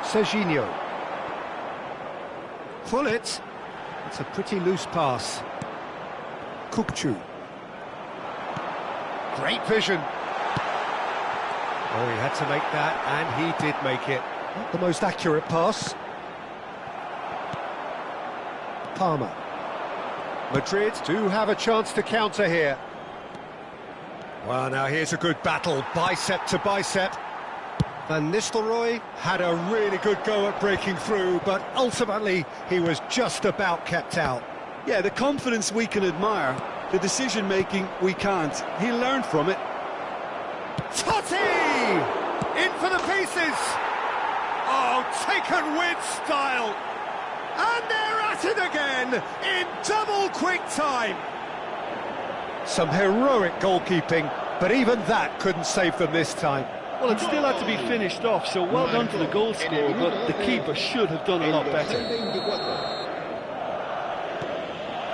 Serginho. Pull it. It's a pretty loose pass. Kukçu. Great vision. Oh, he had to make that, and he did make it. Not the most accurate pass. Palmer. Madrid do have a chance to counter here. Well, now here's a good battle, bicep to bicep. Van Nistelrooy Had a really good go at breaking through, but ultimately he was just about kept out. Yeah, the confidence we can admire, the decision-making we can't. He learned from it. Totti! In for the pieces! Oh, taken with style! And they're at it again, in double quick time! Some heroic goalkeeping, but even that couldn't save them this time. Well, it still had to be finished off, so well done to the goal scorer, but the keeper should have done a lot better.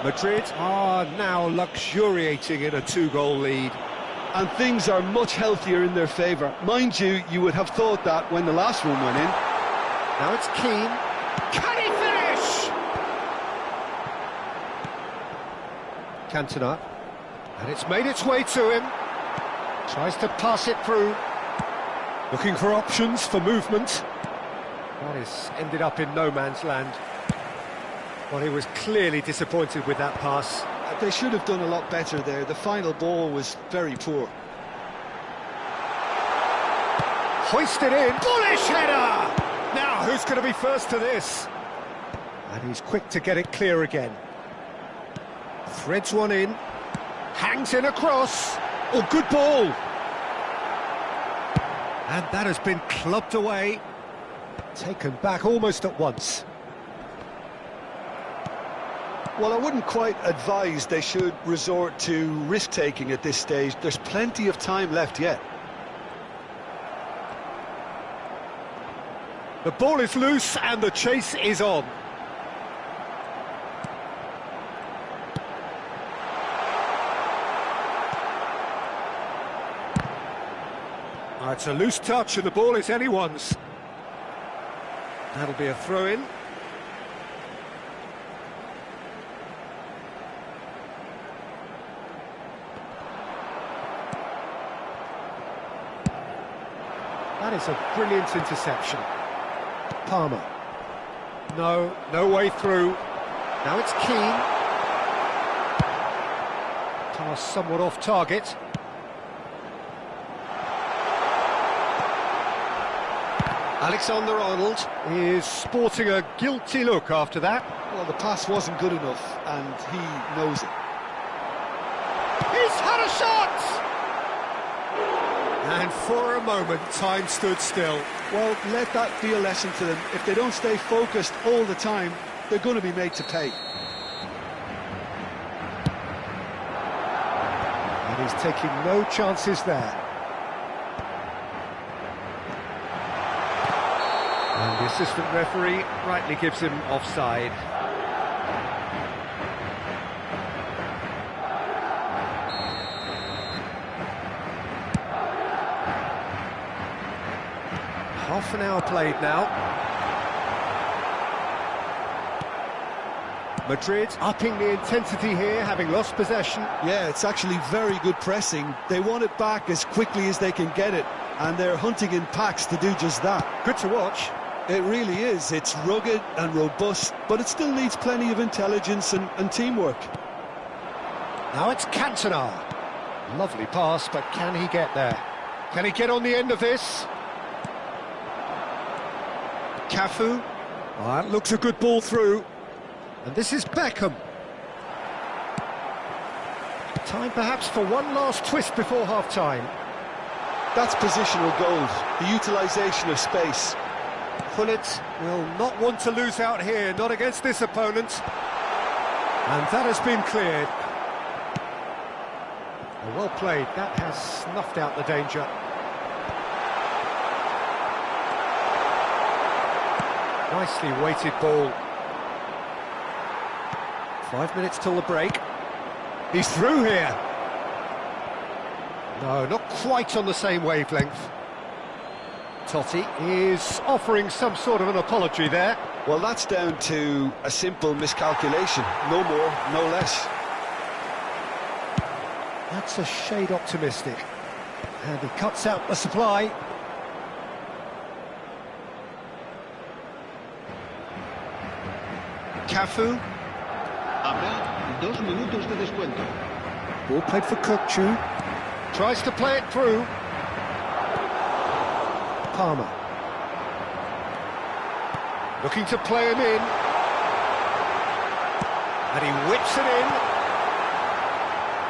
Madrid are now luxuriating in a two-goal lead. And things are much healthier in their favour. Mind you, you would have thought that when the last one went in. Now it's Keane. Can he finish? Cantona. And it's made its way to him. Tries to pass it through. Looking for options for movement. That is ended up in no man's land. Well, he was clearly disappointed with that pass. They should have done a lot better there. The final ball was very poor. Hoisted in. Bullish header! Now, who's going to be first to this? And he's quick to get it clear again. Threads one in. Hangs in across. Oh, good ball! And that has been clubbed away. Taken back almost at once. Well, I wouldn't quite advise they should resort to risk-taking at this stage. There's plenty of time left yet. The ball is loose and the chase is on. It's a loose touch and the ball is anyone's. That'll be a throw-in. That is a brilliant interception. Palmer. No way through. Now it's Keane. Pass somewhat off target. Alexander-Arnold is sporting a guilty look after that. Well, the pass wasn't good enough, and he knows it. He's had a shot! And for a moment, time stood still. Well, let that be a lesson to them. If they don't stay focused all the time, they're going to be made to pay. And he's taking no chances there. And the assistant referee rightly gives him offside. Half an hour played now. Madrid upping the intensity here, having lost possession. Yeah, it's actually very good pressing. They want it back as quickly as they can get it, and they're hunting in packs to do just that. Good to watch. It really is. It's rugged and robust, but it still needs plenty of intelligence and teamwork. Now it's Cantona. Lovely pass, but can he get there? Can he get on the end of this? Cafu. Oh, that looks a good ball through. And this is Beckham. Time perhaps for one last twist before half-time. That's positional goals, the utilisation of space. Gullit will not want to lose out here, not against this opponent. And that has been cleared. Well played, that has snuffed out the danger. Nicely weighted ball. 5 minutes till the break. He's through here. No, not quite on the same wavelength. Totti is offering some sort of an apology there. Well, that's down to a simple miscalculation. No more, no less. That's a shade optimistic. And he cuts out the supply. Cafu. Habrá 2 minutos de descuento. Ball played for Kukçu. Tries to play it through. Palmer. Looking to play him in. And he whips it in.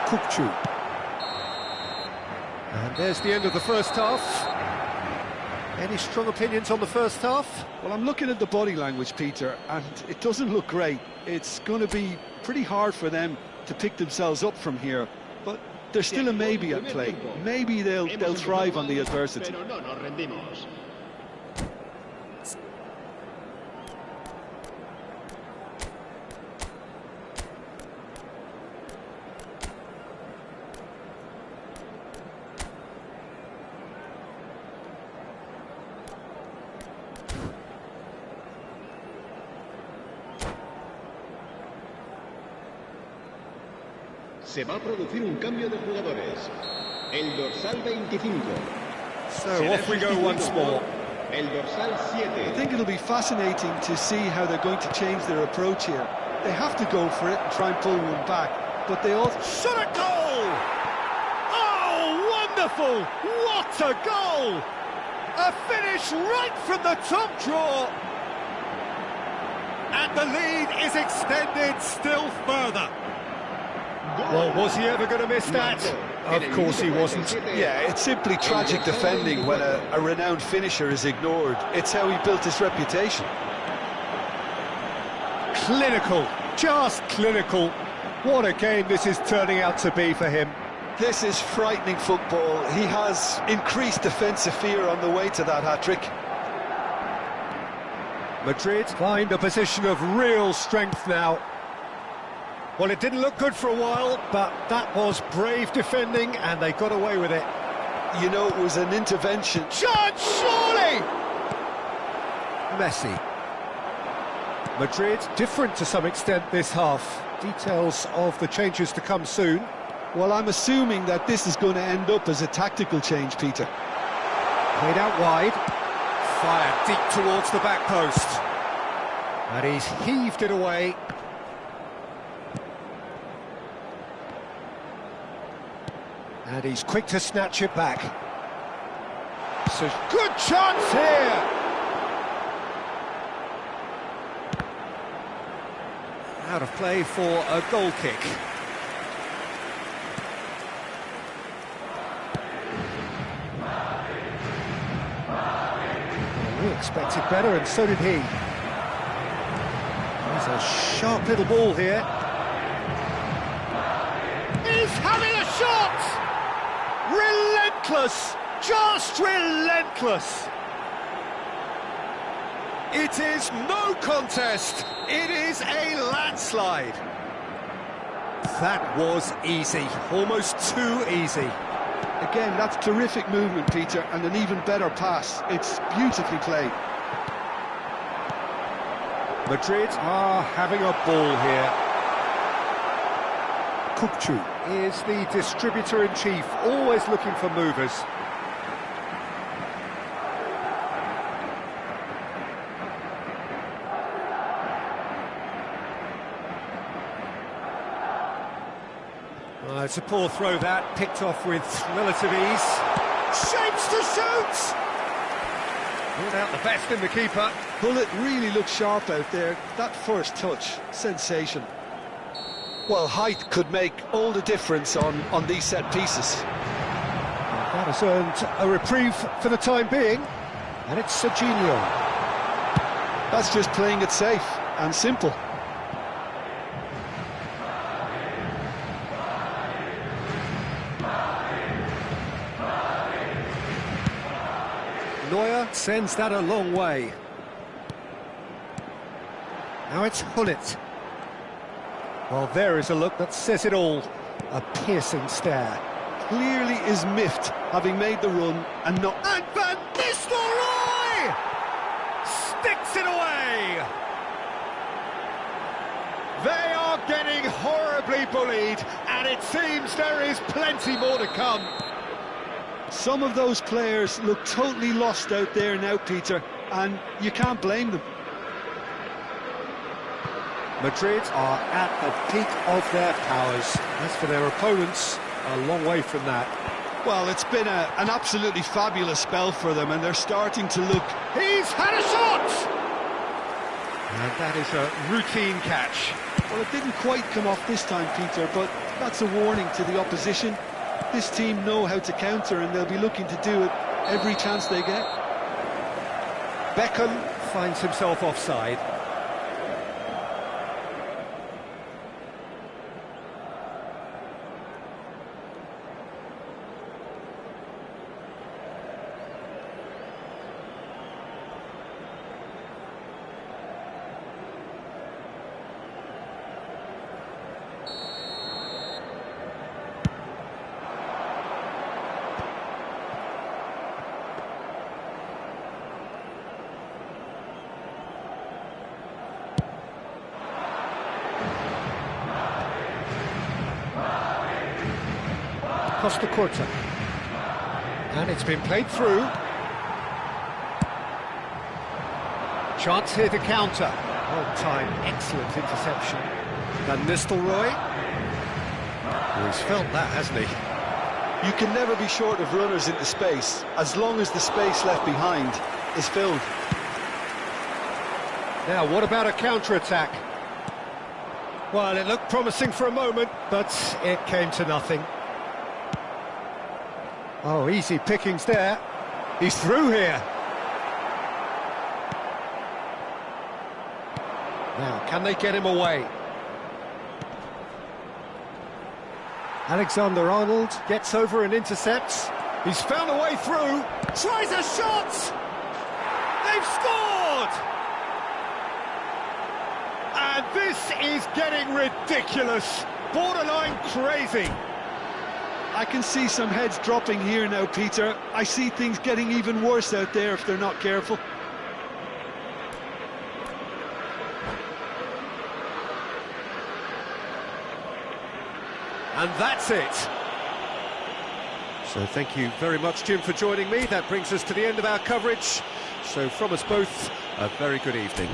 Kukçu. And there's the end of the first half. Any strong opinions on the first half? Well, I'm looking at the body language, Peter, and it doesn't look great. It's going to be pretty hard for them to pick themselves up from here, but there's still a maybe at play. Maybe they'll thrive on the adversity. Se va a producir un cambio de jugadores. El dorsal 25. So off we go once more. El dorsal 7. I think it'll be fascinating to see how they're going to change their approach here. They have to go for it and try and pull one back, but they also... Shot a goal! Oh, wonderful! What a goal! A finish right from the top draw! And the lead is extended still further. Well, was he ever going to miss that? Of course he wasn't. Yeah, it's simply tragic defending when a renowned finisher is ignored. It's how he built his reputation. Clinical, just clinical. What a game this is turning out to be for him. This is frightening football. He has increased defensive fear on the way to that hat-trick. Madrid find a position of real strength now. Well, it didn't look good for a while, but that was brave defending, and they got away with it. You know, it was an intervention. Chance, surely! Messi. Madrid different to some extent this half. Details of the changes to come soon. Well, I'm assuming that this is going to end up as a tactical change, Peter. Played out wide. Fired deep towards the back post. And he's heaved it away. And he's quick to snatch it back. So good chance here! Out of play for a goal kick. We expected better, and so did he. There's a sharp little ball here. He's having a shot! Relentless! Just relentless! It is no contest. It is a landslide. That was easy, almost too easy. Again, that's terrific movement, Peter, and an even better pass. It's beautifully played. Madrid are having a ball here. Kukcu is the distributor-in-chief, always looking for movers. It's a poor throw that, picked off with relative ease. Shapes to shoot! Ruled out the best in the keeper. Bullet really looked sharp out there. That first touch, sensation. Well, height could make all the difference on these set pieces. That has earned a reprieve for the time being, and it's Serginho. That's just playing it safe and simple. Neuer sends that a long way. Now it's Hullet. Well, there is a look that says it all. A piercing stare. Clearly is miffed, having made the run and not... And Van Nistelrooy sticks it away! They are getting horribly bullied, and it seems there is plenty more to come. Some of those players look totally lost out there now, Peter, and you can't blame them. Madrid are at the peak of their powers. As for their opponents, a long way from that. Well, it's been an absolutely fabulous spell for them, and they're starting to look... He's had a shot! And that is a routine catch. Well, it didn't quite come off this time, Peter, but that's a warning to the opposition. This team know how to counter, and they'll be looking to do it every chance they get. Beckham finds himself offside. Costa Curta, and it's been played through. Chance here to counter. Well timed, excellent interception. Van Nistelrooy. Oh, he's felt that, hasn't he? You can never be short of runners into space, as long as the space left behind is filled. Now, what about a counter-attack? Well, it looked promising for a moment, but it came to nothing. Oh, easy pickings there. He's through here. Now, can they get him away? Alexander-Arnold gets over and intercepts. He's found a way through. Tries a shot! They've scored! And this is getting ridiculous. Borderline crazy. I can see some heads dropping here now, Peter. I see things getting even worse out there if they're not careful. And that's it. So thank you very much, Jim, for joining me. That brings us to the end of our coverage. So from us both, a very good evening.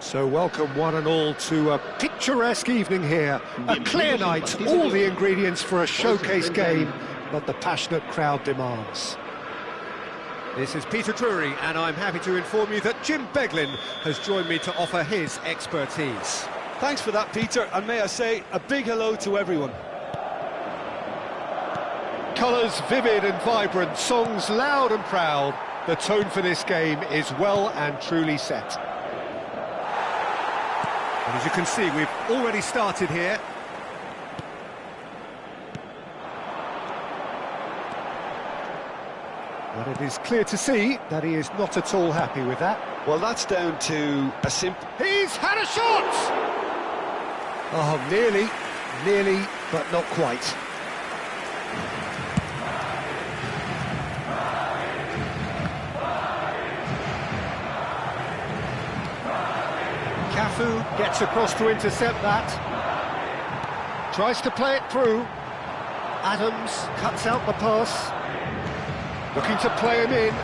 So welcome one and all to a picturesque evening here. A clear night, all the ingredients for a showcase game that the passionate crowd demands. This is Peter Drury, and I'm happy to inform you that Jim Beglin has joined me to offer his expertise. Thanks for that, Peter, and may I say a big hello to everyone. Colours vivid and vibrant, songs loud and proud. The tone for this game is well and truly set. And as you can see, we've already started here. But it is clear to see that he is not at all happy with that. Well, that's down to a simple... He's had a shot! Oh, nearly, but not quite. Cafu gets across to intercept that. Tries to play it through. Adams cuts out the pass. Looking to play him in.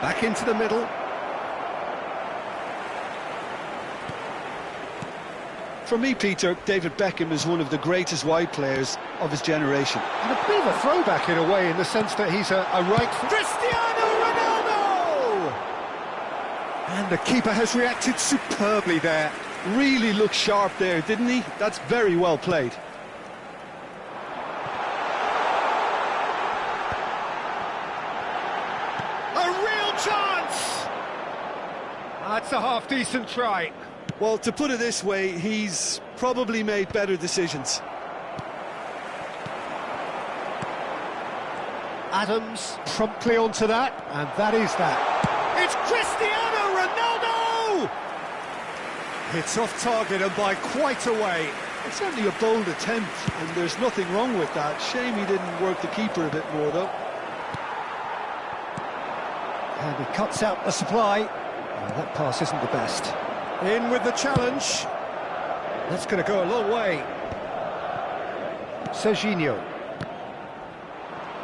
Back into the middle. For me, Peter, David Beckham is one of the greatest wide players of his generation. And a bit of a throwback in a way, in the sense that he's a right... Cristiano Ronaldo! And the keeper has reacted superbly there. Really looked sharp there, didn't he? That's very well played. Chance! That's a half-decent try. Well, to put it this way, he's probably made better decisions. Adams promptly onto that, and that is that. It's Cristiano Ronaldo! It's off target and by quite a way. It's certainly a bold attempt, and there's nothing wrong with that. Shame he didn't work the keeper a bit more, though. And he cuts out the supply. Oh, that pass isn't the best. In with the challenge. That's going to go a long way. Serginho.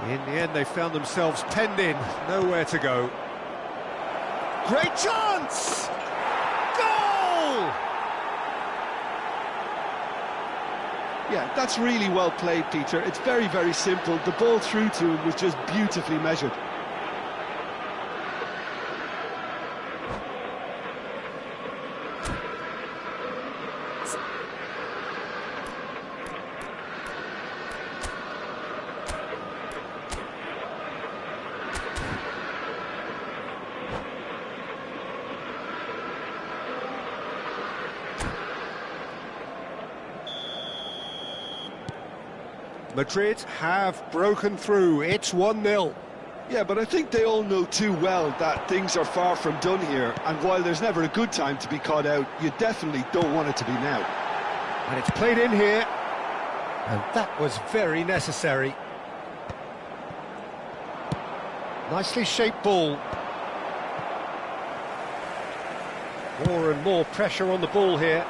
In the end, they found themselves penned in. Nowhere to go. Great chance! Goal! Yeah, that's really well played, Peter. It's very, very simple. The ball through to him was just beautifully measured. Madrid have broken through. It's 1-0. Yeah, but I think they all know too well that things are far from done here, and while there's never a good time to be caught out, you definitely don't want it to be now. And it's played in here, and that was very necessary. Nicely shaped ball. More and more pressure on the ball here.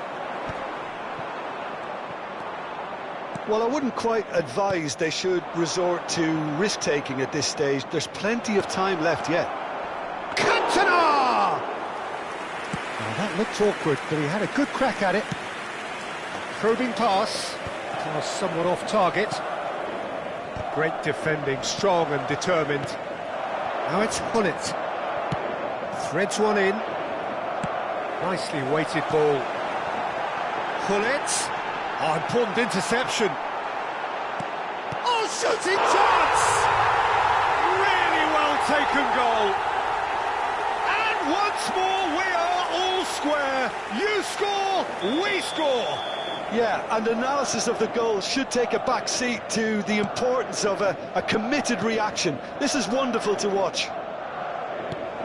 Well, I wouldn't quite advise they should resort to risk-taking at this stage. There's plenty of time left yet. Cantona! Now, that looked awkward, but he had a good crack at it. Probing pass. Pass somewhat off target. Great defending, strong and determined. Now it's Hullet. Threads one in. Nicely weighted ball. Hullet. Oh, important interception. Oh, shooting chance! Really well taken goal. And once more we are all square. You score, we score. Yeah, and analysis of the goal should take a back seat to the importance of a committed reaction. This is wonderful to watch.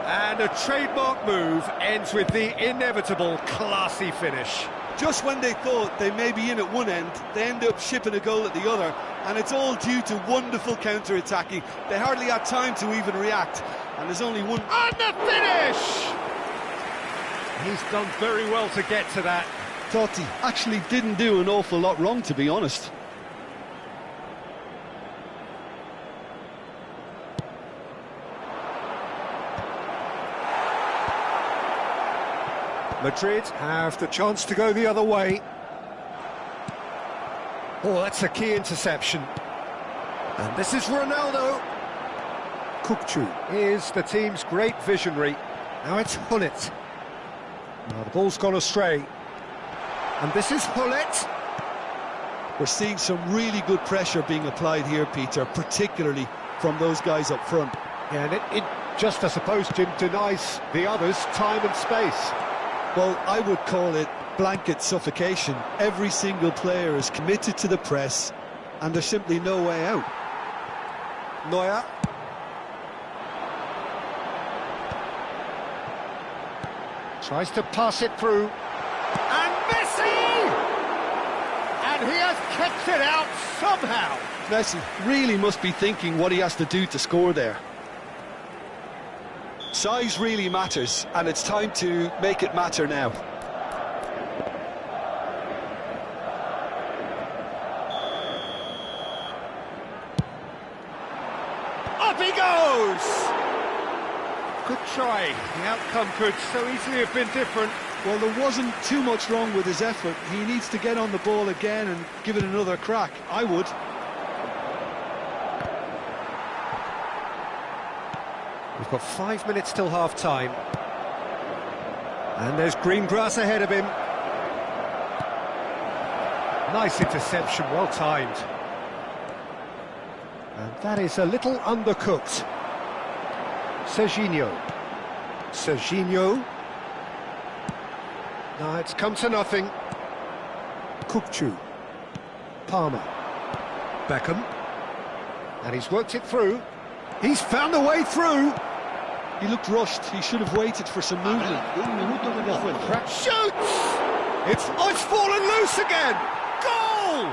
And a trademark move ends with the inevitable classy finish. Just when they thought they may be in at one end, they end up shipping a goal at the other, and it's all due to wonderful counter-attacking. They hardly had time to even react, and there's only one... On the finish! He's done very well to get to that. Totti actually didn't do an awful lot wrong, to be honest. Madrid have the chance to go the other way. Oh, that's a key interception. And this is Ronaldo. Kukçu is the team's great visionary. Now it's Hullet. Now the ball's gone astray. And this is Hullet. We're seeing some really good pressure being applied here, Peter, particularly from those guys up front. Yeah, and it just, I suppose, Jim, denies the others time and space. Well, I would call it blanket suffocation. Every single player is committed to the press, and there's simply no way out. Neuer. Tries to pass it through. And Messi! And he has kept it out somehow. Messi really must be thinking what he has to do to score there. Size really matters, and it's time to make it matter now. Up he goes! Good try. The outcome could so easily have been different. Well, there wasn't too much wrong with his effort. He needs to get on the ball again and give it another crack. I would. We've got 5 minutes till half-time. And there's green grass ahead of him. Nice interception, well timed. And that is a little undercooked. Serginho. Serginho. No, it's come to nothing. Kukçu. Palmer. Beckham. And he's worked it through. He's found a way through. He looked rushed. He should have waited for some movement. Shoots! It's fallen loose again. Goal!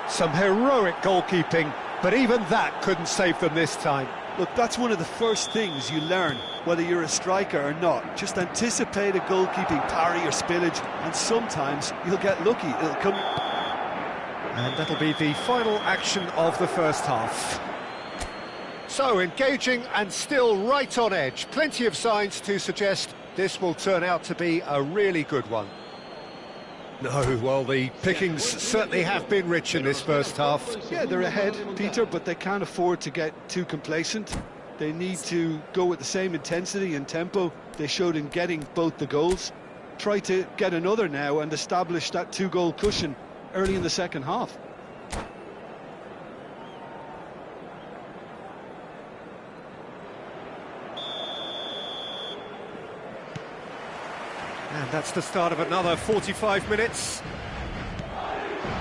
Some heroic goalkeeping, but even that couldn't save them this time. Look, that's one of the first things you learn, whether you're a striker or not. Just anticipate a goalkeeping parry or spillage, and sometimes you'll get lucky. It'll come. And that'll be the final action of the first half. So, engaging and still right on edge. Plenty of signs to suggest this will turn out to be a really good one. No, well, the pickings certainly have been rich in this first half. Yeah, they're ahead, Peter, but they can't afford to get too complacent. They need to go with the same intensity and tempo they showed in getting both the goals. Try to get another now and establish that two-goal cushion early in the second half. And that's the start of another 45 minutes.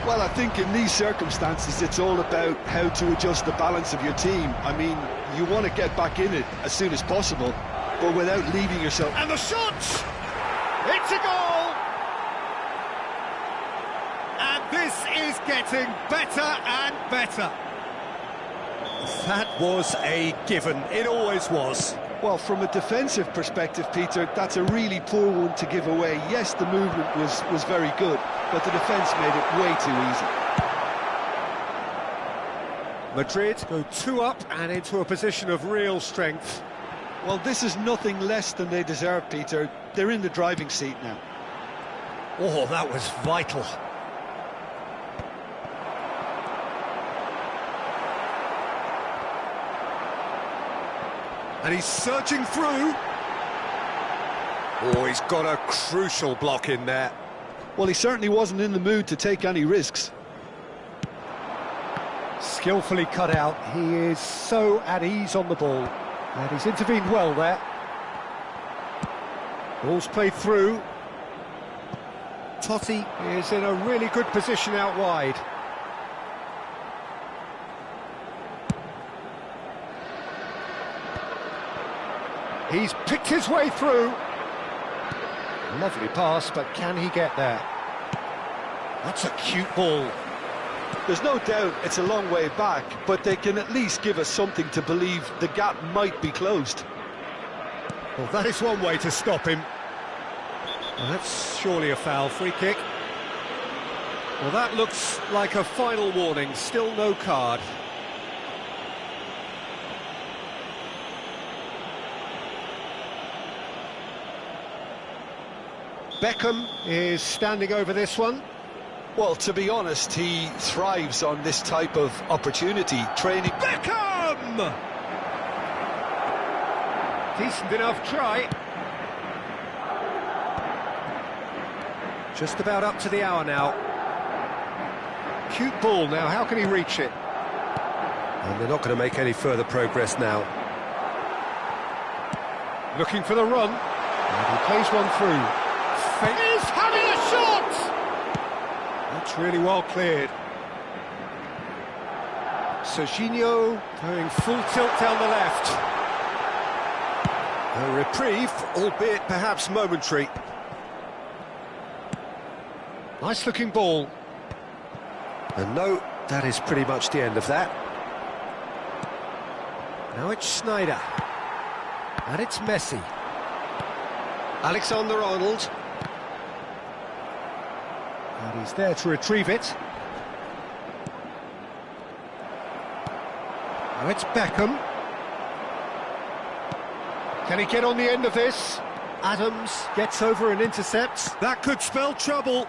Well, I think in these circumstances, it's all about how to adjust the balance of your team. I mean, you want to get back in it as soon as possible, but without leaving yourself... And the shot! It's a goal! And this is getting better and better. That was a given. It always was. Well, from a defensive perspective, Peter, that's a really poor one to give away. Yes, the movement was very good, but the defence made it way too easy. Madrid go 2 up and into a position of real strength. Well, this is nothing less than they deserve, Peter. They're in the driving seat now. Oh, that was vital. And he's surging through. Oh, he's got a crucial block in there. Well, he certainly wasn't in the mood to take any risks. Skillfully cut out. He is so at ease on the ball. And he's intervened well there. Ball's played through. Totti is in a really good position out wide. He's picked his way through. Lovely pass, but can he get there? That's a cute ball. There's no doubt it's a long way back, but they can at least give us something to believe the gap might be closed. Well, that is one way to stop him. Well, that's surely a foul. Free kick. Well, that looks like a final warning. Still no card. Beckham is standing over this one. Well, to be honest, he thrives on this type of opportunity, training. Beckham! Decent enough try. Just about up to the hour now. Cute ball now, how can he reach it? And they're not going to make any further progress now. Looking for the run. And he plays one through. He's having a shot! That's really well cleared. Serginho going full tilt down the left. A reprieve, albeit perhaps momentary. Nice looking ball. And no, that is pretty much the end of that. Now it's Sneijder. And it's Messi. Alexander-Arnold. And he's there to retrieve it. Now it's Beckham. Can he get on the end of this? Adams gets over and intercepts. That could spell trouble.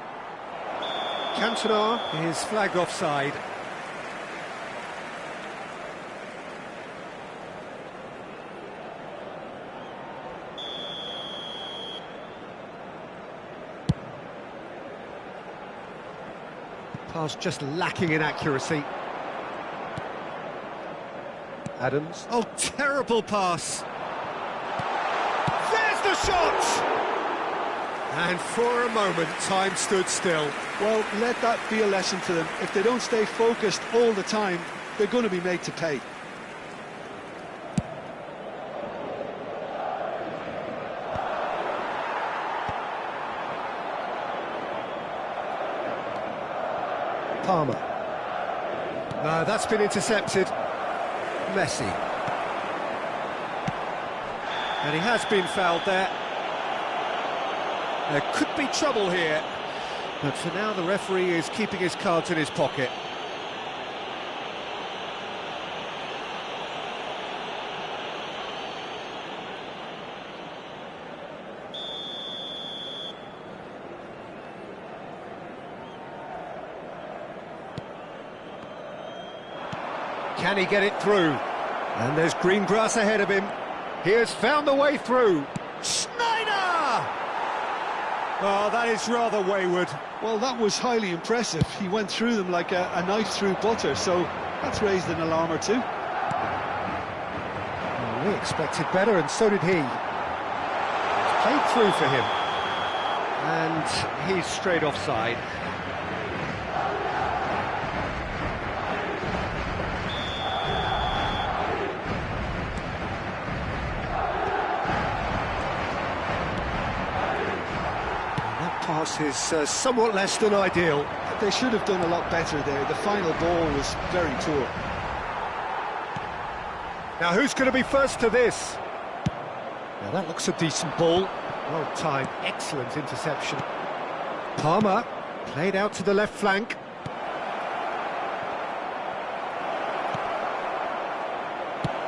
Cantona is flagged offside. Pass just lacking in accuracy. Adams. Oh, terrible pass. There's the shot! And for a moment, time stood still. Well, let that be a lesson to them. If they don't stay focused all the time, they're going to be made to pay. Palmer. That's been intercepted. Messi. And he has been fouled there. There could be trouble here. But for now, the referee is keeping his cards in his pocket. Can he get it through? And there's green grass ahead of him. He has found the way through. Sneijder! Oh, that is rather wayward. Well, that was highly impressive. He went through them like a knife through butter, so that's raised an alarm or two. Well, we expected better, and so did he. It's played through for him. And he's straight offside. Pass is somewhat less than ideal. They should have done a lot better there. The final ball was very poor. Now who's going to be first to this? Now that looks a decent ball. Well timed, excellent interception. Palmer played out to the left flank.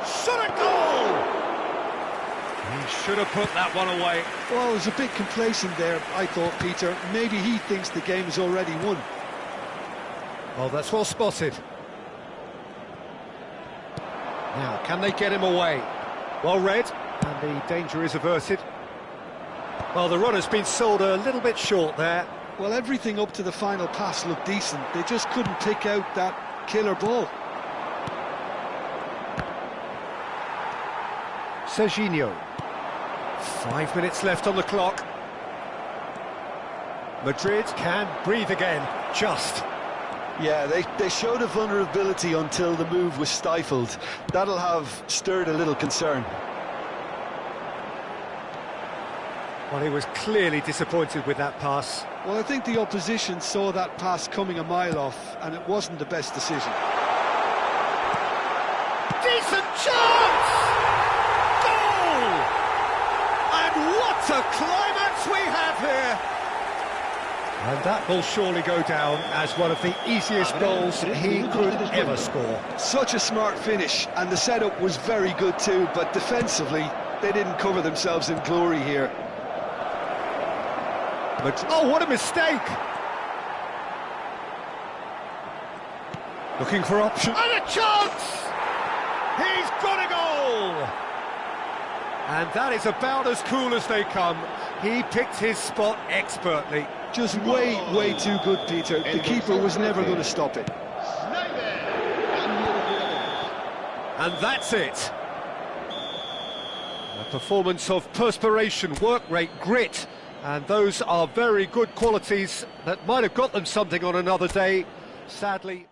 Shot a goal! He should have put that one away. Well, he was a bit complacent there, I thought, Peter. Maybe he thinks the game is already won. Oh, that's well spotted. Now, can they get him away? Well read, and the danger is averted. Well, the run has been sold a little bit short there. Well, everything up to the final pass looked decent. They just couldn't pick out that killer ball. Serginho. 5 minutes left on the clock. Madrid can breathe again, just. Yeah, they showed a vulnerability until the move was stifled. That'll have stirred a little concern. Well, he was clearly disappointed with that pass. Well, I think the opposition saw that pass coming a mile off, and it wasn't the best decision. Decent chance! Goal! And what a climax we have here! And that will surely go down as one of the easiest goals he could ever score. Such a smart finish, and the setup was very good too, but defensively, they didn't cover themselves in glory here. But, oh, what a mistake! Looking for option. And a chance! He's got a goal! And that is about as cool as they come. He picked his spot expertly. Just way too good, Peter. The keeper was never going to stop it. And that's it. A performance of perspiration, work rate, grit, and those are very good qualities that might have got them something on another day. Sadly...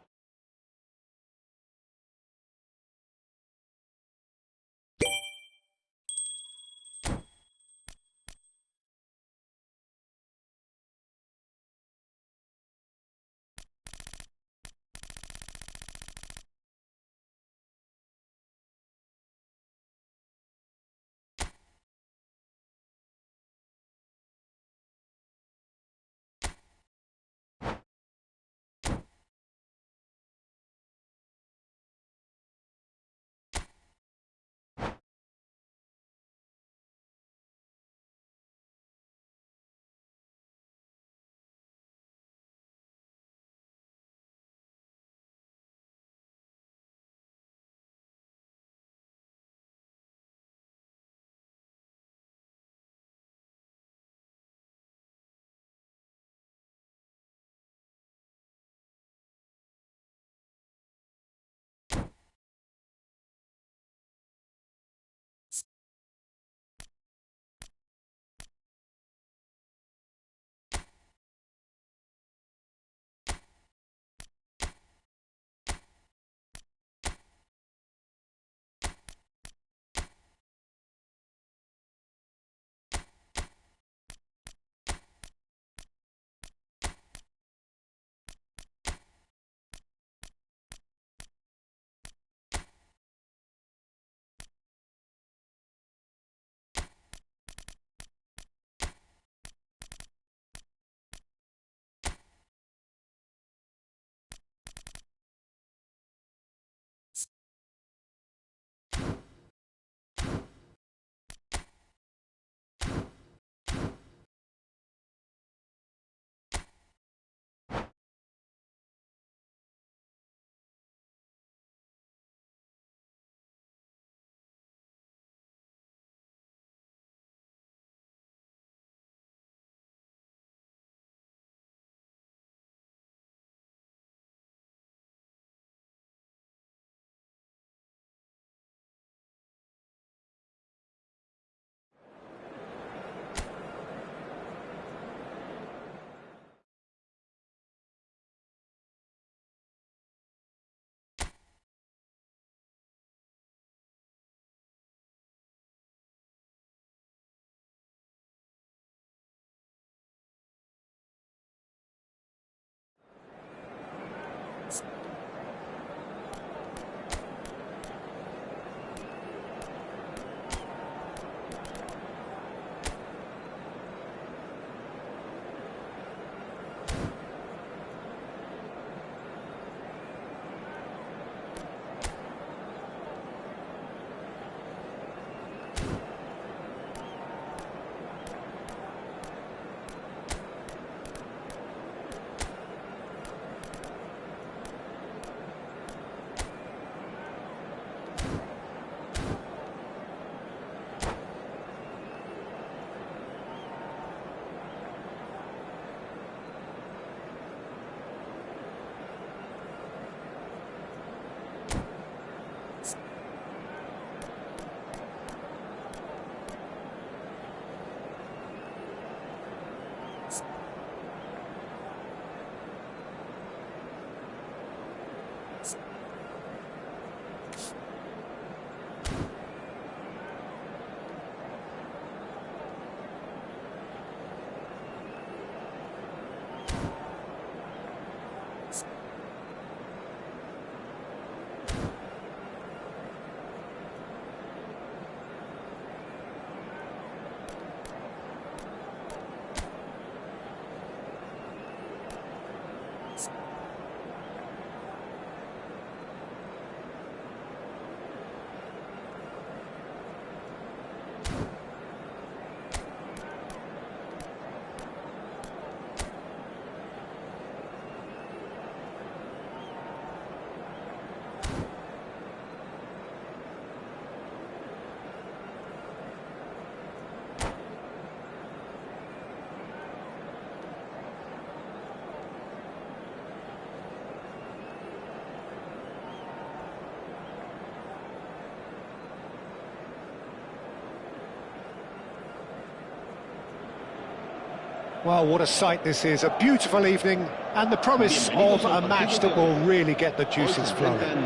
Well, what a sight this is, a beautiful evening, and the promise of a match that will really get the juices flowing.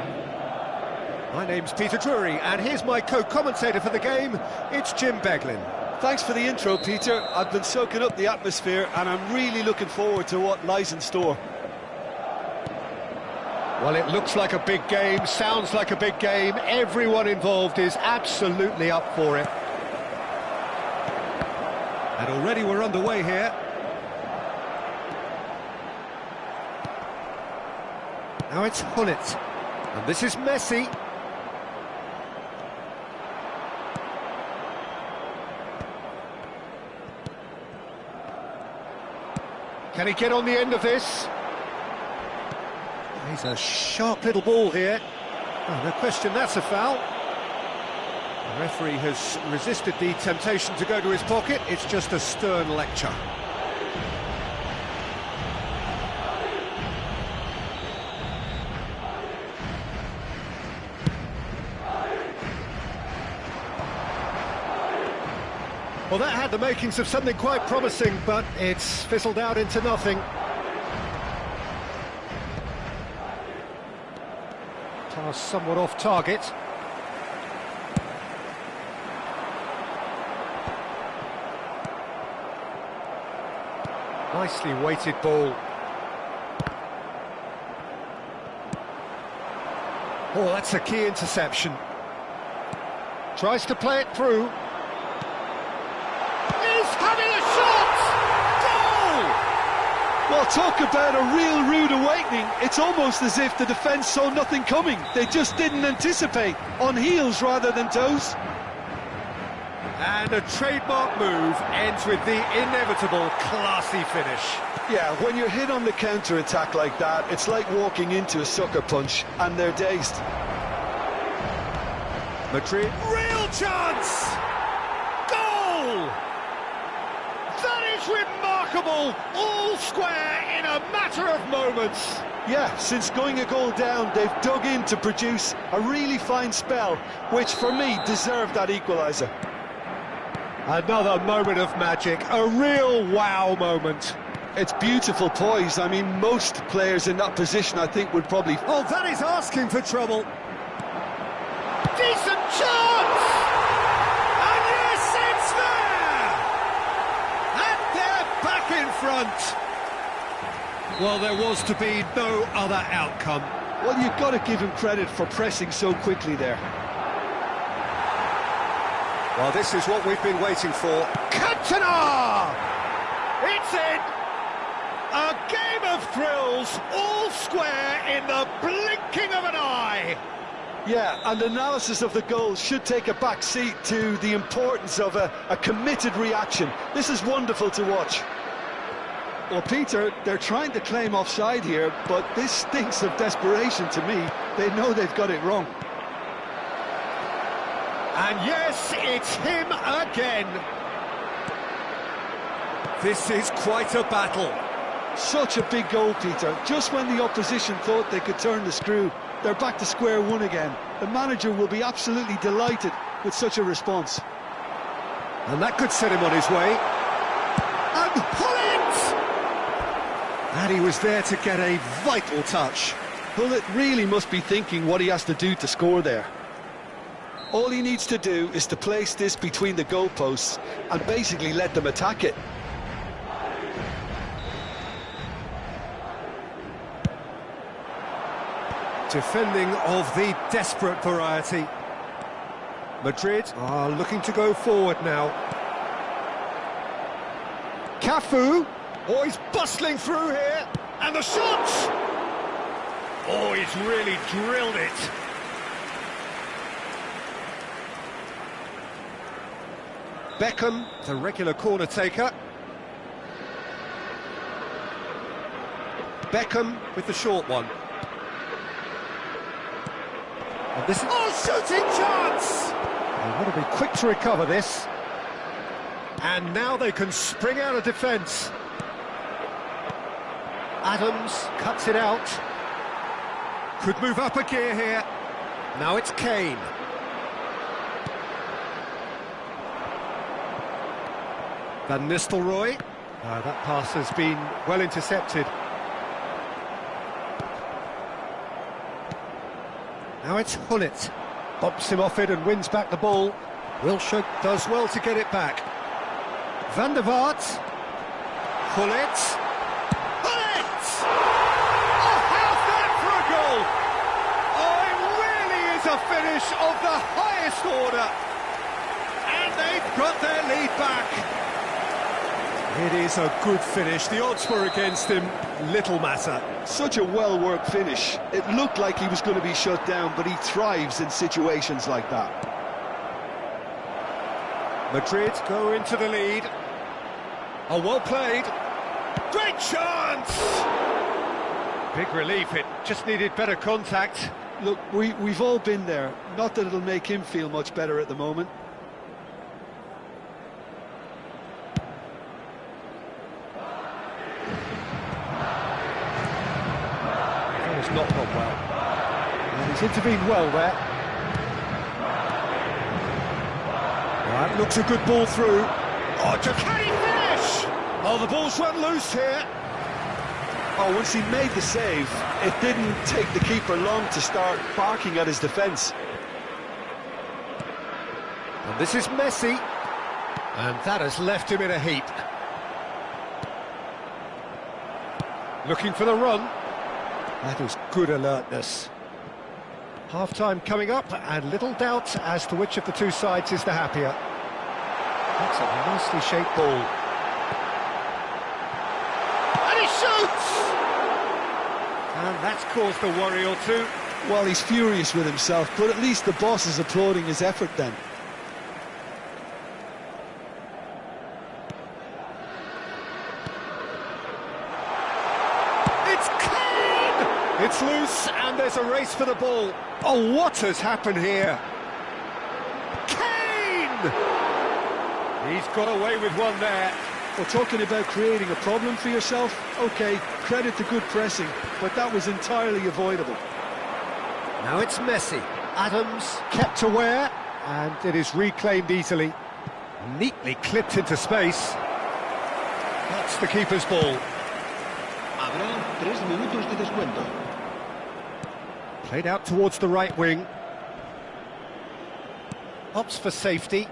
My name's Peter Drury, and here's my co-commentator for the game, it's Jim Beglin. Thanks for the intro, Peter. I've been soaking up the atmosphere, and I'm really looking forward to what lies in store. Well, it looks like a big game, sounds like a big game. Everyone involved is absolutely up for it. And already we're underway here. Now it's Hullet. And this is Messi. Can he get on the end of this? He's a sharp little ball here. Oh, no question, that's a foul. The referee has resisted the temptation to go to his pocket. It's just a stern lecture. Well, that had the makings of something quite promising, but it's fizzled out into nothing. Pass somewhat off target. Nicely weighted ball. Oh, that's a key interception. Tries to play it through. Having a shot! Goal! Well, talk about a real rude awakening. It's almost as if the defence saw nothing coming. They just didn't anticipate. On heels rather than toes. And a trademark move ends with the inevitable classy finish. Yeah, when you're hit on the counter-attack like that, it's like walking into a sucker punch, and they're dazed. Madrid, real chance! Goal! That is remarkable! All square in a matter of moments. Yeah, since going a goal down, they've dug in to produce a really fine spell, which for me deserved that equaliser. Another moment of magic, a real wow moment. It's beautiful poise. I mean, most players in that position, I think, would probably... Oh, that is asking for trouble. Decent chance! And yes, it's there! And they're back in front. Well, there was to be no other outcome. Well, you've got to give him credit for pressing so quickly there. Well, this is what we've been waiting for. Cantona! It's in! A game of thrills, all square in the blinking of an eye! Yeah, and analysis of the goal should take a back seat to the importance of a committed reaction. This is wonderful to watch. Well, Peter, they're trying to claim offside here, but this stinks of desperation to me. They know they've got it wrong. And yes, it's him again. This is quite a battle. Such a big goal, Peter. Just when the opposition thought they could turn the screw, they're back to square one again. The manager will be absolutely delighted with such a response. And that could set him on his way. And Hullet! And he was there to get a vital touch. Hullet really must be thinking what he has to do to score there. All he needs to do is to place this between the goalposts and basically let them attack it. Defending of the desperate variety. Madrid are looking to go forward now. Cafu. Oh, he's bustling through here. And the shot! Oh, he's really drilled it. Beckham, the regular corner taker. Beckham with the short one. And this is... Oh, shooting chance! They want to be quick to recover this. And now they can spring out of defence. Adams cuts it out. Could move up a gear here. Now it's Kane. Van Nistelrooy. That pass has been well intercepted. Now it's Hullet. Bumps him off it and wins back the ball. Wilshere does well to get it back. Van der Vaart. Hullet. Hullet! Oh, how's that for a goal? Oh, it really is a finish of the highest order. And they've got their lead back. It is a good finish. The odds were against him. Little matter. Such a well-worked finish. It looked like he was going to be shut down, but he thrives in situations like that. Madrid go into the lead. Oh, well played. Great chance! Big relief. It just needed better contact. Look, we've all been there. Not that it'll make him feel much better at the moment. Not gone well. And he's intervened well there. That looks a good ball through. Oh, can he finish? Oh, the ball's run loose here. Oh, once he made the save, it didn't take the keeper long to start barking at his defence. And this is Messi. And that has left him in a heap. Looking for the run. That is good alertness. Half-time coming up, and little doubt as to which of the two sides is the happier. That's a nicely shaped ball. And he shoots! And that's caused a worry or two. Well, he's furious with himself, but at least the boss is applauding his effort then. It's loose, and there's a race for the ball. Oh, what has happened here? Kane! He's got away with one there. Well, talking about creating a problem for yourself, OK, credit to good pressing, but that was entirely avoidable. Now it's Messi. Adams kept aware, and it is reclaimed easily. Neatly clipped into space. That's the keeper's ball. Habrá 3 minutos de descuento. Played out towards the right wing. Opts for safety.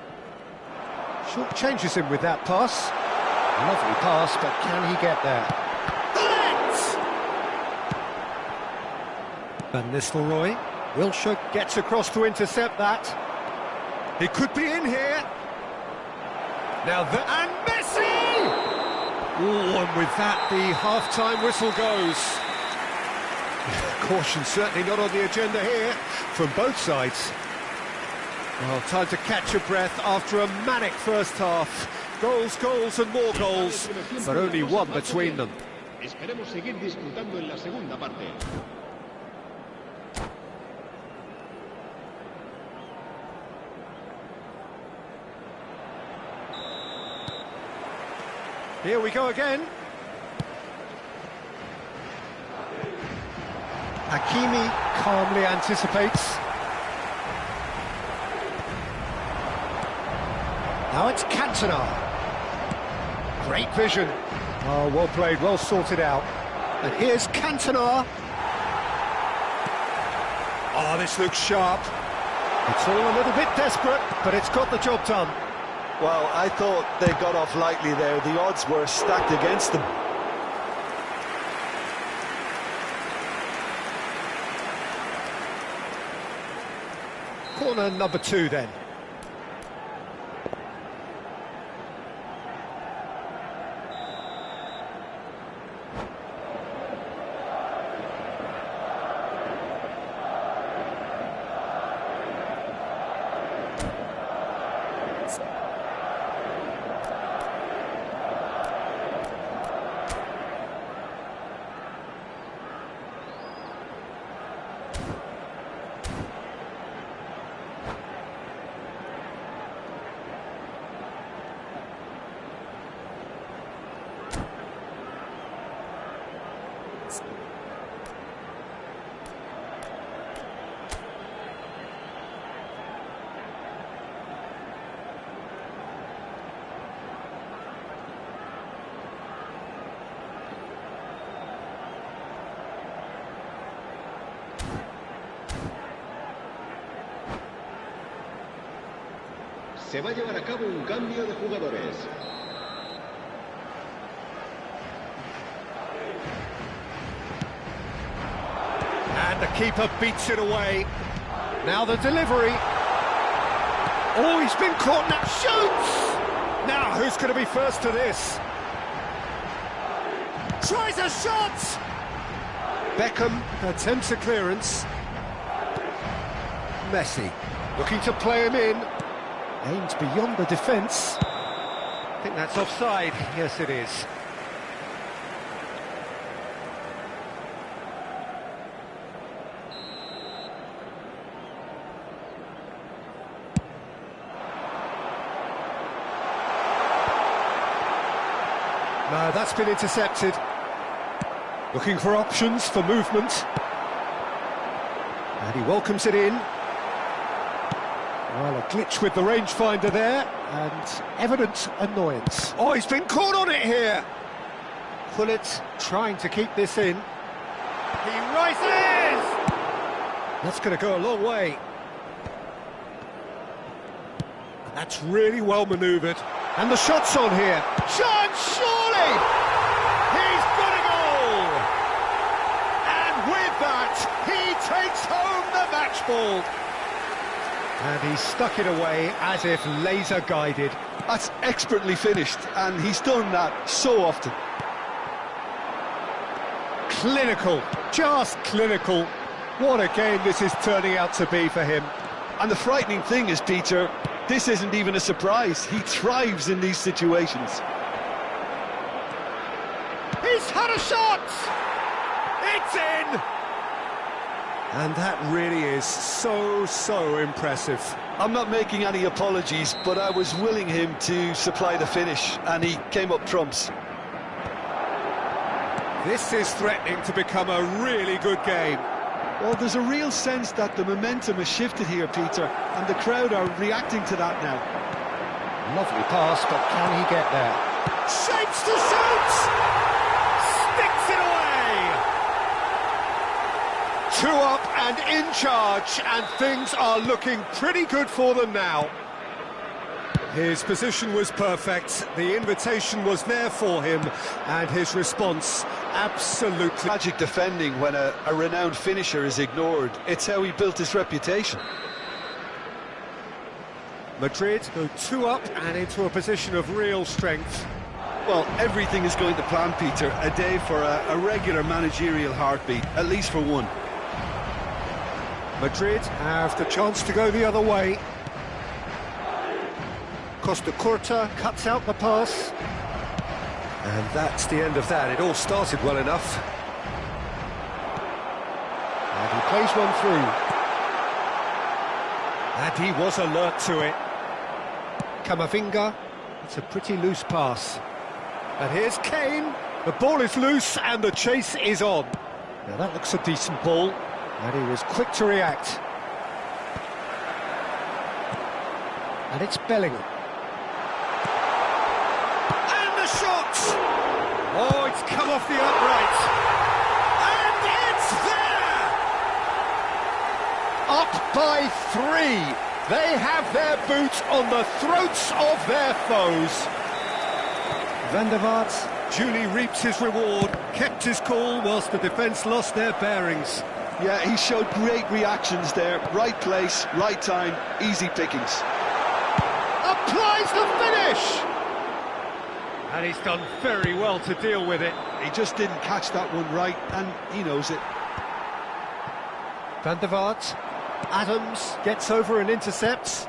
Short changes him with that pass. Lovely pass, but can he get there? Van Nistelrooy. Wilshere gets across to intercept that. He could be in here. Now and Messi! Ooh, and with that, the half-time whistle goes. Caution certainly not on the agenda here from both sides. Well, time to catch your breath after a manic first half. Goals, goals and more goals, but only one between them. Esperemos seguir disfrutando en la segunda parte. Here we go again. Hakimi calmly anticipates. Now it's Cantona. Great vision. Oh, well played, well sorted out. And here's Cantona. Oh, this looks sharp. It's all a little bit desperate, but it's got the job done. Well, I thought they got off lightly there. The odds were stacked against them. Corner number 2 then. Se va a llevar a cabo un cambio de jugadores. And the keeper beats it away. Now the delivery. Oh, he's been caught now. Shoots! Now, who's going to be first to this? Tries a shot! Beckham attempts a clearance. Messi looking to play him in. Aims beyond the defence. I think that's offside. Yes, it is. No, that's been intercepted. Looking for options for movement. And he welcomes it in. Well, a glitch with the rangefinder there, and evident annoyance. Oh, he's been caught on it here! Pullet trying to keep this in. He rises! That's going to go a long way. That's really well manoeuvred. And the shot's on here. Chance, surely! He's got a goal! And with that, he takes home the match ball. And he stuck it away as if laser guided. That's expertly finished, and he's done that so often. Clinical, just clinical. What a game this is turning out to be for him. And the frightening thing is, Peter, this isn't even a surprise. He thrives in these situations. He's had a shot! It's in! And that really is so impressive. I'm not making any apologies, but I was willing him to supply the finish, and he came up trumps. This is threatening to become a really good game. Well, there's a real sense that the momentum has shifted here, Peter, and the crowd are reacting to that now. Lovely pass, but can he get there? Shapes to shoot! Sticks it away! 2 up and in charge, and things are looking pretty good for them now. His position was perfect, the invitation was there for him, and his response absolutely... Tragic defending when a renowned finisher is ignored. It's how he built his reputation. Madrid go 2 up and into a position of real strength. Well, everything is going to plan, Peter. A day for a regular managerial heartbeat, at least for one. Madrid have the chance to go the other way. Costa Curta cuts out the pass. And that's the end of that. It all started well enough. And he plays one through. And he was alert to it. Camavinga, it's a pretty loose pass. And here's Kane. The ball is loose and the chase is on. Now that looks a decent ball. And he was quick to react. And it's Bellingham. Oh, it's come off the upright. And it's there! Up by 3. They have their boot on the throats of their foes. Van der Vaart duly reaps his reward, kept his cool whilst the defence lost their bearings. Yeah, he showed great reactions there. Right place, right time, easy pickings. Applies the finish! And he's done very well to deal with it. He just didn't catch that one right, and he knows it. Van der Vaart. Adams gets over and intercepts.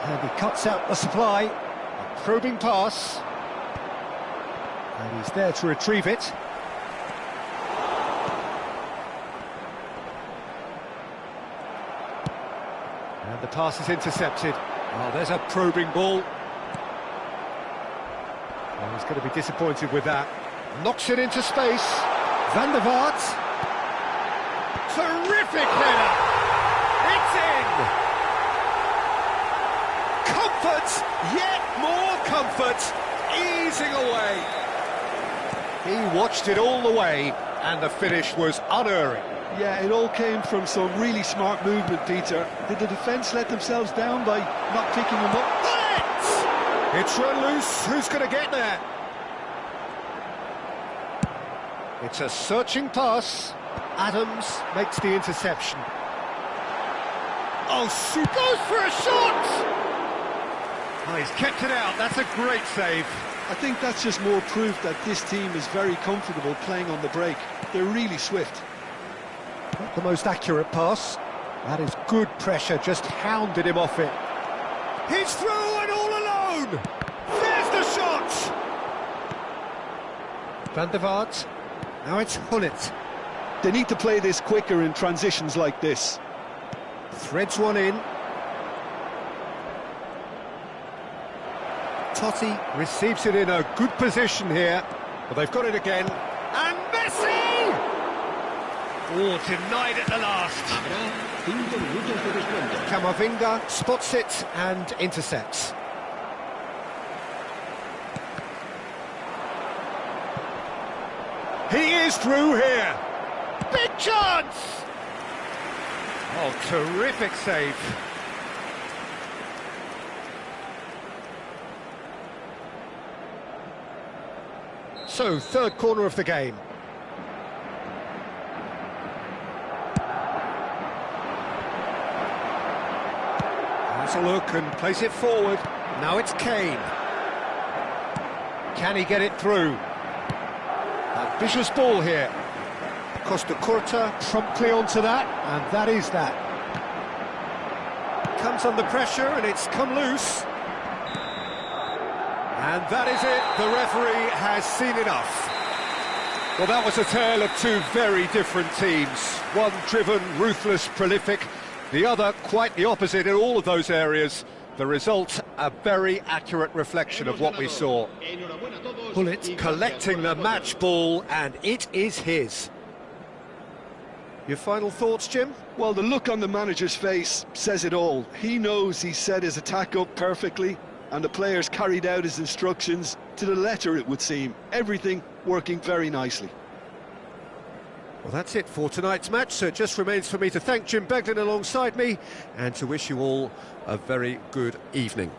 And he cuts out the supply. A probing pass. And he's there to retrieve it. And the pass is intercepted. Oh, there's a probing ball. Well, he's going to be disappointed with that. Knocks it into space. Van der Vaart. Terrific header. It's in. Comfort, yet more comfort, easing away. He watched it all the way, and the finish was unerring. Yeah, it all came from some really smart movement, Peter. Did the defence let themselves down by not picking him up? It's run loose. Who's going to get there? It's a searching pass. Adams makes the interception. Oh, she goes for a shot! Oh, he's kept it out. That's a great save. I think that's just more proof that this team is very comfortable playing on the break. They're really swift. Not the most accurate pass. That is good pressure, just hounded him off it. He's through and all alone! There's the shot! Van der Vaart. Now it's Hullet. They need to play this quicker in transitions like this. Threads one in. Totti receives it in a good position here. But they've got it again. And Messi! Oh, denied at the last. Camavinga spots it and intercepts. He is through here. Big chance! Oh, terrific save. So, third corner of the game. Has a look and plays it forward. Now it's Kane. Can he get it through? A vicious ball here. Costa Curta promptly onto that, and that is that. Comes under pressure and it's come loose. And that is it, the referee has seen enough. Well, that was a tale of two very different teams. One driven, ruthless, prolific, the other quite the opposite in all of those areas. The result, a very accurate reflection of what we saw. Hullet collecting the match ball, and it is his. Your final thoughts, Jim? Well, the look on the manager's face says it all. He knows he set his attack up perfectly, and the players carried out his instructions to the letter, it would seem. Everything working very nicely. Well, that's it for tonight's match, so it just remains for me to thank Jim Beglin alongside me and to wish you all a very good evening.